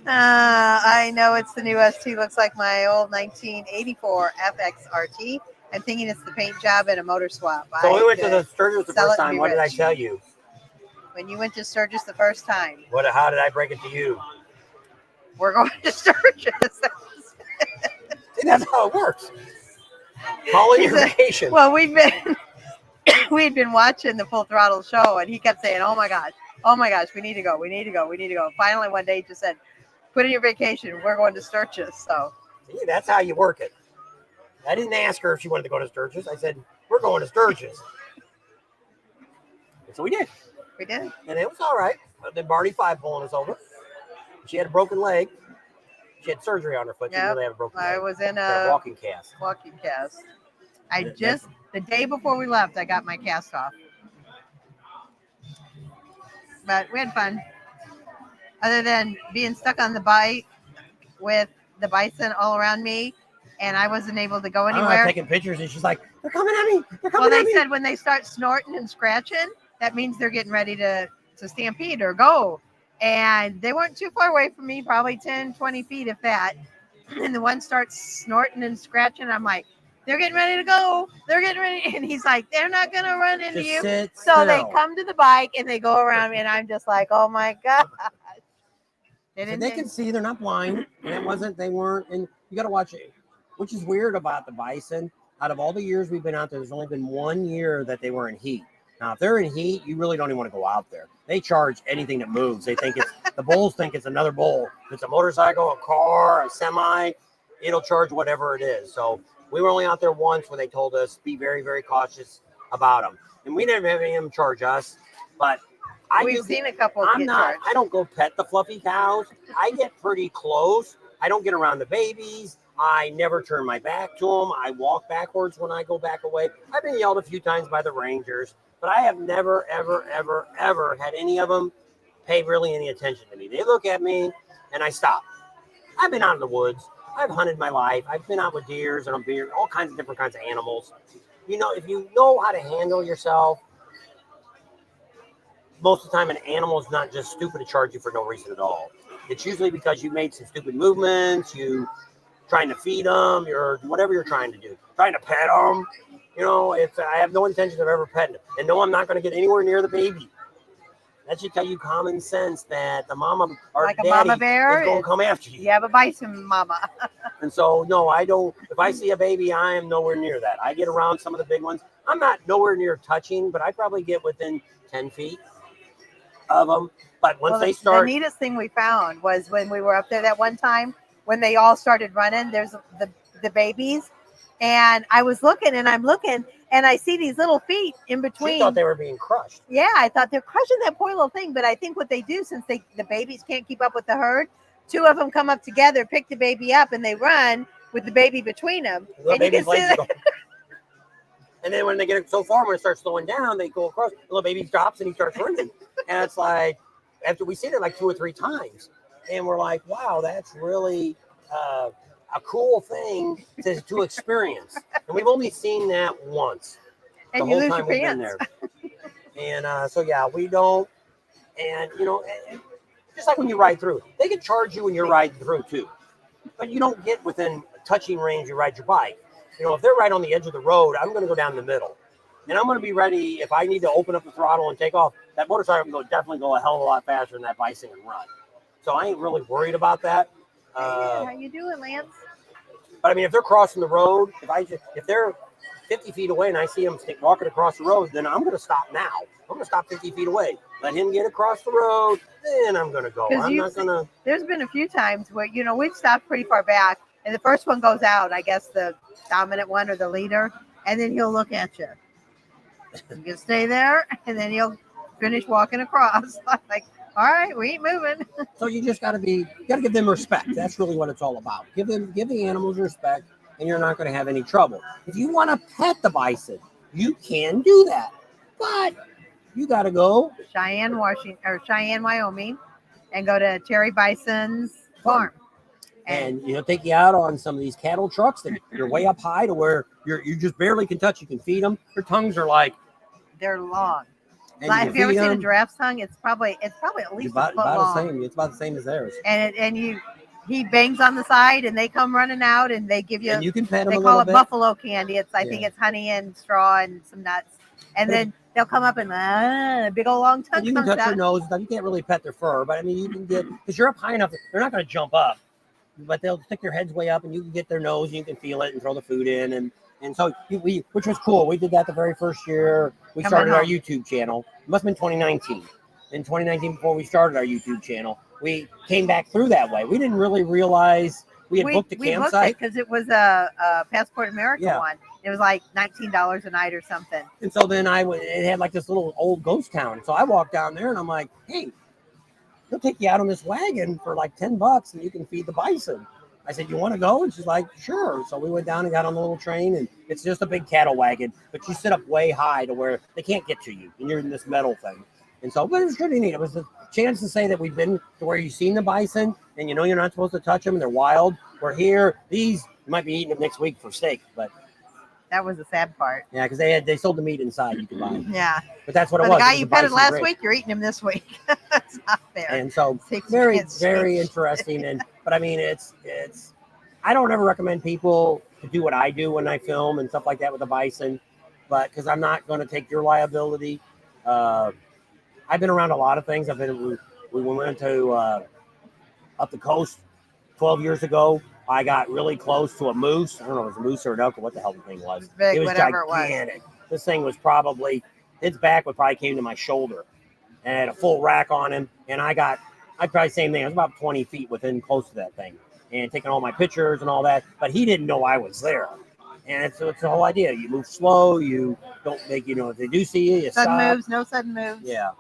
I know it's the new ST. Looks like my old 1984 FX RT. I'm thinking it's the paint job and a motor swap. So we I went to the could Sturgis the sell first it and time. be What did I rich. tell you? When you went to Sturgis the first time, How did I break it to you? we're going to Sturgis. See, that's how it works. Call in your vacation. Well, we'd been watching the Full Throttle show, and he kept saying, "Oh my gosh, we need to go. Finally, one day, he just said, "Put in your vacation. We're going to Sturgis." So See, that's how you work it. I didn't ask her if she wanted to go to Sturgis. I said, "We're going to Sturgis." And so we did. we did. And it was all right. Then Barney 5 pulling us over. She had a broken leg. She had surgery on her foot. She didn't Yep. really have a broken I leg. was in She had a a walking cast. walking cast. I Yeah, just the day before we left, I got my cast off. But we had fun. Other than being stuck on the bike with the bison all around me, and I wasn't able to go I'm anywhere. taking pictures, and she's like, "They're coming at me. They're Well, coming they at me." said when they start snorting and scratching, that means they're getting ready to stampede or go. And they weren't too far away from me, probably 10, 20 feet, if that. And the one starts snorting and scratching. I'm like, they're getting ready to go. They're getting ready. And he's like, they're not going to run into Just you. sit So they still. come to the bike and they go around me. And I'm just like, oh my God. So they can see they're not blind. And they weren't. And you got to watch it, which is weird about the bison. Out of all the years we've been out there, there's only been 1 year that they were in heat. Now, if they're in heat, you really don't even want to go out there. They charge anything that moves. They think the bulls think it's another bull. If it's a motorcycle, a car, a semi, it'll charge whatever it is. So we were only out there once when they told us be very, very cautious about them. And we didn't have any of them charge us, but We've seen a couple I'm get not. charged. I don't go pet the fluffy cows. I get pretty close. I don't get around the babies. I never turn my back to them. I walk backwards when I go back away. I've been yelled a few times by the rangers, but I have never, ever, ever, ever had any of them pay really any attention to me. They look at me and I stop. I've been out in the woods. I've hunted my life. I've been out with deers and all kinds of different kinds of animals. You know, if you know how to handle yourself, most of the time an animal is not just stupid to charge you for no reason at all. It's usually because you made some stupid movements, you trying to feed them, or whatever you're trying to do, trying to pet them. You know, I have no intention of ever petting them. And no, I'm not going to get anywhere near the baby. That should tell you common sense that the mama or Like a daddy mama bear? is going to come after you. You have a bison mama. And so, no, I don't. If I see a baby, I am nowhere near that. I get around some of the big ones. I'm not nowhere near touching, but I probably get within 10 feet of them. But once they start. The neatest thing we found was when we were up there that one time, when they all started running, there's the babies. And I was looking and I'm looking and I see these little feet in between. She thought they were being crushed. Yeah, I thought they're crushing that poor little thing. But I think what they do, since the babies can't keep up with the herd, two of them come up together, pick the baby up, and they run with the baby between them. The And you baby's can see legs that. go. And then when they get so far, when it starts slowing down, they go across. The little baby drops and he starts running. And it's like, after we seen it like 2 or 3 times, and we're like, wow, that's really a cool thing to experience. And we've only seen that once. And the you whole lose time your we've been pants. there. And so, yeah, we don't. And, you know, just like when you ride through, they can charge you when you're riding through too. But you don't get within touching range you ride your bike. You know, if they're right on the edge of the road, I'm going to go down the middle. And I'm going to be ready if I need to open up the throttle and take off. That motorcycle will definitely go a hell of a lot faster than that Bison and run. So I ain't really worried about that. How you doing, Lance? But I mean, if they're crossing the road, if they're 50 feet away and I see them walking across the road, then I'm going to stop now. I'm going to stop 50 feet away. Let him get across the road, then I'm going to go. I'm not going to. There's been a few times where, you know, we've stopped pretty far back and the first one goes out, I guess the dominant one or the leader, and then he'll look at you. You can stay there, and then he'll finish walking across. I'm like, all right, we ain't moving. So you just got to give them respect. That's really what it's all about. Give the animals respect, and you're not going to have any trouble. If you want to pet the bison, you can do that, but you got to go Cheyenne, Wyoming, and go to Terry Bison's farm. And he'll take you out on some of these cattle trucks that you're way up high to where you just barely can touch. You can feed them. Their tongues are like they're long. And have you ever seen a giraffe's tongue? It's probably at least about long. the same. It's about the same as theirs. And he bangs on the side, and they come running out, and they give you. And you can pet them They a call little it bit. buffalo candy. I think it's honey and straw and some nuts, and then they'll come up and a big old long tongue And you can comes touch out. their nose and stuff. You can't really pet their fur, but I mean, you can get because you're up high enough. They're not going to jump up, but they'll stick their heads way up, and you can get their nose. And you can feel it and throw the food in, and so which was cool. We did that the very first year we started our YouTube channel. It must have been 2019. In 2019, before we started our YouTube channel, we came back through that way. We didn't really realize we had booked a campsite because it was a Passport America one. It was like $19 a night or something. And so then it had like this little old ghost town. So I walked down there and I'm like, hey, they'll take you out on this wagon for like $10 and you can feed the bison. I said, you want to go? And she's like, sure. So we went down and got on the little train, and it's just a big cattle wagon, but you sit up way high to where they can't get to you, and you're in this metal thing. And so, but it was pretty neat. It was a chance to say that we've been to where you've seen the bison, and you know you're not supposed to touch them, and they're wild. We're here. These, you might be eating them next week for steak, but that was the sad part. Yeah, because they sold the meat inside. You could buy it. Yeah, but that's what it was. The guy you petted last week, you're eating him this week. It's not fair. And so very interesting. But I mean, it's. I don't ever recommend people to do what I do when I film and stuff like that with the bison, but because I'm not going to take your liability. I've been around a lot of things. We went to up the coast 12 years ago. I got really close to a moose. I don't know if it was a moose or an elk or what the hell the thing was. Big, it was whatever gigantic. It was. This thing was its back probably came to my shoulder, and had a full rack on him. And I'd probably same thing. I was about 20 feet close to that thing, and taking all my pictures and all that. But he didn't know I was there. And it's the whole idea. You move slow. You don't make, if they do see you, sudden stop. moves, no sudden moves. Yeah.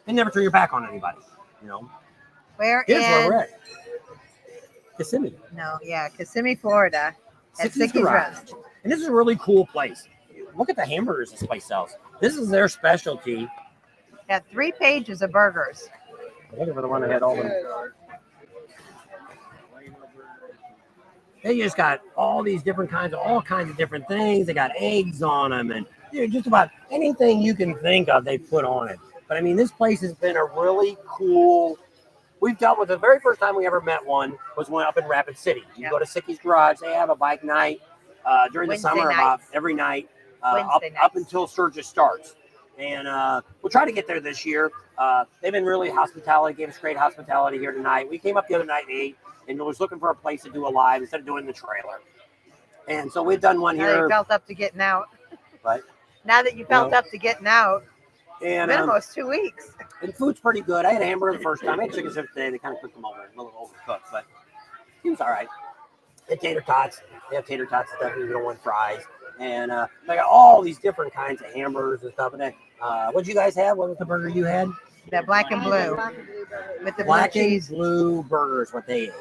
And never turn your back on anybody, Where we're at. Kissimmee. Kissimmee, Florida. At Sicky's Rest. And this is a really cool place. Look at the hamburgers this place sells. This is their specialty. Got 3 pages of burgers. I'm looking for the one that had all them. They just got all kinds of different things. They got eggs on them, and just about anything you can think of, they put on it. But I mean, this place has been a really cool. We've dealt with the very first time we ever met one was one up in Rapid City. You go to Sicky's Garage. They have a bike night during the summer, about every night up until Sturgis starts. And we'll try to get there this year. They've been really hospitality, gave us great hospitality here tonight. We came up the other night and ate, and was looking for a place to do a live instead of doing the trailer. And so we've done one here. Now that you felt up to getting out. But now that you felt up to getting out, and it's been almost 2 weeks. And food's pretty good. I had a hamburger the first time. I had chicken strips today. They kind of cooked them over, a little overcooked, but it was all right. They had tater tots. They have tater tots and stuff. You don't want fries. And they got all these different kinds of hamburgers and stuff. And what did you guys have? What was the burger you had? That black and blue. With the black blue cheese. And blue burger is what they ate.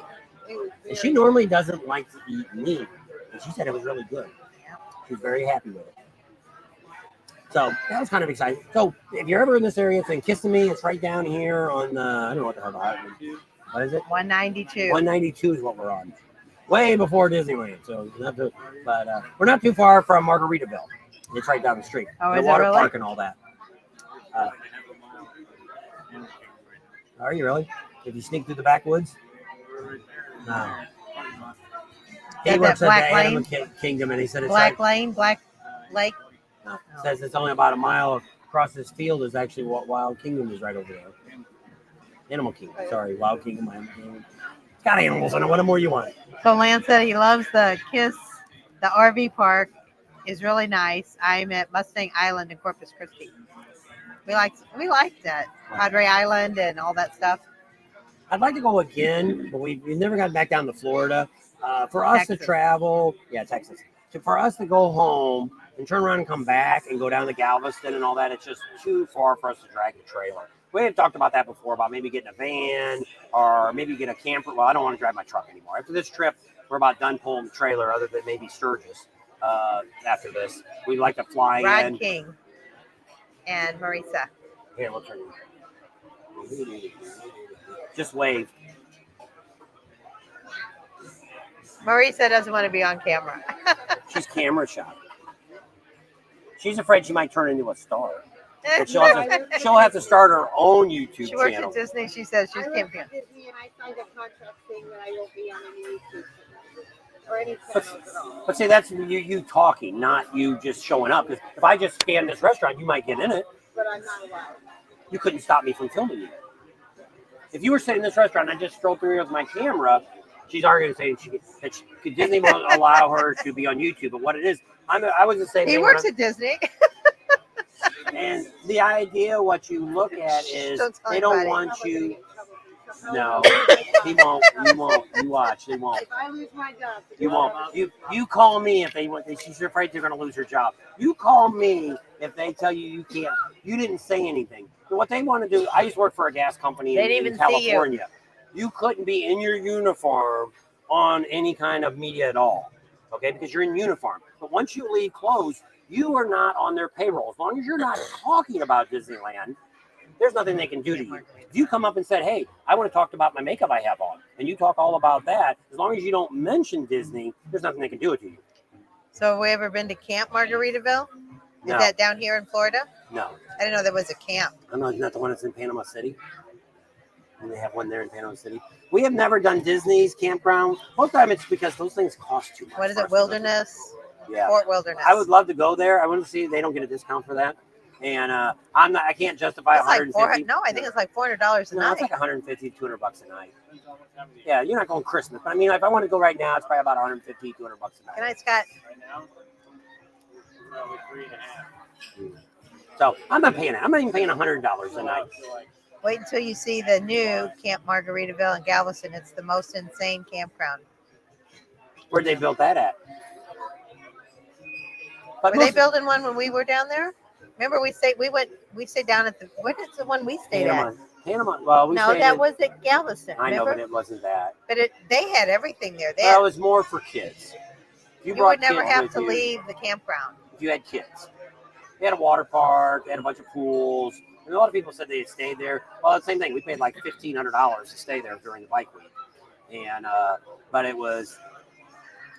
And she normally doesn't like to eat meat. And she said it was really good. She was very happy with it. So that was kind of exciting. So if you're ever in this area, it's in Kissimmee. It's right down here on I don't know what the hell it is. What is it? 192. 192 is what we're on. Way before Disneyland. So we're not too far from Margaritaville. It's right down the street. Oh, the is water it really? park and all that. Are you really? If you sneak through the backwoods? No. He That works at Black the Animal Lane? Kingdom, and he said it's Black like Lane, Black Lake. says it's only about a mile across this field is actually what Wild Kingdom is right over there. Animal Kingdom, sorry, Wild Kingdom. Animal Kingdom. It's got animals in it. What more you want? So Lance said he loves the Kiss. The RV park is really nice. I'm at Mustang Island in Corpus Christi. We like that Padre Island and all that stuff. I'd like to go again, but we've never gotten back down to Florida. For us Texas. to travel, Texas. So for us to go home and turn around and come back and go down to Galveston and all that, it's just too far for us to drag a trailer. We had talked about that before, about maybe getting a van or maybe get a camper. Well, I don't want to drive my truck anymore. After this trip, we're about done pulling the trailer, other than maybe Sturgis. After this, we'd like to fly Rod in. King and Marisa. Here, we'll turn you. Just wave. Marisa doesn't want to be on camera. She's camera shy. She's afraid she might turn into a star. But she'll have to start her own YouTube She works channel. at Disney. She says she's I work camping. at Disney, and I signed a contract saying that I won't be on any YouTube channel or any channels at all. But see, that's you talking, not you just showing up. Because if I just scan this restaurant, you might get in it. But I'm not allowed. You couldn't stop me from filming you. If you were sitting in this restaurant and I just strolled through here with my camera, she's arguing saying that Disney won't allow her to be on YouTube. But what it is, I was the same He thing works when at Disney. and the idea, what you look at is Don't tell they don't anybody. want you. No, he won't. You won't. You watch. They won't. If I lose my job, You won't. You call me if they want. She's afraid they're going to lose her job. You call me if they tell you you can't. You didn't say anything. So what they want to do. I used to work for a gas company They in didn't even see you. California. You couldn't be in your uniform on any kind of media at all. Okay, because you're in uniform. But once you leave clothes, you are not on their payroll. As long as you're not talking about Disneyland, there's nothing they can do to you. If you come up and said, hey, I want to talk about my makeup I have on, and you talk all about that, as long as you don't mention Disney, there's nothing they can do to you. So have we ever been to Camp Margaritaville? Is No. that down here in Florida? No. I didn't know there was a camp. I'm not the one that's in Panama City. And they have one there in Panama City. We have never done Disney's campground. Most of the time it's because those things cost too much. What is for it? us to go to. Wilderness? Yeah. Fort Wilderness. I would love to go there. I want to see they don't get a discount for that. And I can't justify It's like $150. no, I think it's like $400 a No, it's night. like $150, $200 a night. Yeah, you're not going Christmas. But I mean, if I want to go right now, it's probably about $150, $200 a Good night. night, Scott. So I'm not paying it. I'm not even paying $100 a night. Wait until you see the new Camp Margaritaville in Galveston. It's the most insane campground. Where'd they build that at? But Were they building one when we were down there? Remember we stayed down at the what is the one we stayed at? Panama. Well, we No, stayed that in- was at Galveston. I know, Remember? but it wasn't that. But they had everything there. They Well, had, it was more for kids. If you brought would never kids have with to you, leave the campground. if you had kids. They had a water park, they had a bunch of pools. And a lot of people said they had stayed there. Well, it's the same thing. We paid like $1,500 to stay there during the bike week. And but it was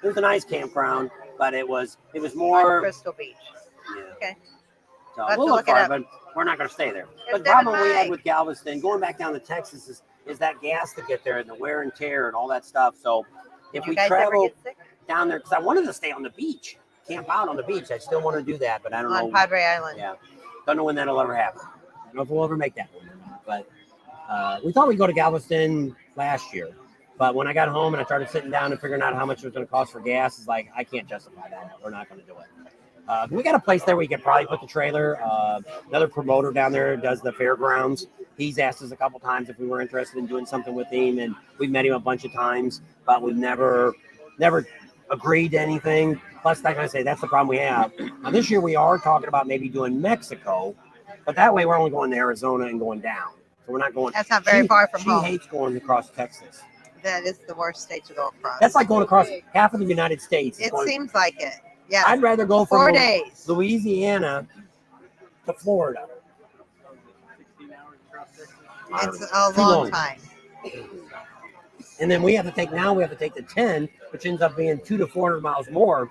a nice campground, but it was On more Crystal Beach. yeah. Okay. So I'll have we'll to look look it for it, up. but we're not going to stay there. There's But the Devin problem we had Mike. with Galveston, going back down to Texas, is that gas to get there and the wear and tear and all that stuff. So if You we guys ever travel get sick? down there, because I wanted to stay on the beach, camp out on the beach. I still want to do that, but I don't On know. Padre Island. Yeah, don't know when that'll ever happen. I don't know if we'll ever make that one or not. But we thought we'd go to Galveston last year. But when I got home and I started sitting down and figuring out how much it was going to cost for gas, it's like, I can't justify that. We're not going to do it. We got a place there where you could probably put the trailer. Another promoter down there does the fairgrounds. He's asked us a couple times if we were interested in doing something with him, and we've met him a bunch of times, but we've never agreed to anything. Plus, like I say, that's the problem we have. Now, this year we are talking about maybe doing Mexico, but that way we're only going to Arizona and going down. So we're not going. That's not very far from home. She hates going across Texas. That is the worst state to go across. That's like going across half of the United States. It Going- seems like it. Yeah. I'd rather go from 4 days. Louisiana to Florida. It's a Too long long. time. And then we have to take the 10, which ends up being 200 to 400 miles more.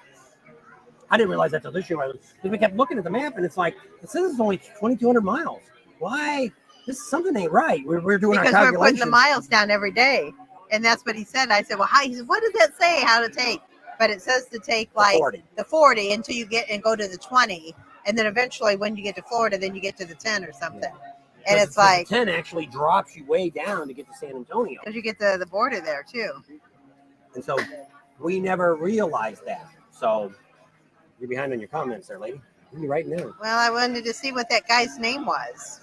I didn't realize that till this year. Because we kept looking at the map and it's like, it says it's only 2,200 miles. Why? Something ain't right. We're doing Because our we're putting the calculations. miles down every day. And that's what he said. I said, well, he said, what does that say? How to take? but it says to take The like 40. the 40 until you get and go to the 20, and then eventually when you get to Florida, then you get to the 10 or something. And it's like the 10 actually drops you way down to get to San Antonio. because you get to the border there too. And so we never realized that. So you're behind on your comments there, lady. What are you writing down? Well, I wanted to see what that guy's name was.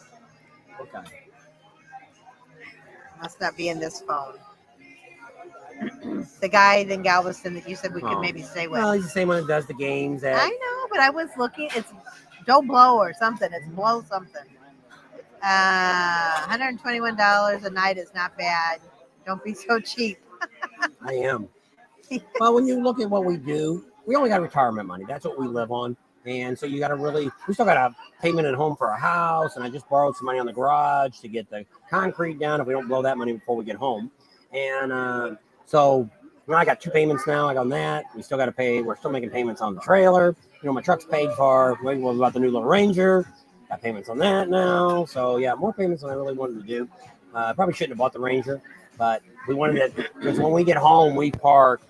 Okay. Must not be in this phone. The guy in Galveston that you said we could Oh. maybe stay with. Well, he's the same one that does the games. I know, but I was looking. It's Joe Blow or something. It's Blow something. $121 a night is not bad. Don't be so cheap. I am. Well, when you look at what we do, we only got retirement money. That's what we live on. And so you got to we still got a payment at home for a house. And I just borrowed some money on the garage to get the concrete down if we don't blow that money before we get home. And so I got 2 payments now. I got on that. We still got to pay. We're still making payments on the trailer. You know, my truck's paid for. We about the new little Ranger. Got payments on that now. So, yeah, more payments than I really wanted to do. Probably shouldn't have bought the Ranger. But we wanted it because when we get home, we park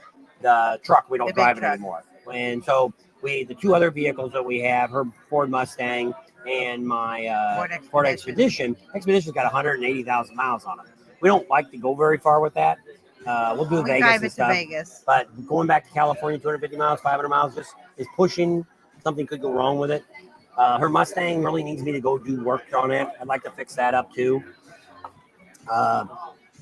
the truck. We don't drive it anymore. And so the 2 other vehicles that we have, her Ford Mustang and my Ford Expedition. Expedition's got 180,000 miles on it. We don't like to go very far with that. We'll do Vegas drive and it stuff. to Vegas. But going back to California, 250 miles, 500 miles, just is pushing. Something could go wrong with it. Her Mustang really needs me to go do work on it. I'd like to fix that up too.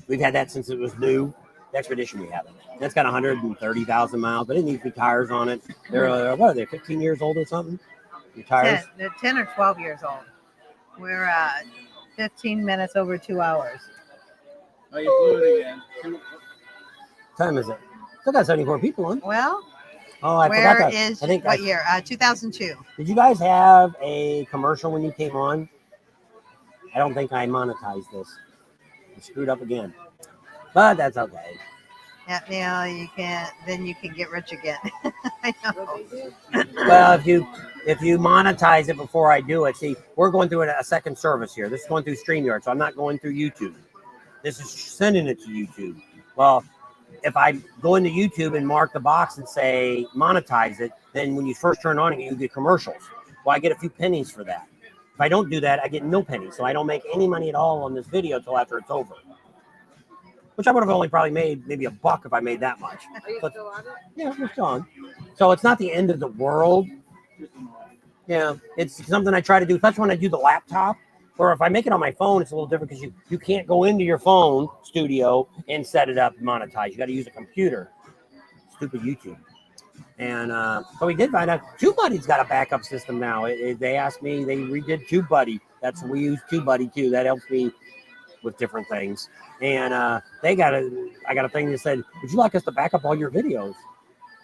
We've had that since it was new. The Expedition we have it. That's got 130,000 miles, but it needs new tires on it. They're what are they? 15 years old or something? Your tires? 10, they're 10 or 12 years old. We're 15 minutes over 2 hours. Oh, you blew it again. What time is it? Still got 74 people on. Well, Oh, I where forgot that. is I think what year? 2002. Did you guys have a commercial when you came on? I don't think I monetized this. I screwed up again, but that's okay. Yeah, you can't. Then you can get rich again. I know. Well, if you monetize it before I do it, see, we're going through a second service here. This is going through StreamYard, so I'm not going through YouTube. This is sending it to YouTube. Well, if I go into YouTube and mark the box and say monetize it, then when you first turn on it, you get commercials. Well, I get a few pennies for that. If I don't do that, I get no pennies. So I don't make any money at all on this video until after it's over. Which I would have only probably made maybe $1 if I made that much. Are you But, still on it? yeah, we're still on. So it's not the end of the world. Yeah, it's something I try to do, especially when I do the laptop. Or if I make it on my phone, it's a little different because you can't go into your phone studio and set it up and monetize. You got to use a computer. Stupid YouTube. And so we did find out TubeBuddy's got a backup system now. They asked me, they redid TubeBuddy. We use TubeBuddy too. That helps me with different things. And I got a thing that said, would you like us to back up all your videos?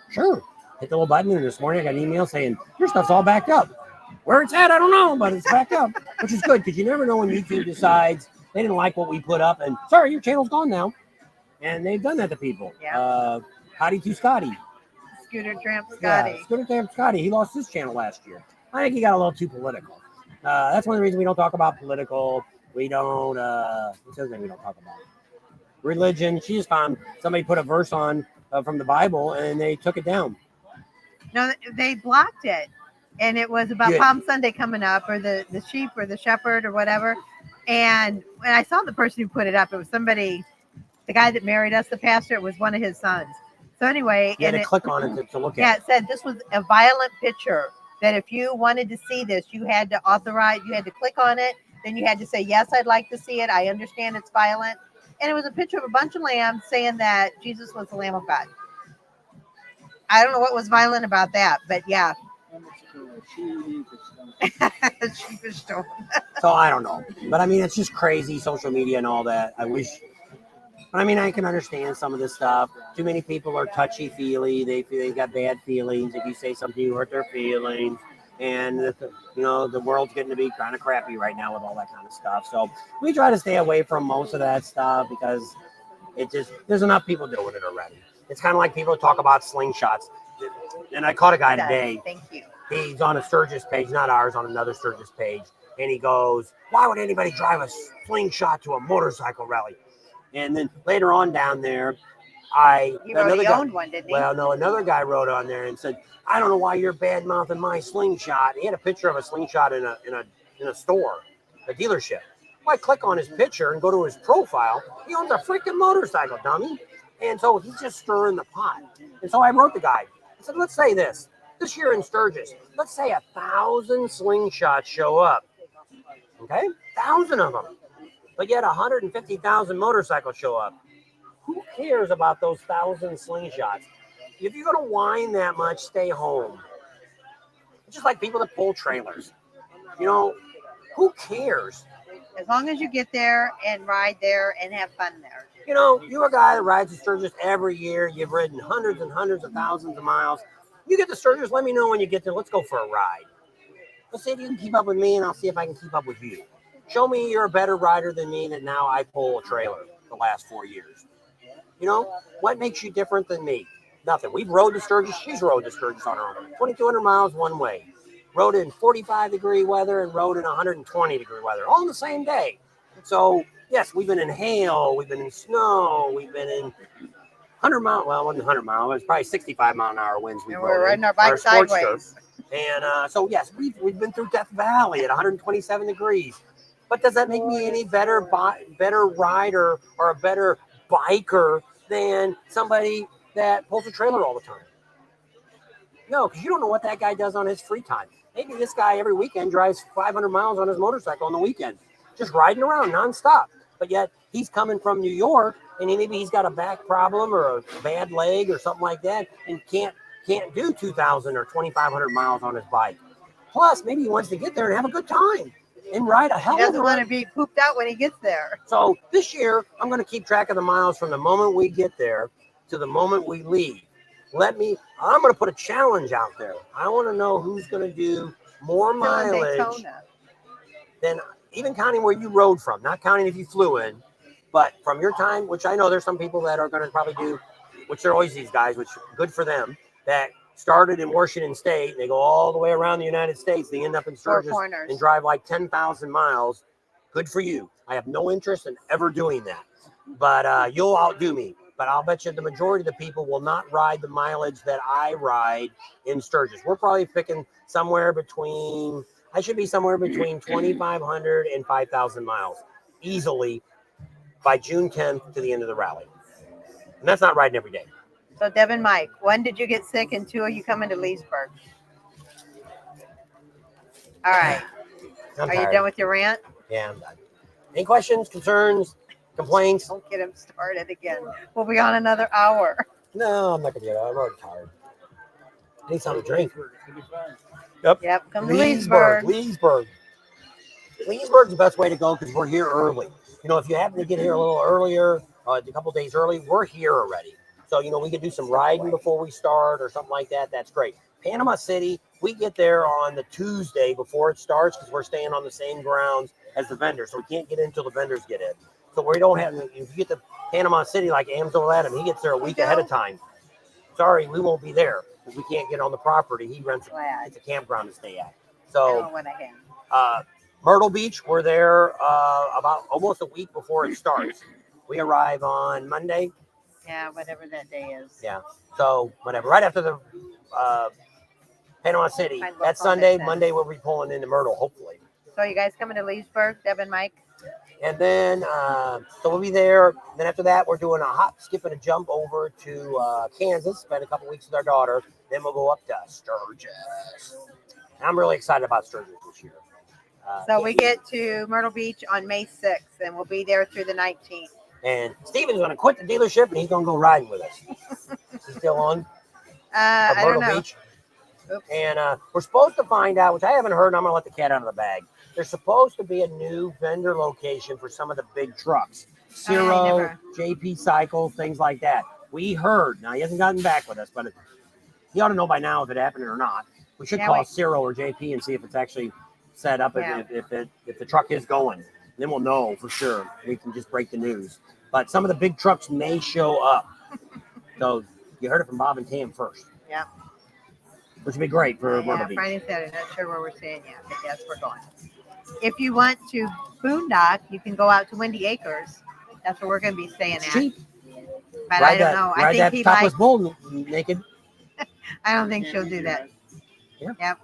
Sure. Hit the little button, and this morning I got an email saying, your stuff's all backed up. Where it's at, I don't know, but it's backed up, which is good because you never know when YouTube decides they didn't like what we put up and sorry, your channel's gone now. And they've done that to people. Yeah. Howdy to Scotty. Scooter Tramp Scotty. Yeah, Scooter Tramp Scotty. He lost his channel last year. I think he got a little too political. That's one of the reasons we don't talk about political. We don't, what's the other thing we don't talk about? Religion. She just found somebody put a verse on from the Bible and they took it down. No, they blocked it. And it was about Good. Palm Sunday coming up, or the sheep or the shepherd or whatever. And when I saw the person who put it up, it was somebody, the guy that married us, the pastor, it was one of his sons. So anyway, You had and to click on it to look yeah, at it said this was a violent picture, that if you wanted to see this, you had to authorize, you had to click on it. Then you had to say, yes, I'd like to see it. I understand it's violent. And it was a picture of a bunch of lambs saying that Jesus was the Lamb of God. I don't know what was violent about that, but yeah. Sheepish stone. So I don't know. But I mean, it's just crazy, social media and all that. I can understand some of this stuff. Too many people are touchy-feely. They got bad feelings. If you say something, you hurt their feelings. And, the world's getting to be kind of crappy right now with all that kind of stuff. So we try to stay away from most of that stuff because there's enough people doing it already. It's kind of like people talk about slingshots. And I caught a guy today. Thank you. He's on a Sturgis page, not ours, on another Sturgis page. And he goes, why would anybody drive a slingshot to a motorcycle rally? And then later on down there, He wrote he owned one, didn't he? Well, no, another guy wrote on there and said, "I don't know why you're bad mouthing my slingshot." He had a picture of a slingshot in a store, a dealership. Well, I click on his picture and go to his profile. He owns a freaking motorcycle, dummy. And so he's just stirring the pot. And so I wrote the guy. I said, let's say this year in Sturgis, let's say 1,000 slingshots show up. Okay? 1,000 of them. But yet 150,000 motorcycles show up. Who cares about those 1,000 slingshots? If you're going to whine that much, stay home. It's just like people that pull trailers. You know, who cares? As long as you get there and ride there and have fun there. You know, you're a guy that rides to Sturgis every year. You've ridden hundreds and hundreds of thousands of miles. You get to Sturgis, let me know when you get there. Let's go for a ride. Let's see if you can keep up with me, and I'll see if I can keep up with you. Show me you're a better rider than me, that now I pull a trailer the last 4 years. You know, what makes you different than me? Nothing. We've rode to Sturgis. She's rode to Sturgis on her own. 2,200 miles one way. Rode in 45-degree weather and rode in 120-degree weather, all in the same day. So, yes, we've been in hail, we've been in snow, we've been in 100-mile, well, it wasn't 100-mile, it was probably 65-mile-an-hour winds. And we're riding our bike sideways. And so, yes, we've been through Death Valley at 127 degrees. But does that make me any better rider or a better biker than somebody that pulls a trailer all the time? No, because you don't know what that guy does on his free time. Maybe this guy every weekend drives 500 miles on his motorcycle on the weekend, just riding around nonstop. But yet he's coming from New York, and maybe he's got a back problem or a bad leg or something like that, and can't do 2,000 or 2,500 miles on his bike. Plus, maybe he wants to get there and have a good time and ride a hell of a He doesn't want to be pooped out when he gets there. So this year, I'm going to keep track of the miles from the moment we get there to the moment we leave. I'm going to put a challenge out there. I want to know who's going to do more mileage than, even counting where you rode from, not counting if you flew in, but from your time, which I know there's some people that are going to probably do, which there are always these guys, which good for them, that started in Washington State, and they go all the way around the United States. They end up in Sturgis and drive like 10,000 miles. Good for you. I have no interest in ever doing that, but you'll outdo me. But I'll bet you the majority of the people will not ride the mileage that I ride in Sturgis. We're probably picking somewhere between, I should be somewhere between 2,500 and 5,000 miles easily by June 10th to the end of the rally. And that's not riding every day. So, Deb and Mike, one, did you get sick? And two, are you coming to Leesburg? All right. Are you done with your rant? Yeah, I'm done. Any questions, concerns, complaints? Don't get him started again. We'll be on another hour. No, I'm not going to get it. I'm already tired. I need something to drink. Yep, come to Leesburg. Leesburg's the best way to go because we're here early. You know, if you happen to get here a little earlier, a couple days early, we're here already. So, you know, we could do some riding before we start or something like that. That's great. Panama City, we get there on the Tuesday before it starts because we're staying on the same grounds as the vendors. So we can't get in until the vendors get in. So we don't have, if you get to Panama City like Amsel Adam, he gets there a week ahead of time. Sorry, we won't be there because we can't get on the property. He rents it's a campground to stay at. So Myrtle Beach, we're there about almost a week before it starts. We arrive on Monday. Yeah, whatever that day is. Yeah. So whatever. Right after the Panama City. That's Sunday. Monday we'll be pulling into Myrtle, hopefully. So you guys coming to Leesburg, Deb and Mike? And then, so we'll be there. Then after that, we're doing a hop, skip, and a jump over to Kansas. Spend a couple weeks with our daughter. Then we'll go up to Sturgis. And I'm really excited about Sturgis this year. So we get to Myrtle Beach on May 6th, and we'll be there through the 19th. And Steven's going to quit the dealership, and he's going to go riding with us. Is he still on? I don't know. Beach. Oops. And we're supposed to find out, which I haven't heard, and I'm going to let the cat out of the bag. There's supposed to be a new vendor location for some of the big trucks. Ciro, JP Cycles, things like that. We heard. Now, he hasn't gotten back with us, but he ought to know by now if it happened or not. We should call Ciro or JP and see if it's actually set up, if the truck is going. Then we'll know for sure. We can just break the news. But some of the big trucks may show up. So you heard it from Bob and Tam first. Yeah. Which would be great for Myrtle Beach. Friday and Saturday. Not sure where we're staying yet, but yes, we're going. If you want to boondock, you can go out to Windy Acres. That's where we're going to be staying at. Cheap. But I don't know. I Ride think that he topless might. bull naked. I don't think she'll do that. Yeah.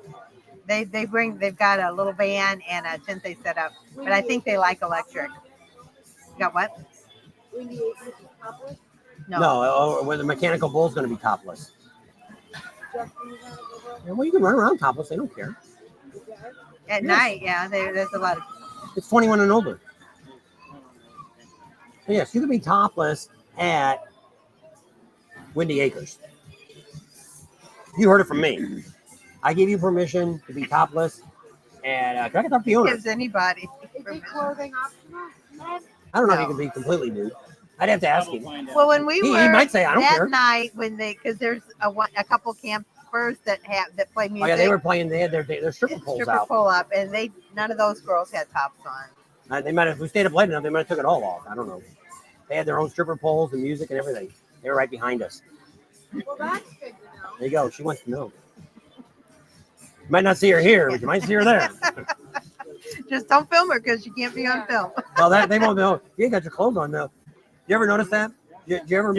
Yep. They've got a little van and a tent they set up, but I think they like electric. You got what? Windy Acres is topless. No, where the mechanical bull's going to be topless. Just when you have a little- Yeah, well, you can run around topless. They don't care. At Yes. night, yeah. There's a lot of. It's 21 and older. So yes, you can be topless at Windy Acres. You heard it from me. I gave you permission to be topless, and can I can talk to the owner? Gives anybody. Is it clothing optional? I don't know if No. you can be completely nude. I'd have to ask him. Well, when we He were might say, "I don't that care." night when because there's a couple campers that play music. Oh yeah, they were playing. They had their stripper poles stripper out. pull up, and none of those girls had tops on. They might have. If we stayed up late enough, they might have took it all off. I don't know. They had their own stripper poles and music and everything. They were right behind us. Well, that's good to know. There you go. She wants to know. You might not see her here, but you might see her there. Just don't film her because you can't be on film. Well, they won't know. You ain't got your clothes on though. You ever notice that? Did you ever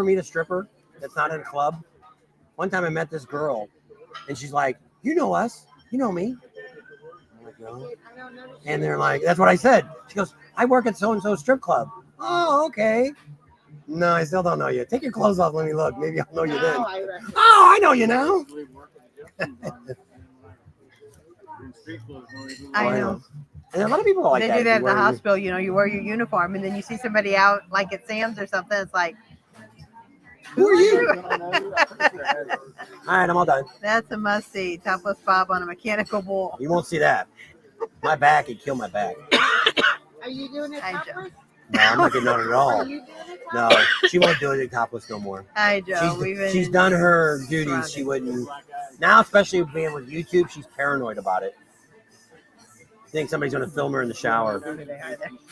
meet a stripper that's not in a club? One time I met this girl, and she's like, "You know us. You know me." I'm like, "No." I don't know. And they're like, "That's what I said." She goes, "I work at so and so strip club." Oh, okay. No, I still don't know you. Take your clothes off. Let me look. Maybe I'll know you then. Now I reckon. Oh, I know you now. I know. And a lot of people are like They that. do that at You the wear hospital. You know, you wear your uniform, and then you see somebody out like at Sam's or something. It's like, Who are you? All right, I'm all done. That's a must see. Topless Bob on a mechanical bull. You won't see that. My back, it'd kill my back. Are you doing it I topless? No, I'm not getting on it at Are all. you doing it No, topless? she won't do it topless no more. Hi, Joe. She's done her duties. She wouldn't. Now, especially being with YouTube, she's paranoid about it. I think somebody's going to film her in the shower.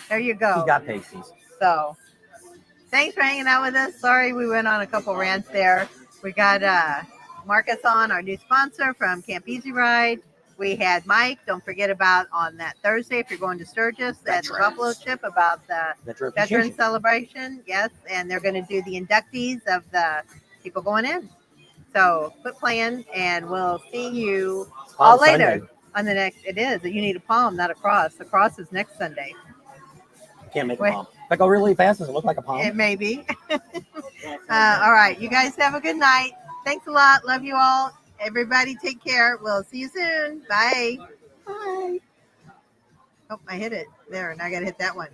There you go. She's got pasties. So, thanks for hanging out with us. Sorry we went on a couple rants there. We got Marcus on, our new sponsor from Camp Easy Ride. We had Mike. Don't forget about on that Thursday if you're going to Sturgis at the Buffalo Chip about the Veteran Veteran appreciation. Celebration. Yes, and they're going to do the inductees of the people going in. So quit playing, and we'll see you all Palm later Sunday. on the next. It is. You need a palm, not a cross. The cross is next Sunday. Can't make a Wait. palm. If I go really fast, does it look like a palm? It may be. All right. You guys have a good night. Thanks a lot. Love you all. Everybody take care. We'll see you soon. Bye. Bye. Oh, I hit it. There. Now I got to hit that one.